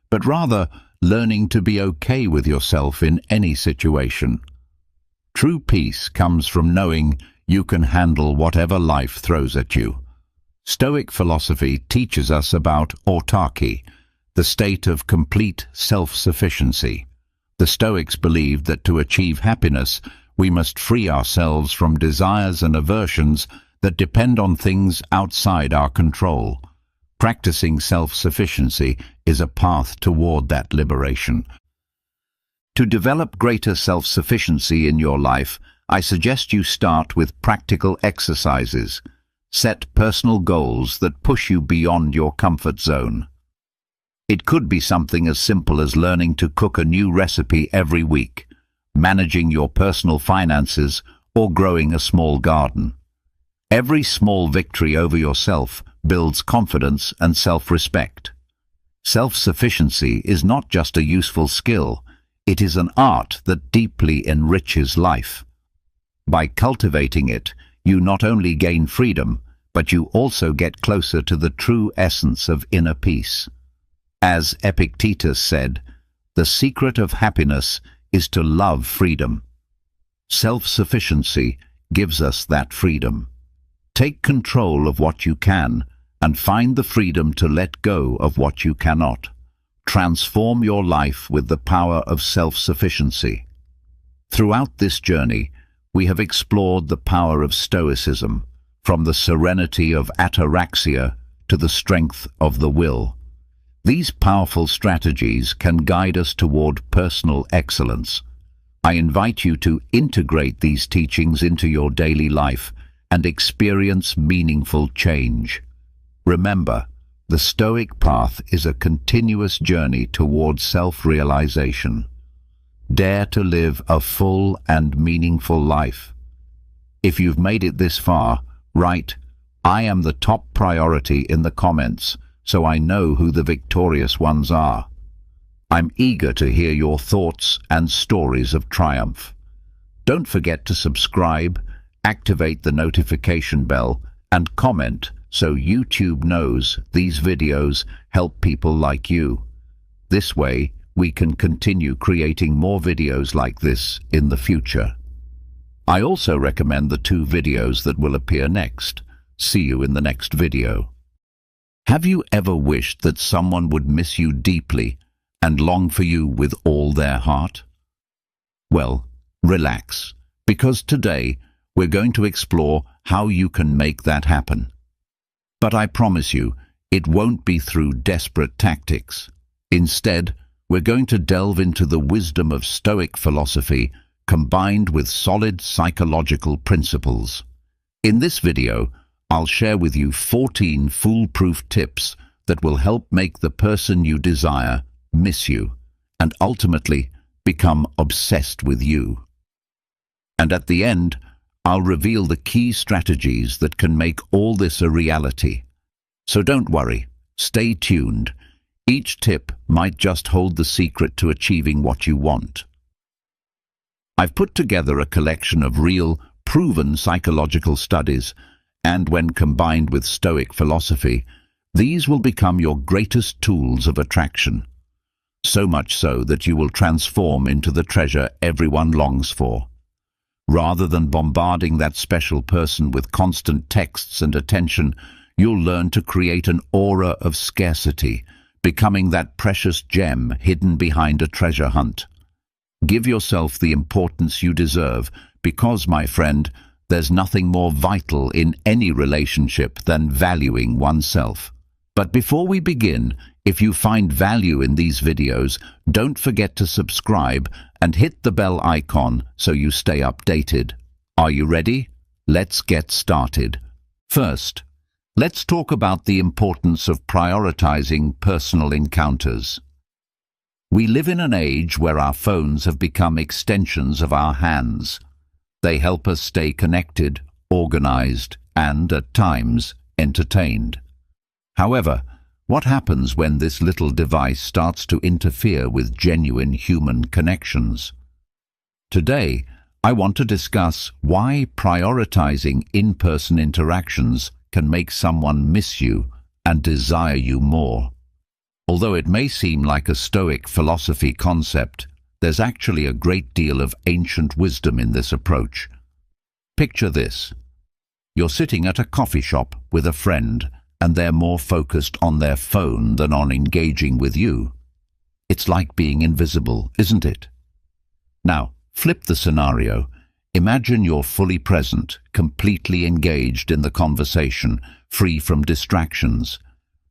but rather learning to be okay with yourself in any situation. True peace comes from knowing you can handle whatever life throws at you. Stoic philosophy teaches us about autarky, the state of complete self-sufficiency. The Stoics believed that to achieve happiness, we must free ourselves from desires and aversions that depend on things outside our control. Practicing self-sufficiency is a path toward that liberation. To develop greater self-sufficiency in your life, I suggest you start with practical exercises. Set personal goals that push you beyond your comfort zone. It could be something as simple as learning to cook a new recipe every week, managing your personal finances, or growing a small garden. Every small victory over yourself builds confidence and self-respect. Self-sufficiency is not just a useful skill, it is an art that deeply enriches life. By cultivating it, you not only gain freedom, but you also get closer to the true essence of inner peace. As Epictetus said, the secret of happiness is to love freedom. Self-sufficiency gives us that freedom. Take control of what you can and find the freedom to let go of what you cannot. Transform your life with the power of self-sufficiency. Throughout this journey, we have explored the power of Stoicism, from the serenity of ataraxia to the strength of the will. These powerful strategies can guide us toward personal excellence. I invite you to integrate these teachings into your daily life and experience meaningful change. Remember, the Stoic path is a continuous journey toward self-realization. Dare to live a full and meaningful life. If you've made it this far, write, "I am the top priority" in the comments, so I know who the victorious ones are. I'm eager to hear your thoughts and stories of triumph. Don't forget to subscribe, activate the notification bell, and comment so YouTube knows these videos help people like you. This way, we can continue creating more videos like this in the future. I also recommend the 2 videos that will appear next. See you in the next video. Have you ever wished that someone would miss you deeply and long for you with all their heart? Well, relax, because today we're going to explore how you can make that happen. But I promise you, it won't be through desperate tactics. Instead, we're going to delve into the wisdom of Stoic philosophy combined with solid psychological principles. In this video, I'll share with you 14 foolproof tips that will help make the person you desire miss you and ultimately become obsessed with you. And at the end, I'll reveal the key strategies that can make all this a reality. So don't worry, stay tuned. Each tip might just hold the secret to achieving what you want. I've put together a collection of real, proven psychological studies, and when combined with Stoic philosophy, these will become your greatest tools of attraction. So much so that you will transform into the treasure everyone longs for. Rather than bombarding that special person with constant texts and attention, you'll learn to create an aura of scarcity, becoming that precious gem hidden behind a treasure hunt. Give yourself the importance you deserve, because, my friend, there's nothing more vital in any relationship than valuing oneself. But before we begin, if you find value in these videos, don't forget to subscribe and hit the bell icon so you stay updated. Are you ready? Let's get started. First, let's talk about the importance of prioritizing personal encounters. We live in an age where our phones have become extensions of our hands. They help us stay connected, organized, and, at times, entertained. However, what happens when this little device starts to interfere with genuine human connections? Today, I want to discuss why prioritizing in-person interactions can make someone miss you and desire you more. Although it may seem like a Stoic philosophy concept, there's actually a great deal of ancient wisdom in this approach. Picture this. You're sitting at a coffee shop with a friend, and they're more focused on their phone than on engaging with you. It's like being invisible, isn't it? Now, flip the scenario. Imagine you're fully present, completely engaged in the conversation, free from distractions.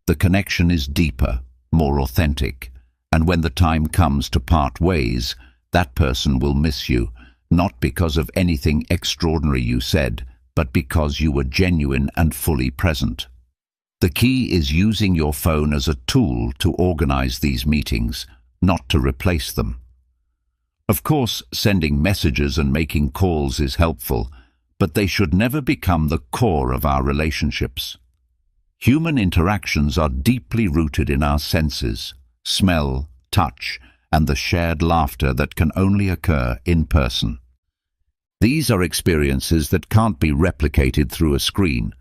The connection is deeper, more authentic, and when the time comes to part ways, that person will miss you, not because of anything extraordinary you said, but because you were genuine and fully present. The key is using your phone as a tool to organize these meetings, not to replace them. Of course, sending messages and making calls is helpful, but they should never become the core of our relationships. Human interactions are deeply rooted in our senses, smell, touch, and the shared laughter that can only occur in person. These are experiences that can't be replicated through a screen.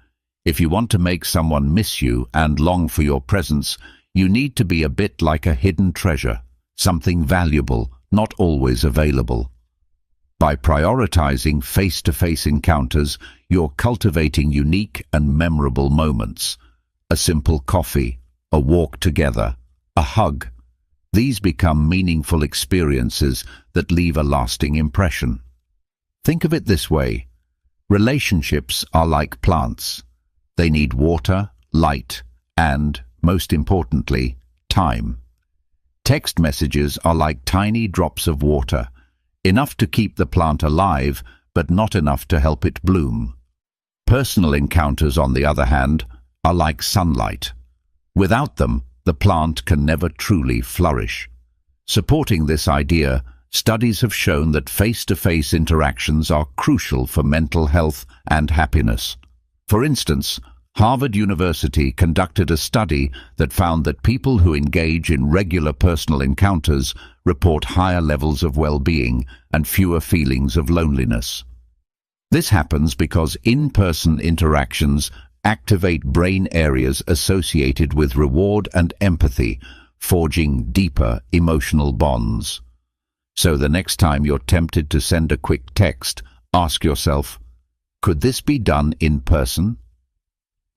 If you want to make someone miss you and long for your presence, you need to be a bit like a hidden treasure, something valuable, not always available. By prioritizing face-to-face encounters, you're cultivating unique and memorable moments. A simple coffee, a walk together, a hug. These become meaningful experiences that leave a lasting impression. Think of it this way. Relationships are like plants. They need water, light, and, most importantly, time. Text messages are like tiny drops of water, enough to keep the plant alive, but not enough to help it bloom. Personal encounters, on the other hand, are like sunlight. Without them, the plant can never truly flourish. Supporting this idea, studies have shown that face-to-face interactions are crucial for mental health and happiness. For instance, Harvard University conducted a study that found that people who engage in regular personal encounters report higher levels of well-being and fewer feelings of loneliness. This happens because in-person interactions activate brain areas associated with reward and empathy, forging deeper emotional bonds. So the next time you're tempted to send a quick text, ask yourself, could this be done in person?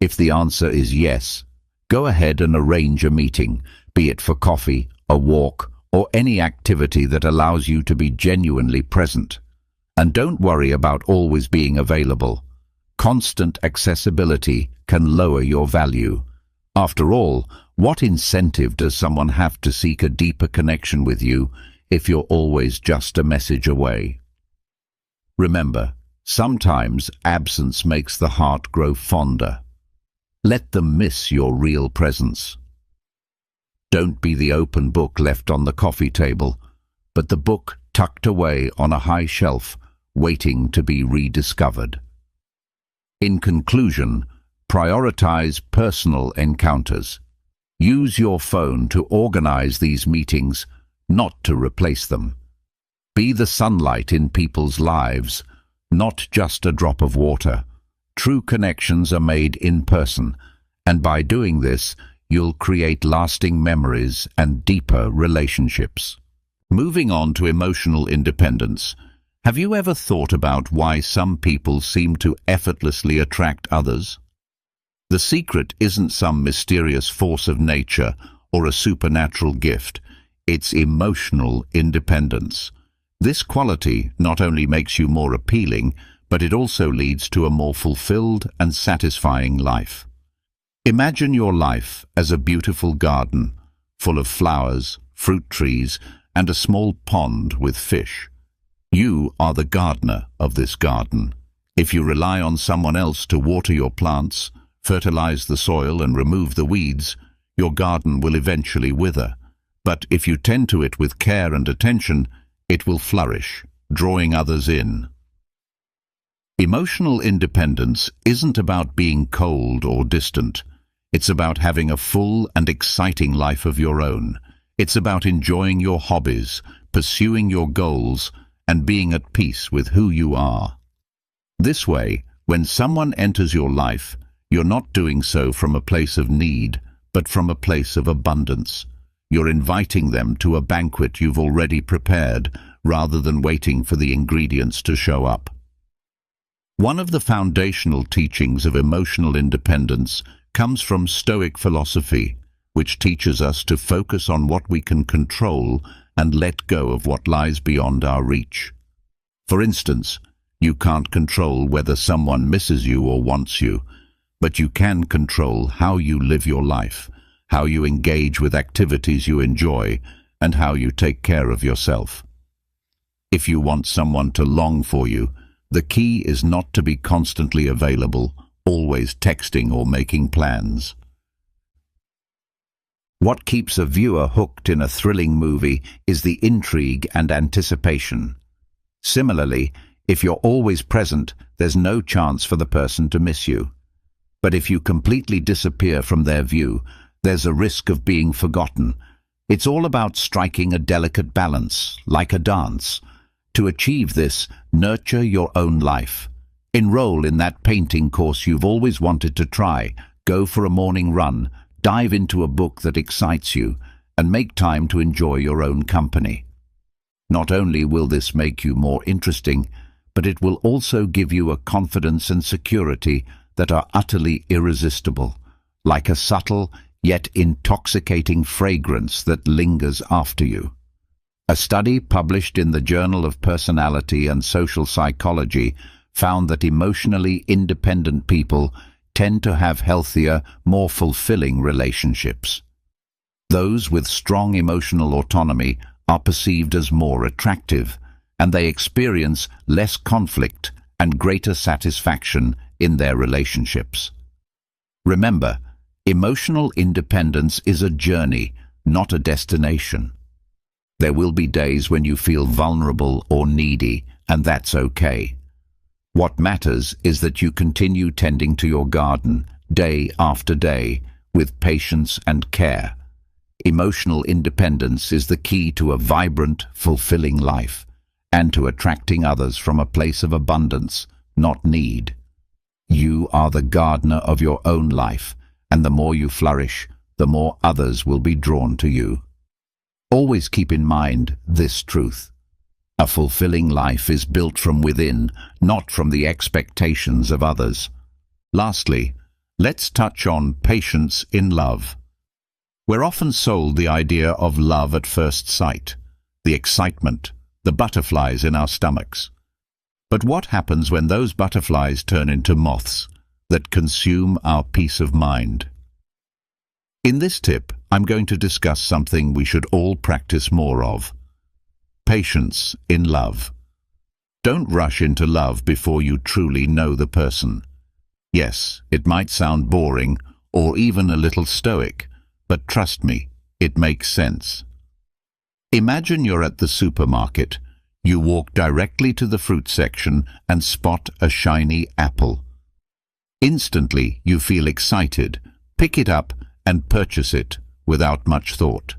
If the answer is yes, go ahead and arrange a meeting, be it for coffee, a walk, or any activity that allows you to be genuinely present. And don't worry about always being available. Constant accessibility can lower your value. After all, what incentive does someone have to seek a deeper connection with you if you're always just a message away? Remember, sometimes absence makes the heart grow fonder. Let them miss your real presence. Don't be the open book left on the coffee table, but the book tucked away on a high shelf, waiting to be rediscovered. In conclusion, prioritize personal encounters. Use your phone to organize these meetings, not to replace them. Be the sunlight in people's lives, not just a drop of water. True connections are made in person, and by doing this, you'll create lasting memories and deeper relationships. Moving on to emotional independence. Have you ever thought about why some people seem to effortlessly attract others? The secret isn't some mysterious force of nature or a supernatural gift. It's emotional independence. This quality not only makes you more appealing, but it also leads to a more fulfilled and satisfying life. Imagine your life as a beautiful garden, full of flowers, fruit trees, and a small pond with fish. You are the gardener of this garden. If you rely on someone else to water your plants, fertilize the soil, and remove the weeds, your garden will eventually wither. But if you tend to it with care and attention, it will flourish, drawing others in. Emotional independence isn't about being cold or distant. It's about having a full and exciting life of your own. It's about enjoying your hobbies, pursuing your goals, and being at peace with who you are. This way, when someone enters your life, you're not doing so from a place of need, but from a place of abundance. You're inviting them to a banquet you've already prepared, rather than waiting for the ingredients to show up. One of the foundational teachings of emotional independence comes from Stoic philosophy, which teaches us to focus on what we can control and let go of what lies beyond our reach. For instance, you can't control whether someone misses you or wants you, but you can control how you live your life, how you engage with activities you enjoy, and how you take care of yourself. If you want someone to long for you, the key is not to be constantly available, always texting or making plans. What keeps a viewer hooked in a thrilling movie is the intrigue and anticipation. Similarly, if you're always present, there's no chance for the person to miss you. But if you completely disappear from their view, there's a risk of being forgotten. It's all about striking a delicate balance, like a dance. To achieve this, nurture your own life. Enroll in that painting course you've always wanted to try, go for a morning run, dive into a book that excites you, and make time to enjoy your own company. Not only will this make you more interesting, but it will also give you a confidence and security that are utterly irresistible, like a subtle yet intoxicating fragrance that lingers after you. A study published in the Journal of Personality and Social Psychology found that emotionally independent people tend to have healthier, more fulfilling relationships. Those with strong emotional autonomy are perceived as more attractive, and they experience less conflict and greater satisfaction in their relationships. Remember, emotional independence is a journey, not a destination. There will be days when you feel vulnerable or needy, and that's okay. What matters is that you continue tending to your garden, day after day, with patience and care. Emotional independence is the key to a vibrant, fulfilling life, and to attracting others from a place of abundance, not need. You are the gardener of your own life, and the more you flourish, the more others will be drawn to you. Always keep in mind this truth. A fulfilling life is built from within, not from the expectations of others. Lastly, let's touch on patience in love. We're often sold the idea of love at first sight, the excitement, the butterflies in our stomachs. But what happens when those butterflies turn into moths that consume our peace of mind? In this tip, I'm going to discuss something we should all practice more of. Patience in love. Don't rush into love before you truly know the person. Yes, it might sound boring or even a little stoic, but trust me, it makes sense. Imagine you're at the supermarket. You walk directly to the fruit section and spot a shiny apple. Instantly, you feel excited, pick it up and purchase it without much thought.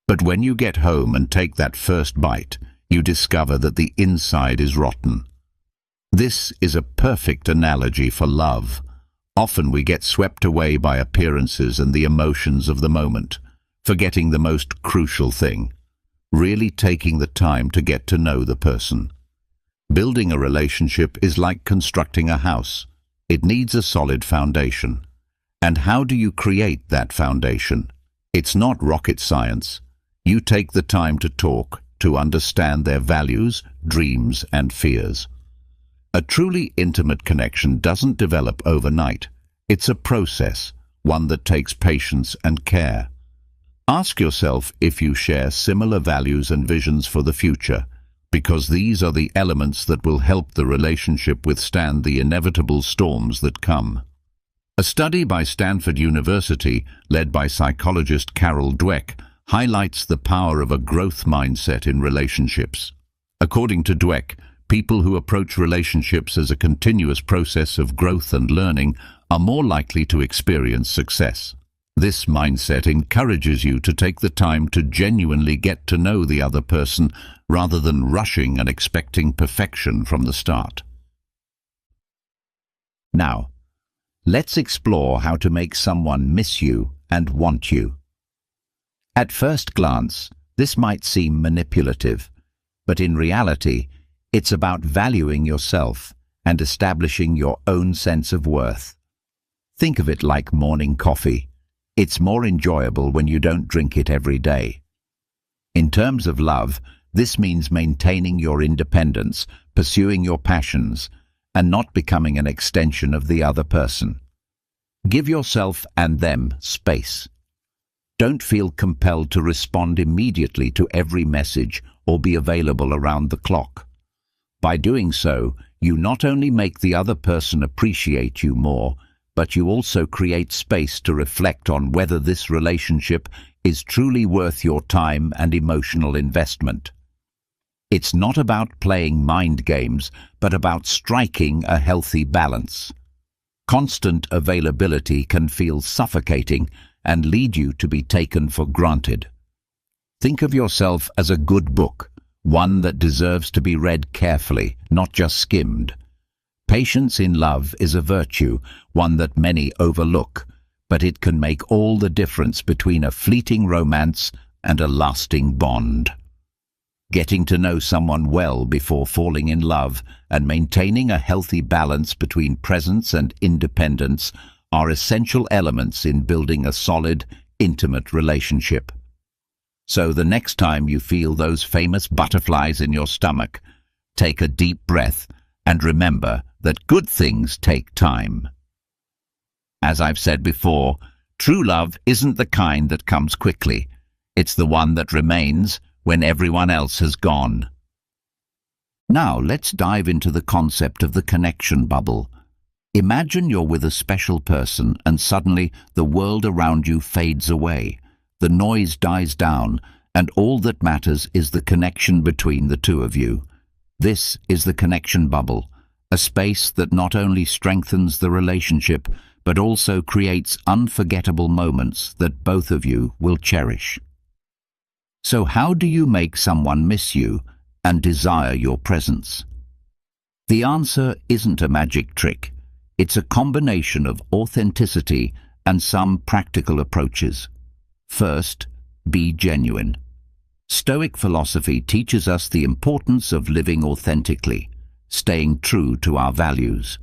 But when you get home and take that first bite, you discover that the inside is rotten. This is a perfect analogy for love. Often we get swept away by appearances and the emotions of the moment, forgetting the most crucial thing, really taking the time to get to know the person. Building a relationship is like constructing a house. It needs a solid foundation. And how do you create that foundation? It's not rocket science. You take the time to talk, to understand their values, dreams, and fears. A truly intimate connection doesn't develop overnight. It's a process, one that takes patience and care. Ask yourself if you share similar values and visions for the future, because these are the elements that will help the relationship withstand the inevitable storms that come. A study by Stanford University, led by psychologist Carol Dweck, highlights the power of a growth mindset in relationships. According to Dweck, people who approach relationships as a continuous process of growth and learning are more likely to experience success. This mindset encourages you to take the time to genuinely get to know the other person rather than rushing and expecting perfection from the start. Now, let's explore how to make someone miss you and want you. At first glance, this might seem manipulative, but in reality, it's about valuing yourself and establishing your own sense of worth. Think of it like morning coffee. It's more enjoyable when you don't drink it every day. In terms of love, this means maintaining your independence, pursuing your passions, and not becoming an extension of the other person. Give yourself and them space. Don't feel compelled to respond immediately to every message or be available around the clock. By doing so, you not only make the other person appreciate you more, but you also create space to reflect on whether this relationship is truly worth your time and emotional investment. It's not about playing mind games, but about striking a healthy balance. Constant availability can feel suffocating and lead you to be taken for granted. Think of yourself as a good book, one that deserves to be read carefully, not just skimmed. Patience in love is a virtue, one that many overlook, but it can make all the difference between a fleeting romance and a lasting bond. Getting to know someone well before falling in love and maintaining a healthy balance between presence and independence are essential elements in building a solid, intimate relationship. So the next time you feel those famous butterflies in your stomach, take a deep breath and remember that good things take time. As I've said before, true love isn't the kind that comes quickly. It's the one that remains when everyone else has gone. Now let's dive into the concept of the connection bubble. Imagine you're with a special person and suddenly the world around you fades away. The noise dies down and all that matters is the connection between the two of you. This is the connection bubble, a space that not only strengthens the relationship but also creates unforgettable moments that both of you will cherish. So how do you make someone miss you and desire your presence? The answer isn't a magic trick. It's a combination of authenticity and some practical approaches. First, be genuine. Stoic philosophy teaches us the importance of living authentically, staying true to our values.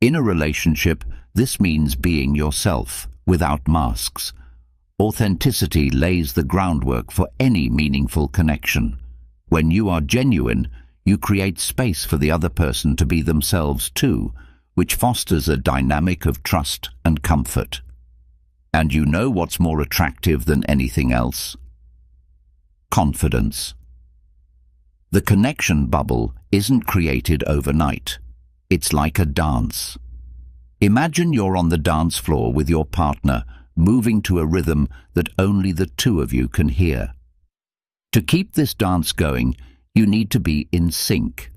In a relationship, this means being yourself, without masks. Authenticity lays the groundwork for any meaningful connection. When you are genuine, you create space for the other person to be themselves too, which fosters a dynamic of trust and comfort. And you know what's more attractive than anything else? Confidence. The connection bubble isn't created overnight. It's like a dance. Imagine you're on the dance floor with your partner, moving to a rhythm that only the two of you can hear. To keep this dance going, you need to be in sync.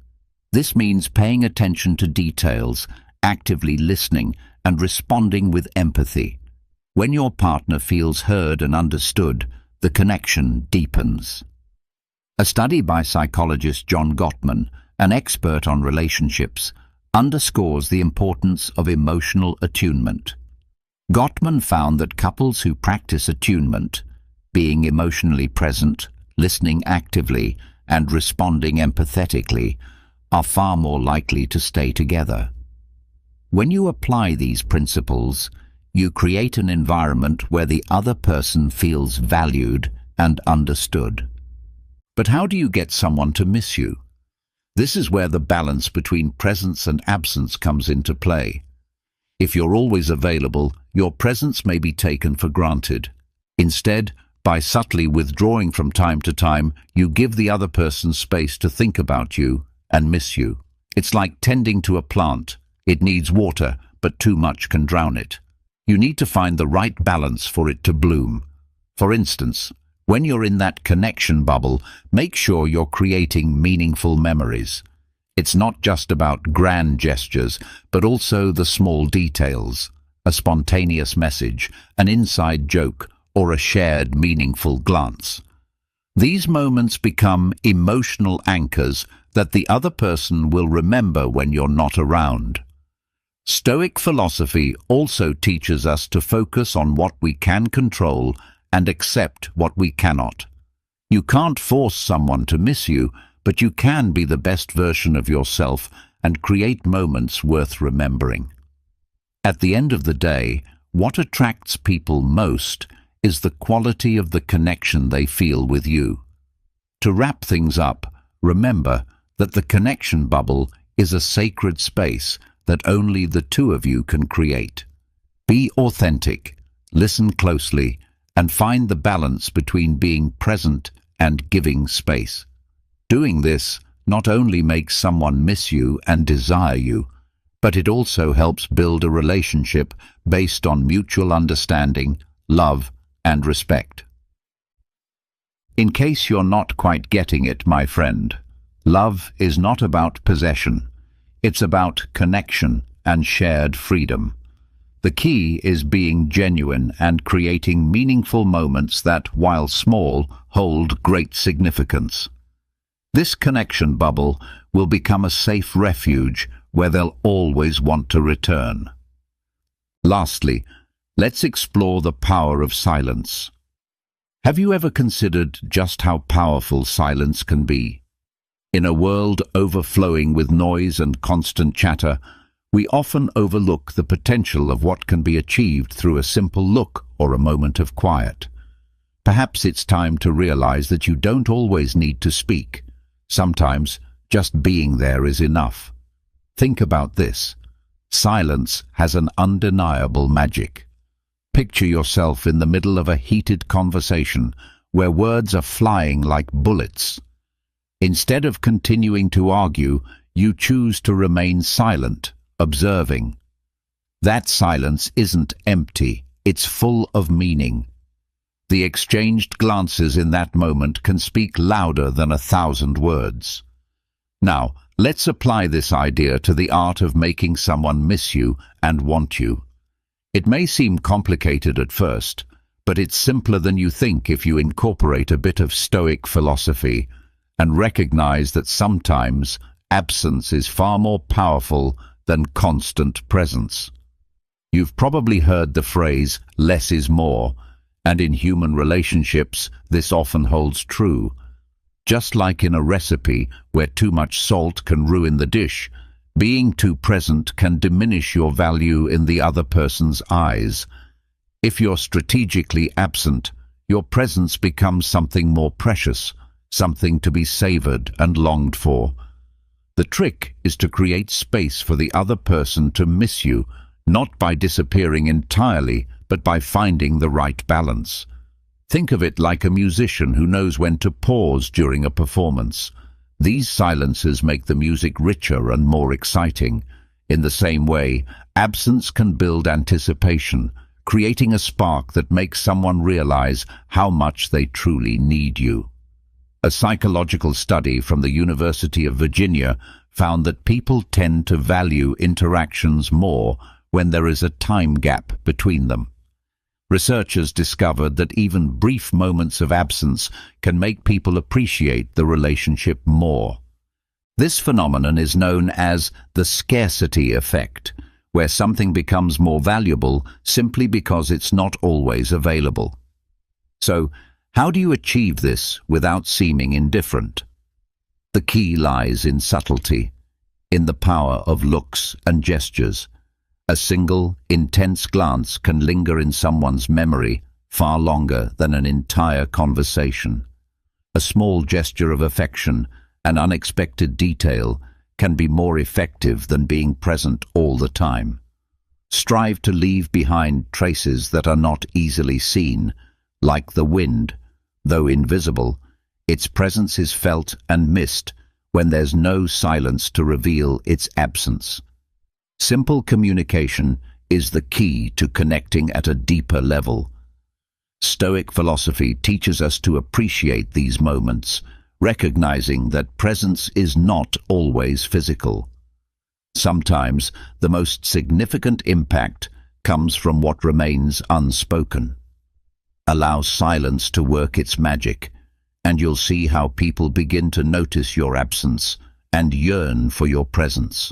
This means paying attention to details, actively listening, and responding with empathy. When your partner feels heard and understood, the connection deepens. A study by psychologist John Gottman, an expert on relationships, underscores the importance of emotional attunement. Gottman found that couples who practice attunement, being emotionally present, listening actively, and responding empathetically, are far more likely to stay together. When you apply these principles, you create an environment where the other person feels valued and understood. But how do you get someone to miss you? This is where the balance between presence and absence comes into play. If you're always available, your presence may be taken for granted. Instead, by subtly withdrawing from time to time, you give the other person space to think about you and miss you. It's like tending to a plant. It needs water, but too much can drown it. You need to find the right balance for it to bloom. For instance, when you're in that connection bubble, make sure you're creating meaningful memories. It's not just about grand gestures, but also the small details, a spontaneous message, an inside joke, or a shared meaningful glance. These moments become emotional anchors that the other person will remember when you're not around. Stoic philosophy also teaches us to focus on what we can control and accept what we cannot. You can't force someone to miss you, but you can be the best version of yourself and create moments worth remembering. At the end of the day, what attracts people most is the quality of the connection they feel with you. To wrap things up, remember that the connection bubble is a sacred space that only the two of you can create. Be authentic, listen closely, and find the balance between being present and giving space. Doing this not only makes someone miss you and desire you, but it also helps build a relationship based on mutual understanding, love, and respect. In case you're not quite getting it, my friend, love is not about possession. It's about connection and shared freedom. The key is being genuine and creating meaningful moments that, while small, hold great significance. This connection bubble will become a safe refuge where they'll always want to return. Lastly, let's explore the power of silence. Have you ever considered just how powerful silence can be? In a world overflowing with noise and constant chatter, we often overlook the potential of what can be achieved through a simple look or a moment of quiet. Perhaps it's time to realize that you don't always need to speak. Sometimes just being there is enough. Think about this. Silence has an undeniable magic. Picture yourself in the middle of a heated conversation where words are flying like bullets. Instead of continuing to argue, you choose to remain silent, observing. That silence isn't empty, it's full of meaning. The exchanged glances in that moment can speak louder than 1,000 words. Now, let's apply this idea to the art of making someone miss you and want you. It may seem complicated at first, but it's simpler than you think if you incorporate a bit of Stoic philosophy and recognize that sometimes absence is far more powerful than constant presence. You've probably heard the phrase, "less is more," and in human relationships, this often holds true. Just like in a recipe where too much salt can ruin the dish, being too present can diminish your value in the other person's eyes. If you're strategically absent, your presence becomes something more precious, something to be savored and longed for. The trick is to create space for the other person to miss you, not by disappearing entirely, but by finding the right balance. Think of it like a musician who knows when to pause during a performance. These silences make the music richer and more exciting. In the same way, absence can build anticipation, creating a spark that makes someone realize how much they truly need you. A psychological study from the University of Virginia found that people tend to value interactions more when there is a time gap between them. Researchers discovered that even brief moments of absence can make people appreciate the relationship more. This phenomenon is known as the scarcity effect, where something becomes more valuable simply because it's not always available. So, how do you achieve this without seeming indifferent? The key lies in subtlety, in the power of looks and gestures. A single, intense glance can linger in someone's memory far longer than an entire conversation. A small gesture of affection, an unexpected detail, can be more effective than being present all the time. Strive to leave behind traces that are not easily seen, like the wind. Though invisible, its presence is felt and missed when there's no silence to reveal its absence. Simple communication is the key to connecting at a deeper level. Stoic philosophy teaches us to appreciate these moments, recognizing that presence is not always physical. Sometimes the most significant impact comes from what remains unspoken. Allow silence to work its magic, and you'll see how people begin to notice your absence and yearn for your presence.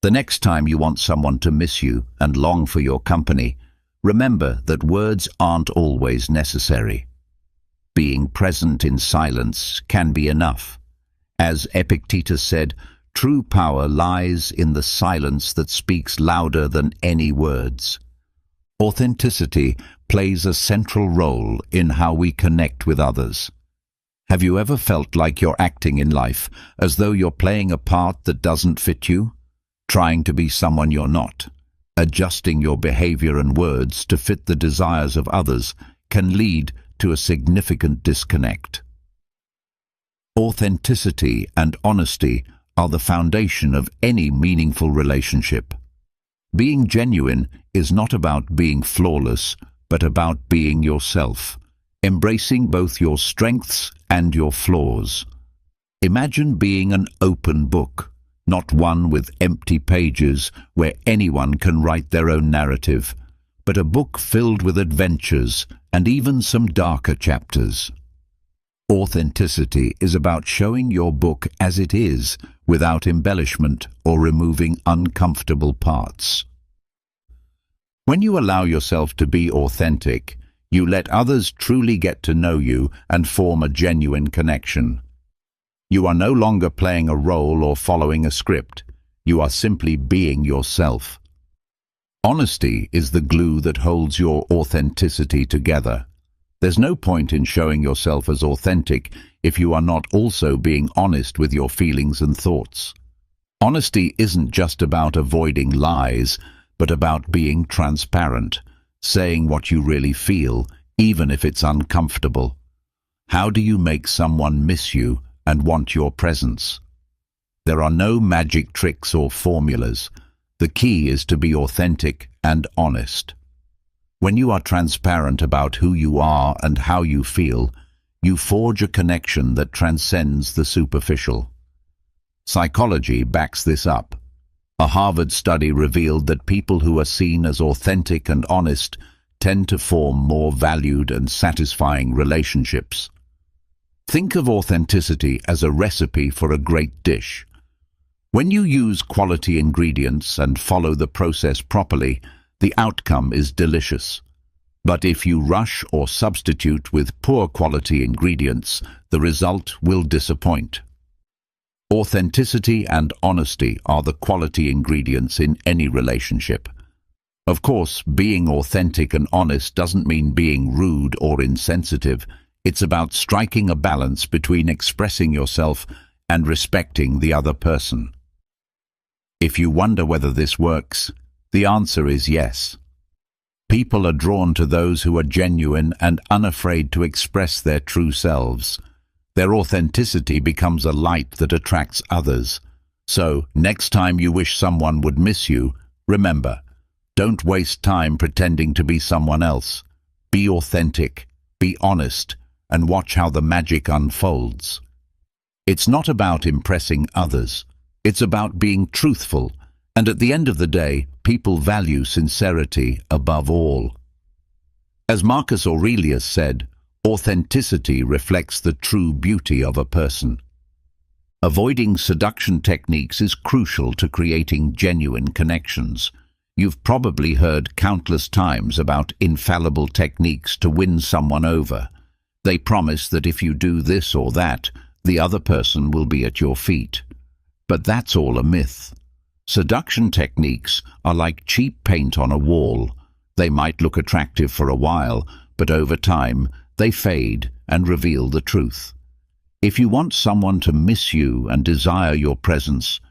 The next time you want someone to miss you and long for your company, Remember that words aren't always necessary. Being present in silence can be enough. As Epictetus said, true power lies in the silence that speaks louder than any words. Authenticity plays a central role in how we connect with others. Have you ever felt like you're acting in life as though you're playing a part that doesn't fit you? Trying to be someone you're not, adjusting your behavior and words to fit the desires of others can lead to a significant disconnect. Authenticity and honesty are the foundation of any meaningful relationship. Being genuine is not about being flawless, but about being yourself, embracing both your strengths and your flaws. Imagine being an open book, not one with empty pages where anyone can write their own narrative, but a book filled with adventures and even some darker chapters. Authenticity is about showing your book as it is, without embellishment or removing uncomfortable parts. When you allow yourself to be authentic, you let others truly get to know you and form a genuine connection. You are no longer playing a role or following a script. You are simply being yourself. Honesty is the glue that holds your authenticity together. There's no point in showing yourself as authentic if you are not also being honest with your feelings and thoughts. Honesty isn't just about avoiding lies, but about being transparent, saying what you really feel, even if it's uncomfortable. How do you make someone miss you and want your presence? There are no magic tricks or formulas. The key is to be authentic and honest. When you are transparent about who you are and how you feel, you forge a connection that transcends the superficial. Psychology backs this up. A Harvard study revealed that people who are seen as authentic and honest tend to form more valued and satisfying relationships. Think of authenticity as a recipe for a great dish. When you use quality ingredients and follow the process properly, the outcome is delicious. But if you rush or substitute with poor quality ingredients, the result will disappoint. Authenticity and honesty are the quality ingredients in any relationship. Of course, being authentic and honest doesn't mean being rude or insensitive. It's about striking a balance between expressing yourself and respecting the other person. If you wonder whether this works, the answer is yes. People are drawn to those who are genuine and unafraid to express their true selves. Their authenticity becomes a light that attracts others. So, next time you wish someone would miss you, remember, don't waste time pretending to be someone else. Be authentic, be honest, and watch how the magic unfolds. It's not about impressing others. It's about being truthful, and at the end of the day, people value sincerity above all. As Marcus Aurelius said, authenticity reflects the true beauty of a person. Avoiding seduction techniques is crucial to creating genuine connections. You've probably heard countless times about infallible techniques to win someone over. They promise that if you do this or that, the other person will be at your feet. But that's all a myth. Seduction techniques are like cheap paint on a wall. They might look attractive for a while, but over time, they fade and reveal the truth. If you want someone to miss you and desire your presence,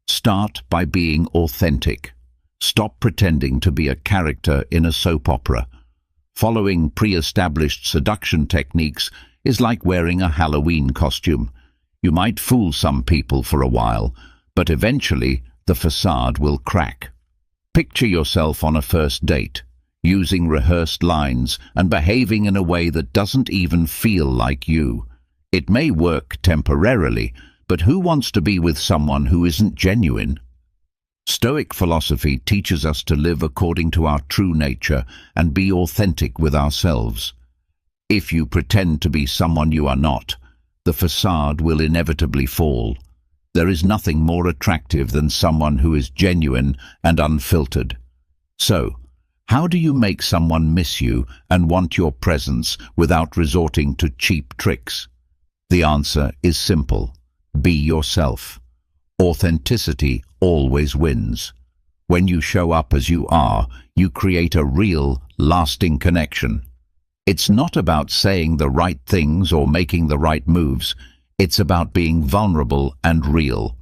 start by being authentic. Stop pretending to be a character in a soap opera. Following pre-established seduction techniques is like wearing a Halloween costume. You might fool some people for a while, but eventually the facade will crack. Picture yourself on a first date, using rehearsed lines and behaving in a way that doesn't even feel like you. It may work temporarily, but who wants to be with someone who isn't genuine? Stoic philosophy teaches us to live according to our true nature and be authentic with ourselves. If you pretend to be someone you are not, the facade will inevitably fall. There is nothing more attractive than someone who is genuine and unfiltered. So, How do you make someone miss you and want your presence without resorting to cheap tricks? The answer is simple. Be yourself. Authenticity always wins. When you show up as you are, you create a real, lasting connection. It's not about saying the right things or making the right moves. It's about being vulnerable and real.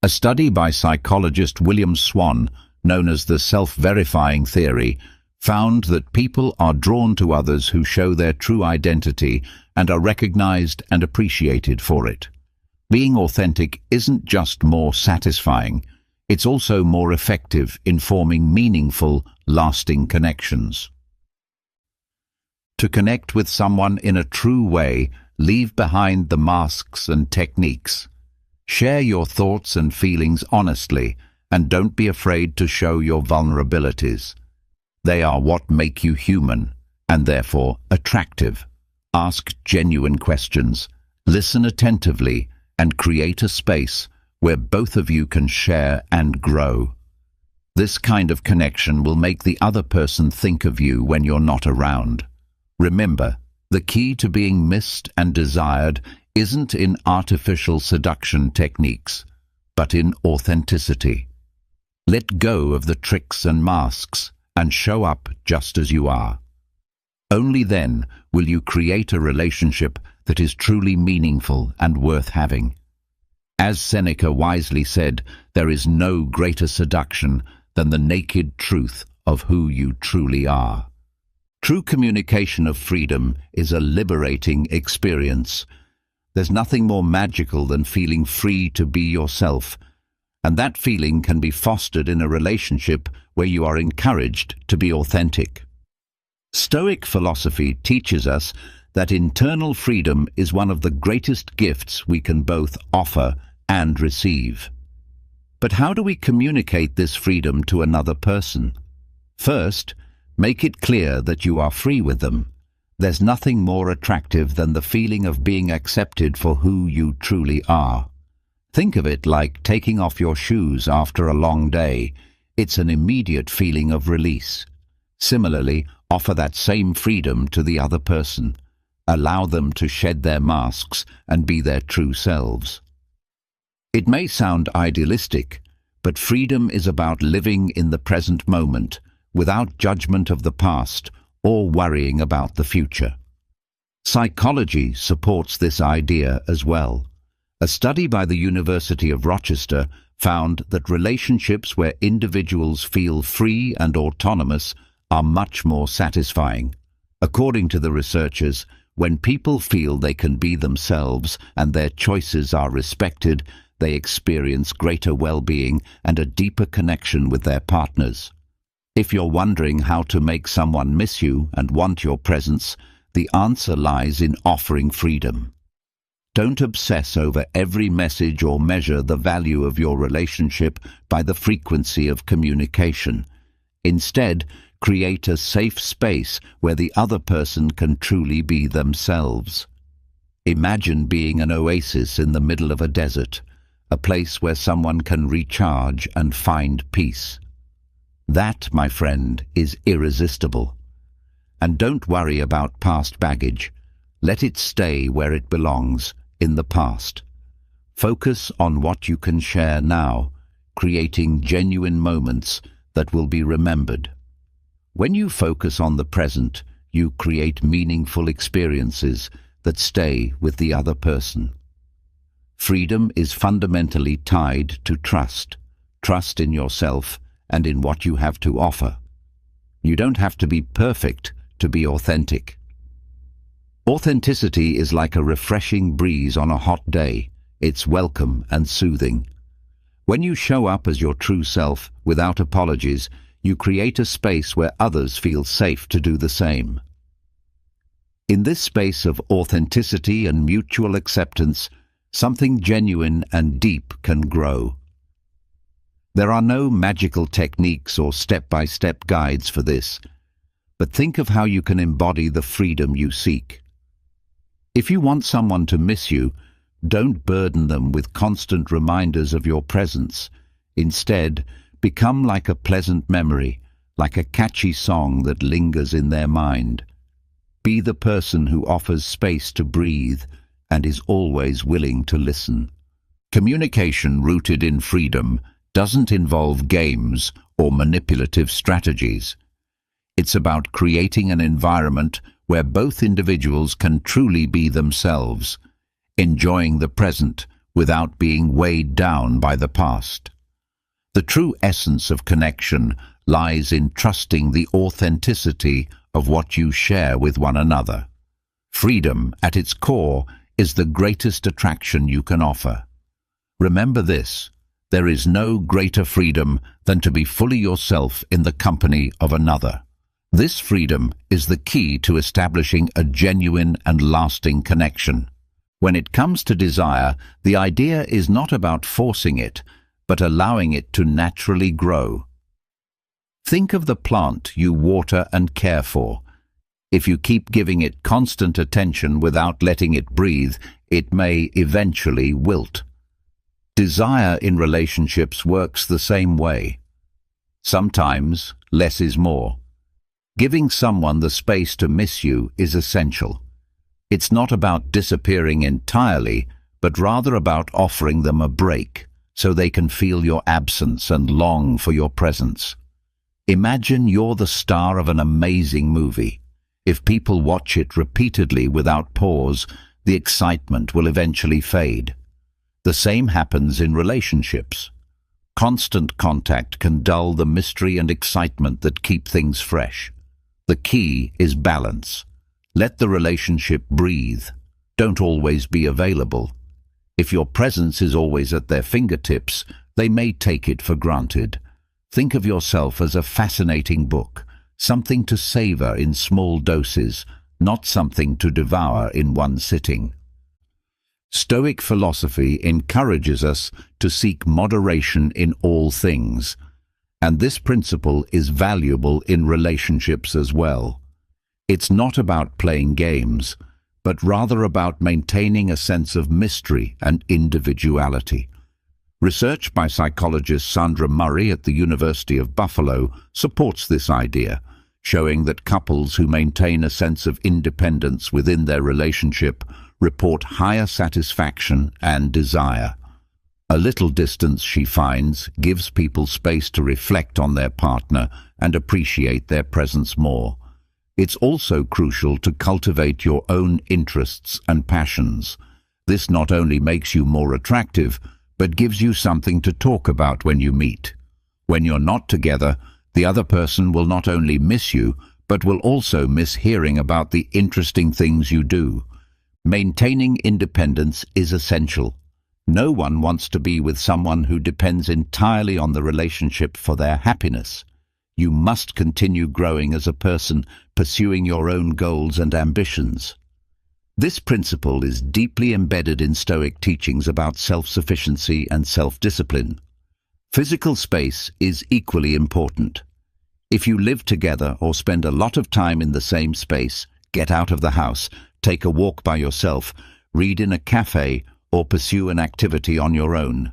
A study by psychologist William Swan, known as the self-verifying theory, found that people are drawn to others who show their true identity and are recognized and appreciated for it. Being authentic isn't just more satisfying, it's also more effective in forming meaningful, lasting connections. To connect with someone in a true way, leave behind the masks and techniques. Share your thoughts and feelings honestly, and don't be afraid to show your vulnerabilities. They are what make you human, and therefore attractive. Ask genuine questions, listen attentively, and create a space where both of you can share and grow. This kind of connection will make the other person think of you when you're not around. Remember, the key to being missed and desired isn't in artificial seduction techniques, but in authenticity. Let go of the tricks and masks and show up just as you are. Only then will you create a relationship that is truly meaningful and worth having. As Seneca wisely said, there is no greater seduction than the naked truth of who you truly are. True communication of freedom is a liberating experience. There's nothing more magical than feeling free to be yourself, and that feeling can be fostered in a relationship where you are encouraged to be authentic. Stoic philosophy teaches us that internal freedom is one of the greatest gifts we can both offer and receive. But how do we communicate this freedom to another person? First, make it clear that you are free with them. There's nothing more attractive than the feeling of being accepted for who you truly are. Think of it like taking off your shoes after a long day. It's an immediate feeling of release. Similarly, offer that same freedom to the other person. Allow them to shed their masks and be their true selves. It may sound idealistic, but freedom is about living in the present moment, without judgment of the past or worrying about the future. Psychology supports this idea as well. A study by the University of Rochester found that relationships where individuals feel free and autonomous are much more satisfying. According to the researchers, when people feel they can be themselves and their choices are respected, they experience greater well-being and a deeper connection with their partners. If you're wondering how to make someone miss you and want your presence, the answer lies in offering freedom. Don't obsess over every message or measure the value of your relationship by the frequency of communication. Instead, create a safe space where the other person can truly be themselves. Imagine being an oasis in the middle of a desert, a place where someone can recharge and find peace. That, my friend, is irresistible. And don't worry about past baggage. Let it stay where it belongs, in the past. Focus on what you can share now, creating genuine moments that will be remembered. When you focus on the present, you create meaningful experiences that stay with the other person. Freedom is fundamentally tied to trust. Trust in yourself and in what you have to offer. You don't have to be perfect to be authentic. Authenticity is like a refreshing breeze on a hot day. It's welcome and soothing. When you show up as your true self, without apologies, you create a space where others feel safe to do the same. In this space of authenticity and mutual acceptance, something genuine and deep can grow. There are no magical techniques or step-by-step guides for this, but think of how you can embody the freedom you seek. If you want someone to miss you, don't burden them with constant reminders of your presence. Instead, become like a pleasant memory, like a catchy song that lingers in their mind. Be the person who offers space to breathe and is always willing to listen. Communication rooted in freedom doesn't involve games or manipulative strategies. It's about creating an environment where both individuals can truly be themselves, enjoying the present without being weighed down by the past. The true essence of connection lies in trusting the authenticity of what you share with one another. Freedom, at its core, is the greatest attraction you can offer. Remember this: there is no greater freedom than to be fully yourself in the company of another. This freedom is the key to establishing a genuine and lasting connection. When it comes to desire, the idea is not about forcing it, but allowing it to naturally grow. Think of the plant you water and care for. If you keep giving it constant attention without letting it breathe, it may eventually wilt. Desire in relationships works the same way. Sometimes less is more. Giving someone the space to miss you is essential. It's not about disappearing entirely, but rather about offering them a break so they can feel your absence and long for your presence. Imagine you're the star of an amazing movie. If people watch it repeatedly without pause, the excitement will eventually fade. The same happens in relationships. Constant contact can dull the mystery and excitement that keep things fresh. The key is balance. Let the relationship breathe. Don't always be available. If your presence is always at their fingertips, they may take it for granted. Think of yourself as a fascinating book, something to savor in small doses, not something to devour in one sitting. Stoic philosophy encourages us to seek moderation in all things, and this principle is valuable in relationships as well. It's not about playing games, but rather about maintaining a sense of mystery and individuality. Research by psychologist Sandra Murray at the University of Buffalo supports this idea, showing that couples who maintain a sense of independence within their relationship report higher satisfaction and desire. A little distance, she finds, gives people space to reflect on their partner and appreciate their presence more. It's also crucial to cultivate your own interests and passions. This not only makes you more attractive, but gives you something to talk about when you meet. When you're not together, the other person will not only miss you, but will also miss hearing about the interesting things you do. Maintaining independence is essential. No one wants to be with someone who depends entirely on the relationship for their happiness. You must continue growing as a person, pursuing your own goals and ambitions. This principle is deeply embedded in Stoic teachings about self-sufficiency and self-discipline. Physical space is equally important. If you live together or spend a lot of time in the same space, get out of the house, take a walk by yourself, read in a cafe, or pursue an activity on your own.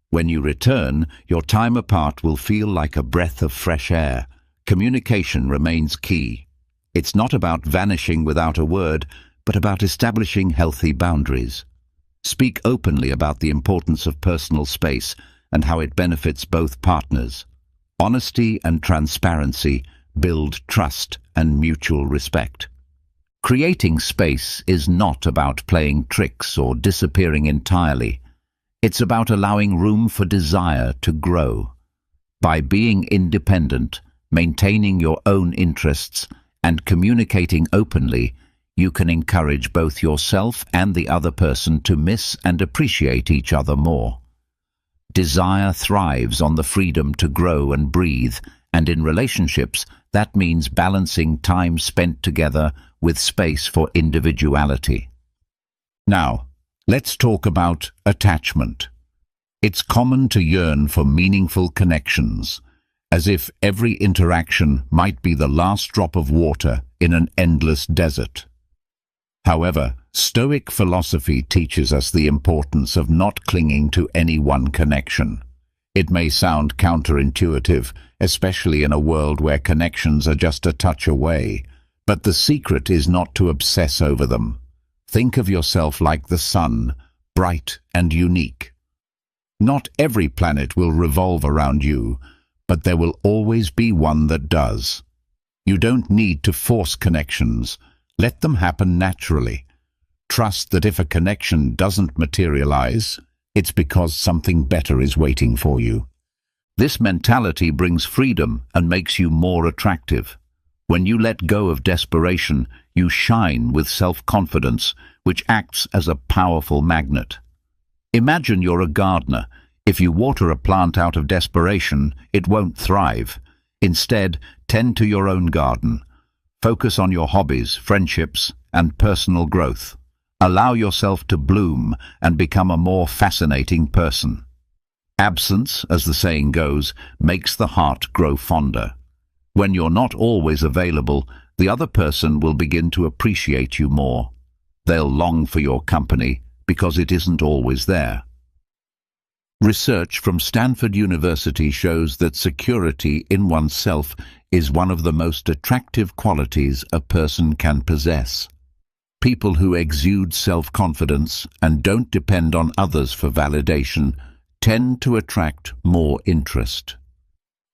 When you return, your time apart will feel like a breath of fresh air. Communication remains key. It's not about vanishing without a word, but about establishing healthy boundaries. Speak openly about the importance of personal space and how it benefits both partners. Honesty and transparency build trust and mutual respect. Creating space is not about playing tricks or disappearing entirely. It's about allowing room for desire to grow. By being independent, maintaining your own interests, and communicating openly, you can encourage both yourself and the other person to miss and appreciate each other more. Desire thrives on the freedom to grow and breathe, and in relationships, that means balancing time spent together with space for individuality. Now, let's talk about attachment. It's common to yearn for meaningful connections, as if every interaction might be the last drop of water in an endless desert. However, Stoic philosophy teaches us the importance of not clinging to any one connection. It may sound counterintuitive, especially in a world where connections are just a touch away, but the secret is not to obsess over them. Think of yourself like the sun, bright and unique. Not every planet will revolve around you, but there will always be one that does. You don't need to force connections. Let them happen naturally. Trust that if a connection doesn't materialize, it's because something better is waiting for you. This mentality brings freedom and makes you more attractive. When you let go of desperation, you shine with self-confidence, which acts as a powerful magnet. Imagine you're a gardener. If you water a plant out of desperation, it won't thrive. Instead, tend to your own garden. Focus on your hobbies, friendships, and personal growth. Allow yourself to bloom and become a more fascinating person. Absence, as the saying goes, makes the heart grow fonder. When you're not always available, the other person will begin to appreciate you more. They'll long for your company because it isn't always there. Research from Stanford University shows that security in oneself is one of the most attractive qualities a person can possess. People who exude self-confidence and don't depend on others for validation tend to attract more interest.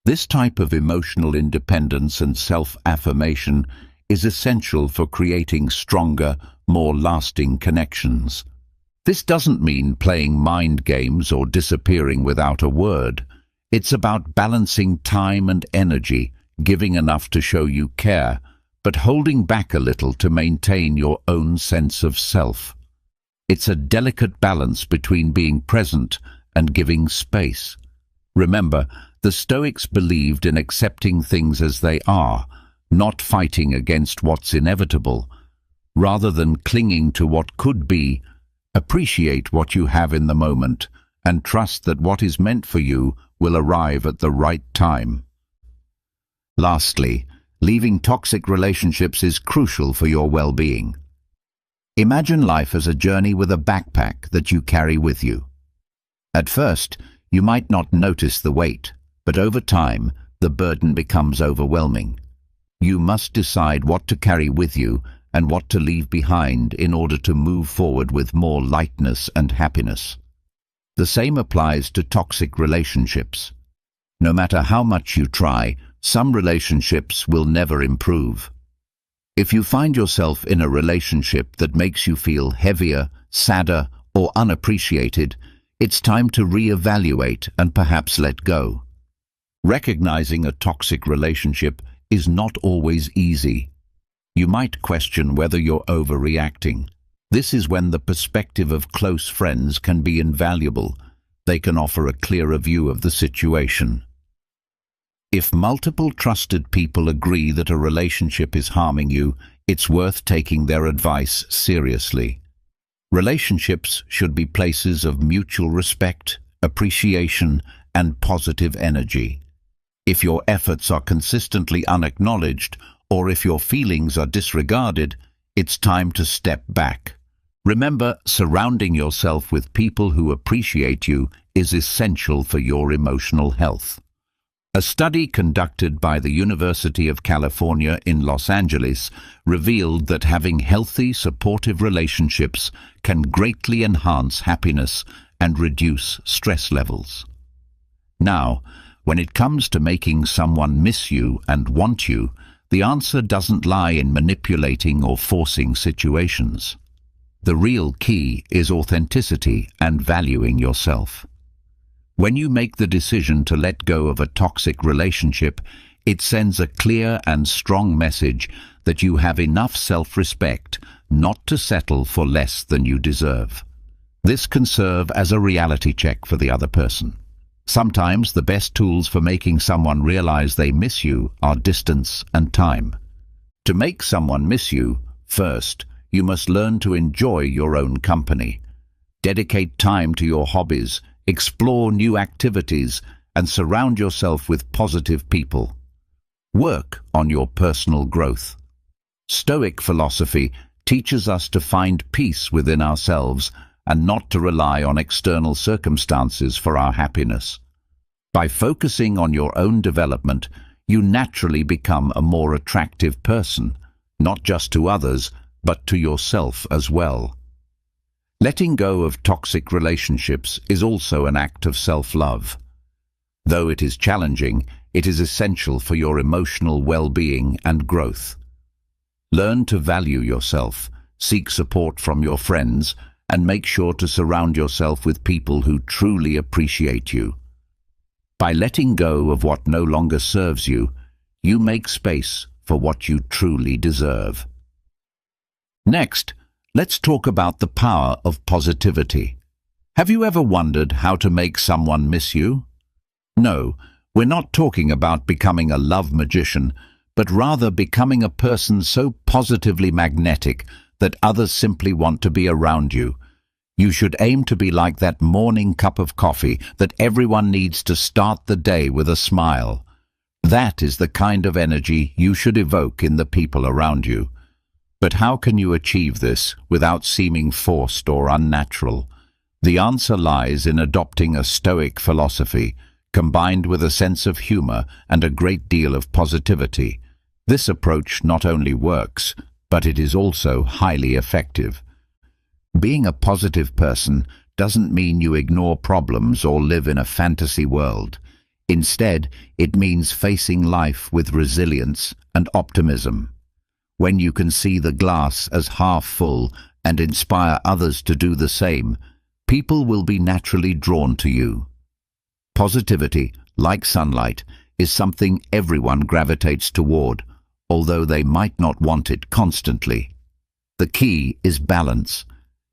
This type of emotional independence and self-affirmation is essential for creating stronger, more lasting connections. This doesn't mean playing mind games or disappearing without a word. It's about balancing time and energy, giving enough to show you care, but holding back a little to maintain your own sense of self. It's a delicate balance between being present and giving space. Remember, the Stoics believed in accepting things as they are, not fighting against what's inevitable. Rather than clinging to what could be, appreciate what you have in the moment and trust that what is meant for you will arrive at the right time. Lastly, leaving toxic relationships is crucial for your well-being. Imagine life as a journey with a backpack that you carry with you. At first, you might not notice the weight, but over time, the burden becomes overwhelming. You must decide what to carry with you and what to leave behind in order to move forward with more lightness and happiness. The same applies to toxic relationships. No matter how much you try, some relationships will never improve. If you find yourself in a relationship that makes you feel heavier, sadder, or unappreciated, it's time to reevaluate and perhaps let go. Recognizing a toxic relationship is not always easy. You might question whether you're overreacting. This is when the perspective of close friends can be invaluable. They can offer a clearer view of the situation. If multiple trusted people agree that a relationship is harming you, it's worth taking their advice seriously. Relationships should be places of mutual respect, appreciation, and positive energy. If your efforts are consistently unacknowledged, or if your feelings are disregarded, it's time to step back. Remember, surrounding yourself with people who appreciate you is essential for your emotional health. A study conducted by the University of California in Los Angeles revealed that having healthy, supportive relationships can greatly enhance happiness and reduce stress levels. Now, when it comes to making someone miss you and want you, the answer doesn't lie in manipulating or forcing situations. The real key is authenticity and valuing yourself. When you make the decision to let go of a toxic relationship, it sends a clear and strong message that you have enough self-respect not to settle for less than you deserve. This can serve as a reality check for the other person. Sometimes the best tools for making someone realize they miss you are distance and time. To make someone miss you, first, you must learn to enjoy your own company. Dedicate time to your hobbies, explore new activities, and surround yourself with positive people. Work on your personal growth. Stoic philosophy teaches us to find peace within ourselves and not to rely on external circumstances for our happiness. By focusing on your own development, you naturally become a more attractive person, not just to others, but to yourself as well. Letting go of toxic relationships is also an act of self-love. Though it is challenging, it is essential for your emotional well-being and growth. Learn to value yourself, seek support from your friends, and make sure to surround yourself with people who truly appreciate you. By letting go of what no longer serves you, you make space for what you truly deserve. Next, let's talk about the power of positivity. Have you ever wondered how to make someone miss you? No, we're not talking about becoming a love magician, but rather becoming a person so positively magnetic that others simply want to be around you. You should aim to be like that morning cup of coffee that everyone needs to start the day with a smile. That is the kind of energy you should evoke in the people around you. But how can you achieve this without seeming forced or unnatural? The answer lies in adopting a Stoic philosophy, combined with a sense of humor and a great deal of positivity. This approach not only works, but it is also highly effective. Being a positive person doesn't mean you ignore problems or live in a fantasy world. Instead, it means facing life with resilience and optimism. When you can see the glass as half full and inspire others to do the same, people will be naturally drawn to you. Positivity, like sunlight, is something everyone gravitates toward, although they might not want it constantly. The key is balance.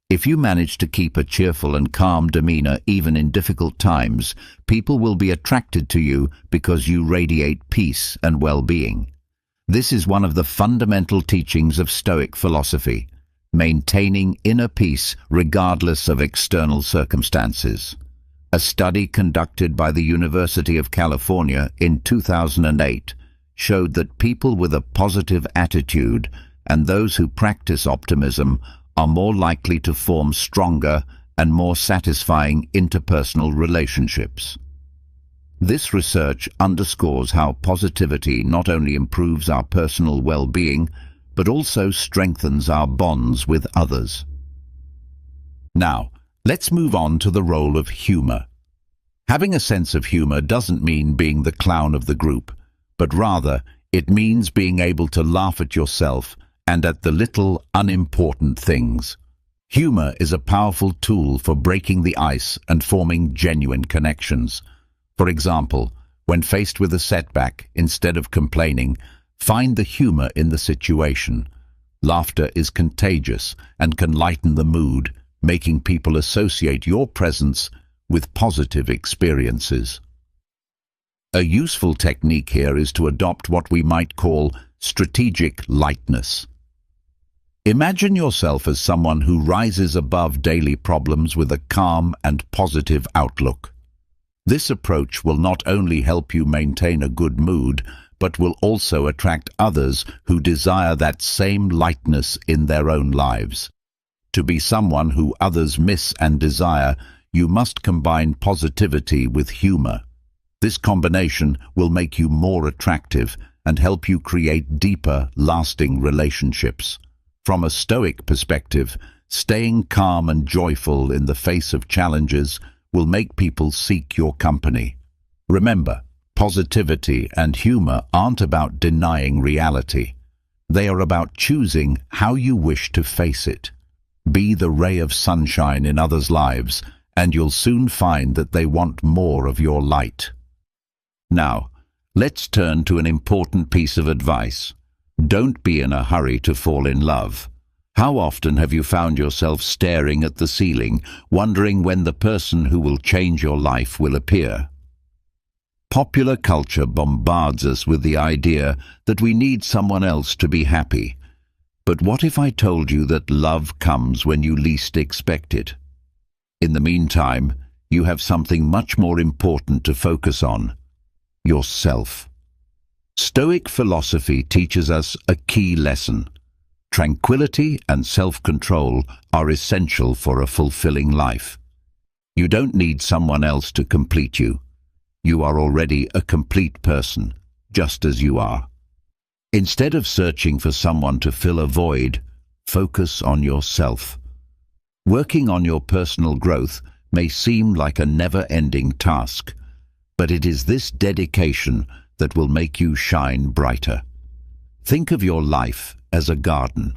If you manage to keep a cheerful and calm demeanor even in difficult times, people will be attracted to you because you radiate peace and well-being. This is one of the fundamental teachings of Stoic philosophy, maintaining inner peace regardless of external circumstances. A study conducted by the University of California in 2008 showed that people with a positive attitude and those who practice optimism are more likely to form stronger and more satisfying interpersonal relationships. This research underscores how positivity not only improves our personal well-being, but also strengthens our bonds with others. Now, let's move on to the role of humor. Having a sense of humor doesn't mean being the clown of the group, but rather it means being able to laugh at yourself and at the little, unimportant things. Humor is a powerful tool for breaking the ice and forming genuine connections. For example, when faced with a setback, instead of complaining, find the humor in the situation. Laughter is contagious and can lighten the mood, making people associate your presence with positive experiences. A useful technique here is to adopt what we might call strategic lightness. Imagine yourself as someone who rises above daily problems with a calm and positive outlook. This approach will not only help you maintain a good mood, but will also attract others who desire that same lightness in their own lives. To be someone who others miss and desire, you must combine positivity with humor. This combination will make you more attractive and help you create deeper, lasting relationships. From a Stoic perspective, staying calm and joyful in the face of challenges will make people seek your company. Remember, positivity and humor aren't about denying reality. They are about choosing how you wish to face it. Be the ray of sunshine in others' lives, and you'll soon find that they want more of your light. Now, let's turn to an important piece of advice. Don't be in a hurry to fall in love. How often have you found yourself staring at the ceiling, wondering when the person who will change your life will appear? Popular culture bombards us with the idea that we need someone else to be happy. But what if I told you that love comes when you least expect it? In the meantime, you have something much more important to focus on: yourself. Stoic philosophy teaches us a key lesson. Tranquility and self-control are essential for a fulfilling life. You don't need someone else to complete you. you are already a complete person, just as you are. Instead of searching for someone to fill a void, focus on yourself. Working on your personal growth may seem like a never-ending task, but it is this dedication that will make you shine brighter. Think of your life as a garden.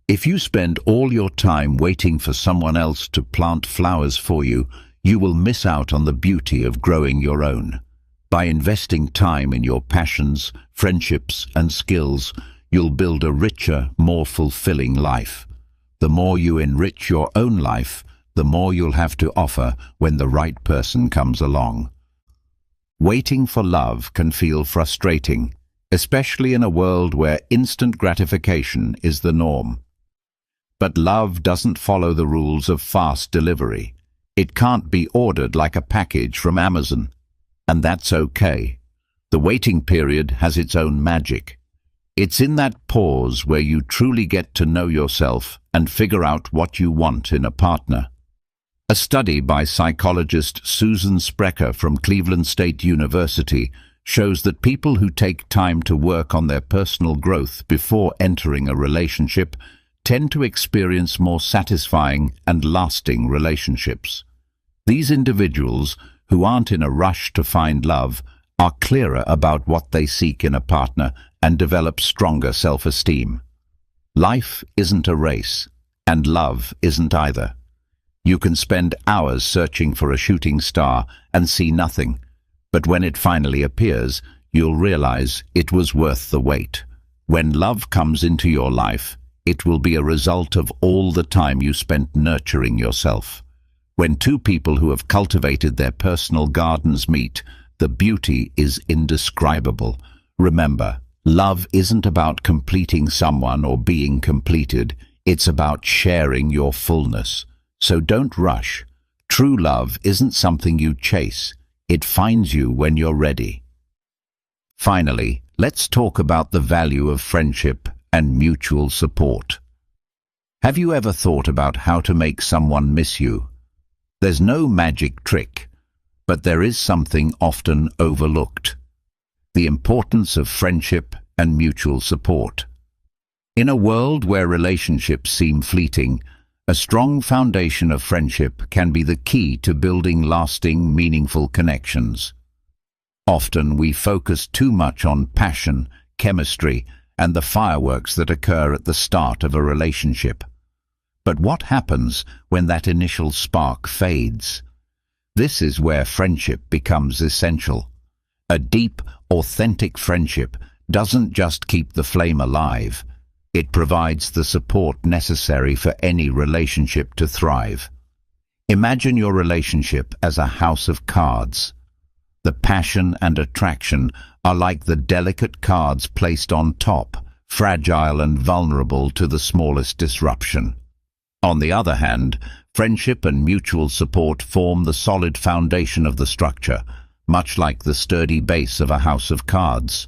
If you spend all your time waiting for someone else to plant flowers for you, you will miss out on the beauty of growing your own. By investing time in your passions, friendships, and skills, you'll build a richer, more fulfilling life. The more you enrich your own life, the more you'll have to offer when the right person comes along. Waiting for love can feel frustrating, especially in a world where instant gratification is the norm. But love doesn't follow the rules of fast delivery. It can't be ordered like a package from Amazon. And that's okay. The waiting period has its own magic. It's in that pause where you truly get to know yourself and figure out what you want in a partner. A study by psychologist Susan Sprecher from Cleveland State University shows that people who take time to work on their personal growth before entering a relationship tend to experience more satisfying and lasting relationships. These individuals, who aren't in a rush to find love, are clearer about what they seek in a partner and develop stronger self-esteem. Life isn't a race, and love isn't either. You can spend hours searching for a shooting star and see nothing, but when it finally appears, you'll realize it was worth the wait. When love comes into your life, it will be a result of all the time you spent nurturing yourself. When two people who have cultivated their personal gardens meet, the beauty is indescribable. Remember, love isn't about completing someone or being completed. It's about sharing your fullness. So don't rush. True love isn't something you chase. It finds you when you're ready. Finally, let's talk about the value of friendship and mutual support. Have you ever thought about how to make someone miss you? There's no magic trick, but there is something often overlooked: the importance of friendship and mutual support. In a world where relationships seem fleeting, a strong foundation of friendship can be the key to building lasting, meaningful connections. Often we focus too much on passion, chemistry, and the fireworks that occur at the start of a relationship. But what happens when that initial spark fades? This is where friendship becomes essential. A deep, authentic friendship doesn't just keep the flame alive. It provides the support necessary for any relationship to thrive. Imagine your relationship as a house of cards. The passion and attraction are like the delicate cards placed on top, fragile and vulnerable to the smallest disruption. On the other hand, friendship and mutual support form the solid foundation of the structure, much like the sturdy base of a house of cards.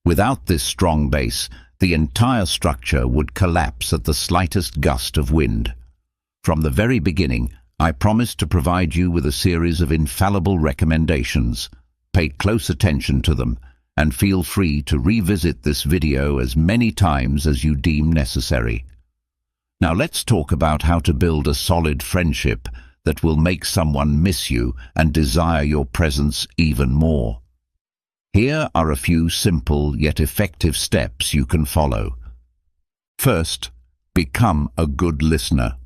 Without this strong base, the entire structure would collapse at the slightest gust of wind. From the very beginning, I promised to provide you with a series of infallible recommendations. Pay close attention to them, and feel free to revisit this video as many times as you deem necessary. Now let's talk about how to build a solid friendship that will make someone miss you and desire your presence even more. Here are a few simple yet effective steps you can follow. First, become a good listener.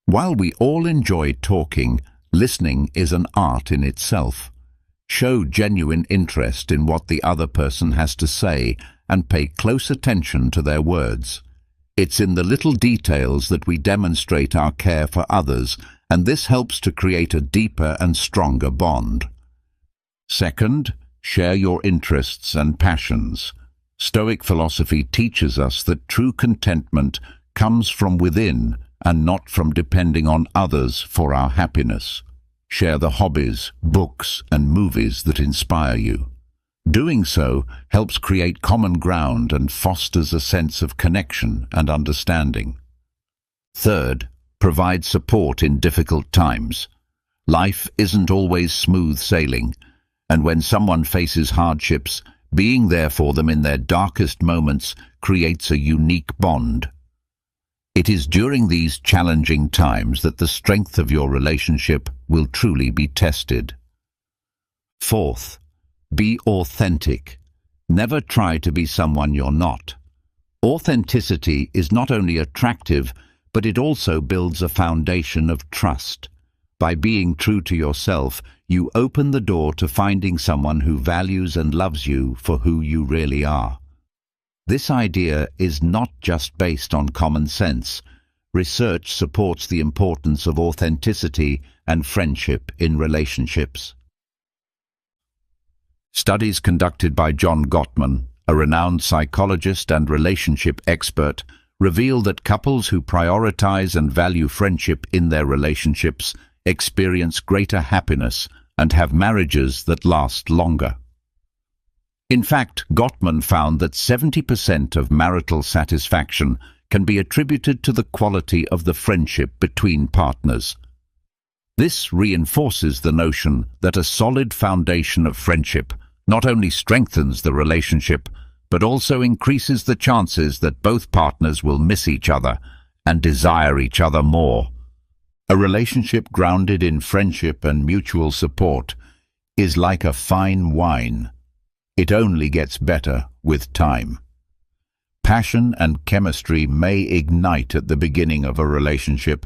While we all enjoy talking, listening is an art in itself. Show genuine interest in what the other person has to say and pay close attention to their words. It's in the little details that we demonstrate our care for others, and this helps to create a deeper and stronger bond. Second, share your interests and passions. Stoic philosophy teaches us that true contentment comes from within and not from depending on others for our happiness. Share the hobbies, books, and movies that inspire you. Doing so helps create common ground and fosters a sense of connection and understanding. Third, provide support in difficult times. Life isn't always smooth sailing. And when someone faces hardships, being there for them in their darkest moments creates a unique bond. It is during these challenging times that the strength of your relationship will truly be tested. Fourth, be authentic. Never try to be someone you're not. Authenticity is not only attractive, but it also builds a foundation of trust. By being true to yourself, you open the door to finding someone who values and loves you for who you really are. This idea is not just based on common sense. Research supports the importance of authenticity and friendship in relationships. Studies conducted by John Gottman, a renowned psychologist and relationship expert, reveal that couples who prioritize and value friendship in their relationships experience greater happiness and have marriages that last longer. In fact, Gottman found that 70% of marital satisfaction can be attributed to the quality of the friendship between partners. This reinforces the notion that a solid foundation of friendship not only strengthens the relationship, but also increases the chances that both partners will miss each other and desire each other more. A relationship grounded in friendship and mutual support is like a fine wine. It only gets better with time. Passion and chemistry may ignite at the beginning of a relationship,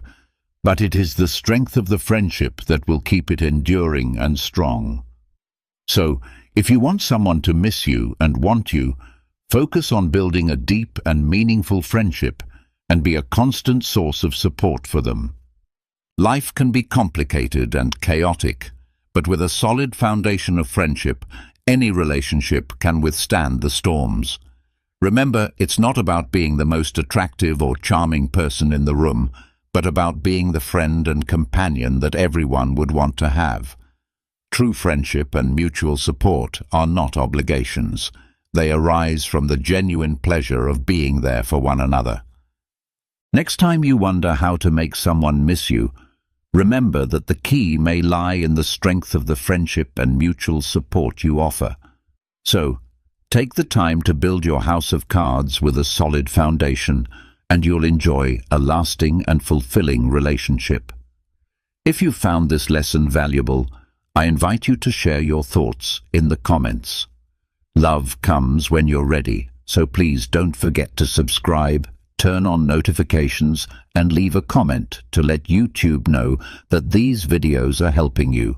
but it is the strength of the friendship that will keep it enduring and strong. So, if you want someone to miss you and want you, focus on building a deep and meaningful friendship and be a constant source of support for them. Life can be complicated and chaotic, but with a solid foundation of friendship, any relationship can withstand the storms. Remember, it's not about being the most attractive or charming person in the room, but about being the friend and companion that everyone would want to have. True friendship and mutual support are not obligations. They arise from the genuine pleasure of being there for one another. Next time you wonder how to make someone miss you, remember that the key may lie in the strength of the friendship and mutual support you offer. So, take the time to build your house of cards with a solid foundation, and you'll enjoy a lasting and fulfilling relationship. If you found this lesson valuable, I invite you to share your thoughts in the comments. Love comes when you're ready, so please don't forget to subscribe, turn on notifications, and leave a comment to let YouTube know that these videos are helping you.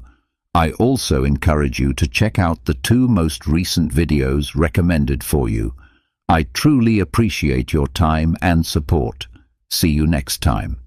I also encourage you to check out the 2 most recent videos recommended for you. I truly appreciate your time and support. See you next time.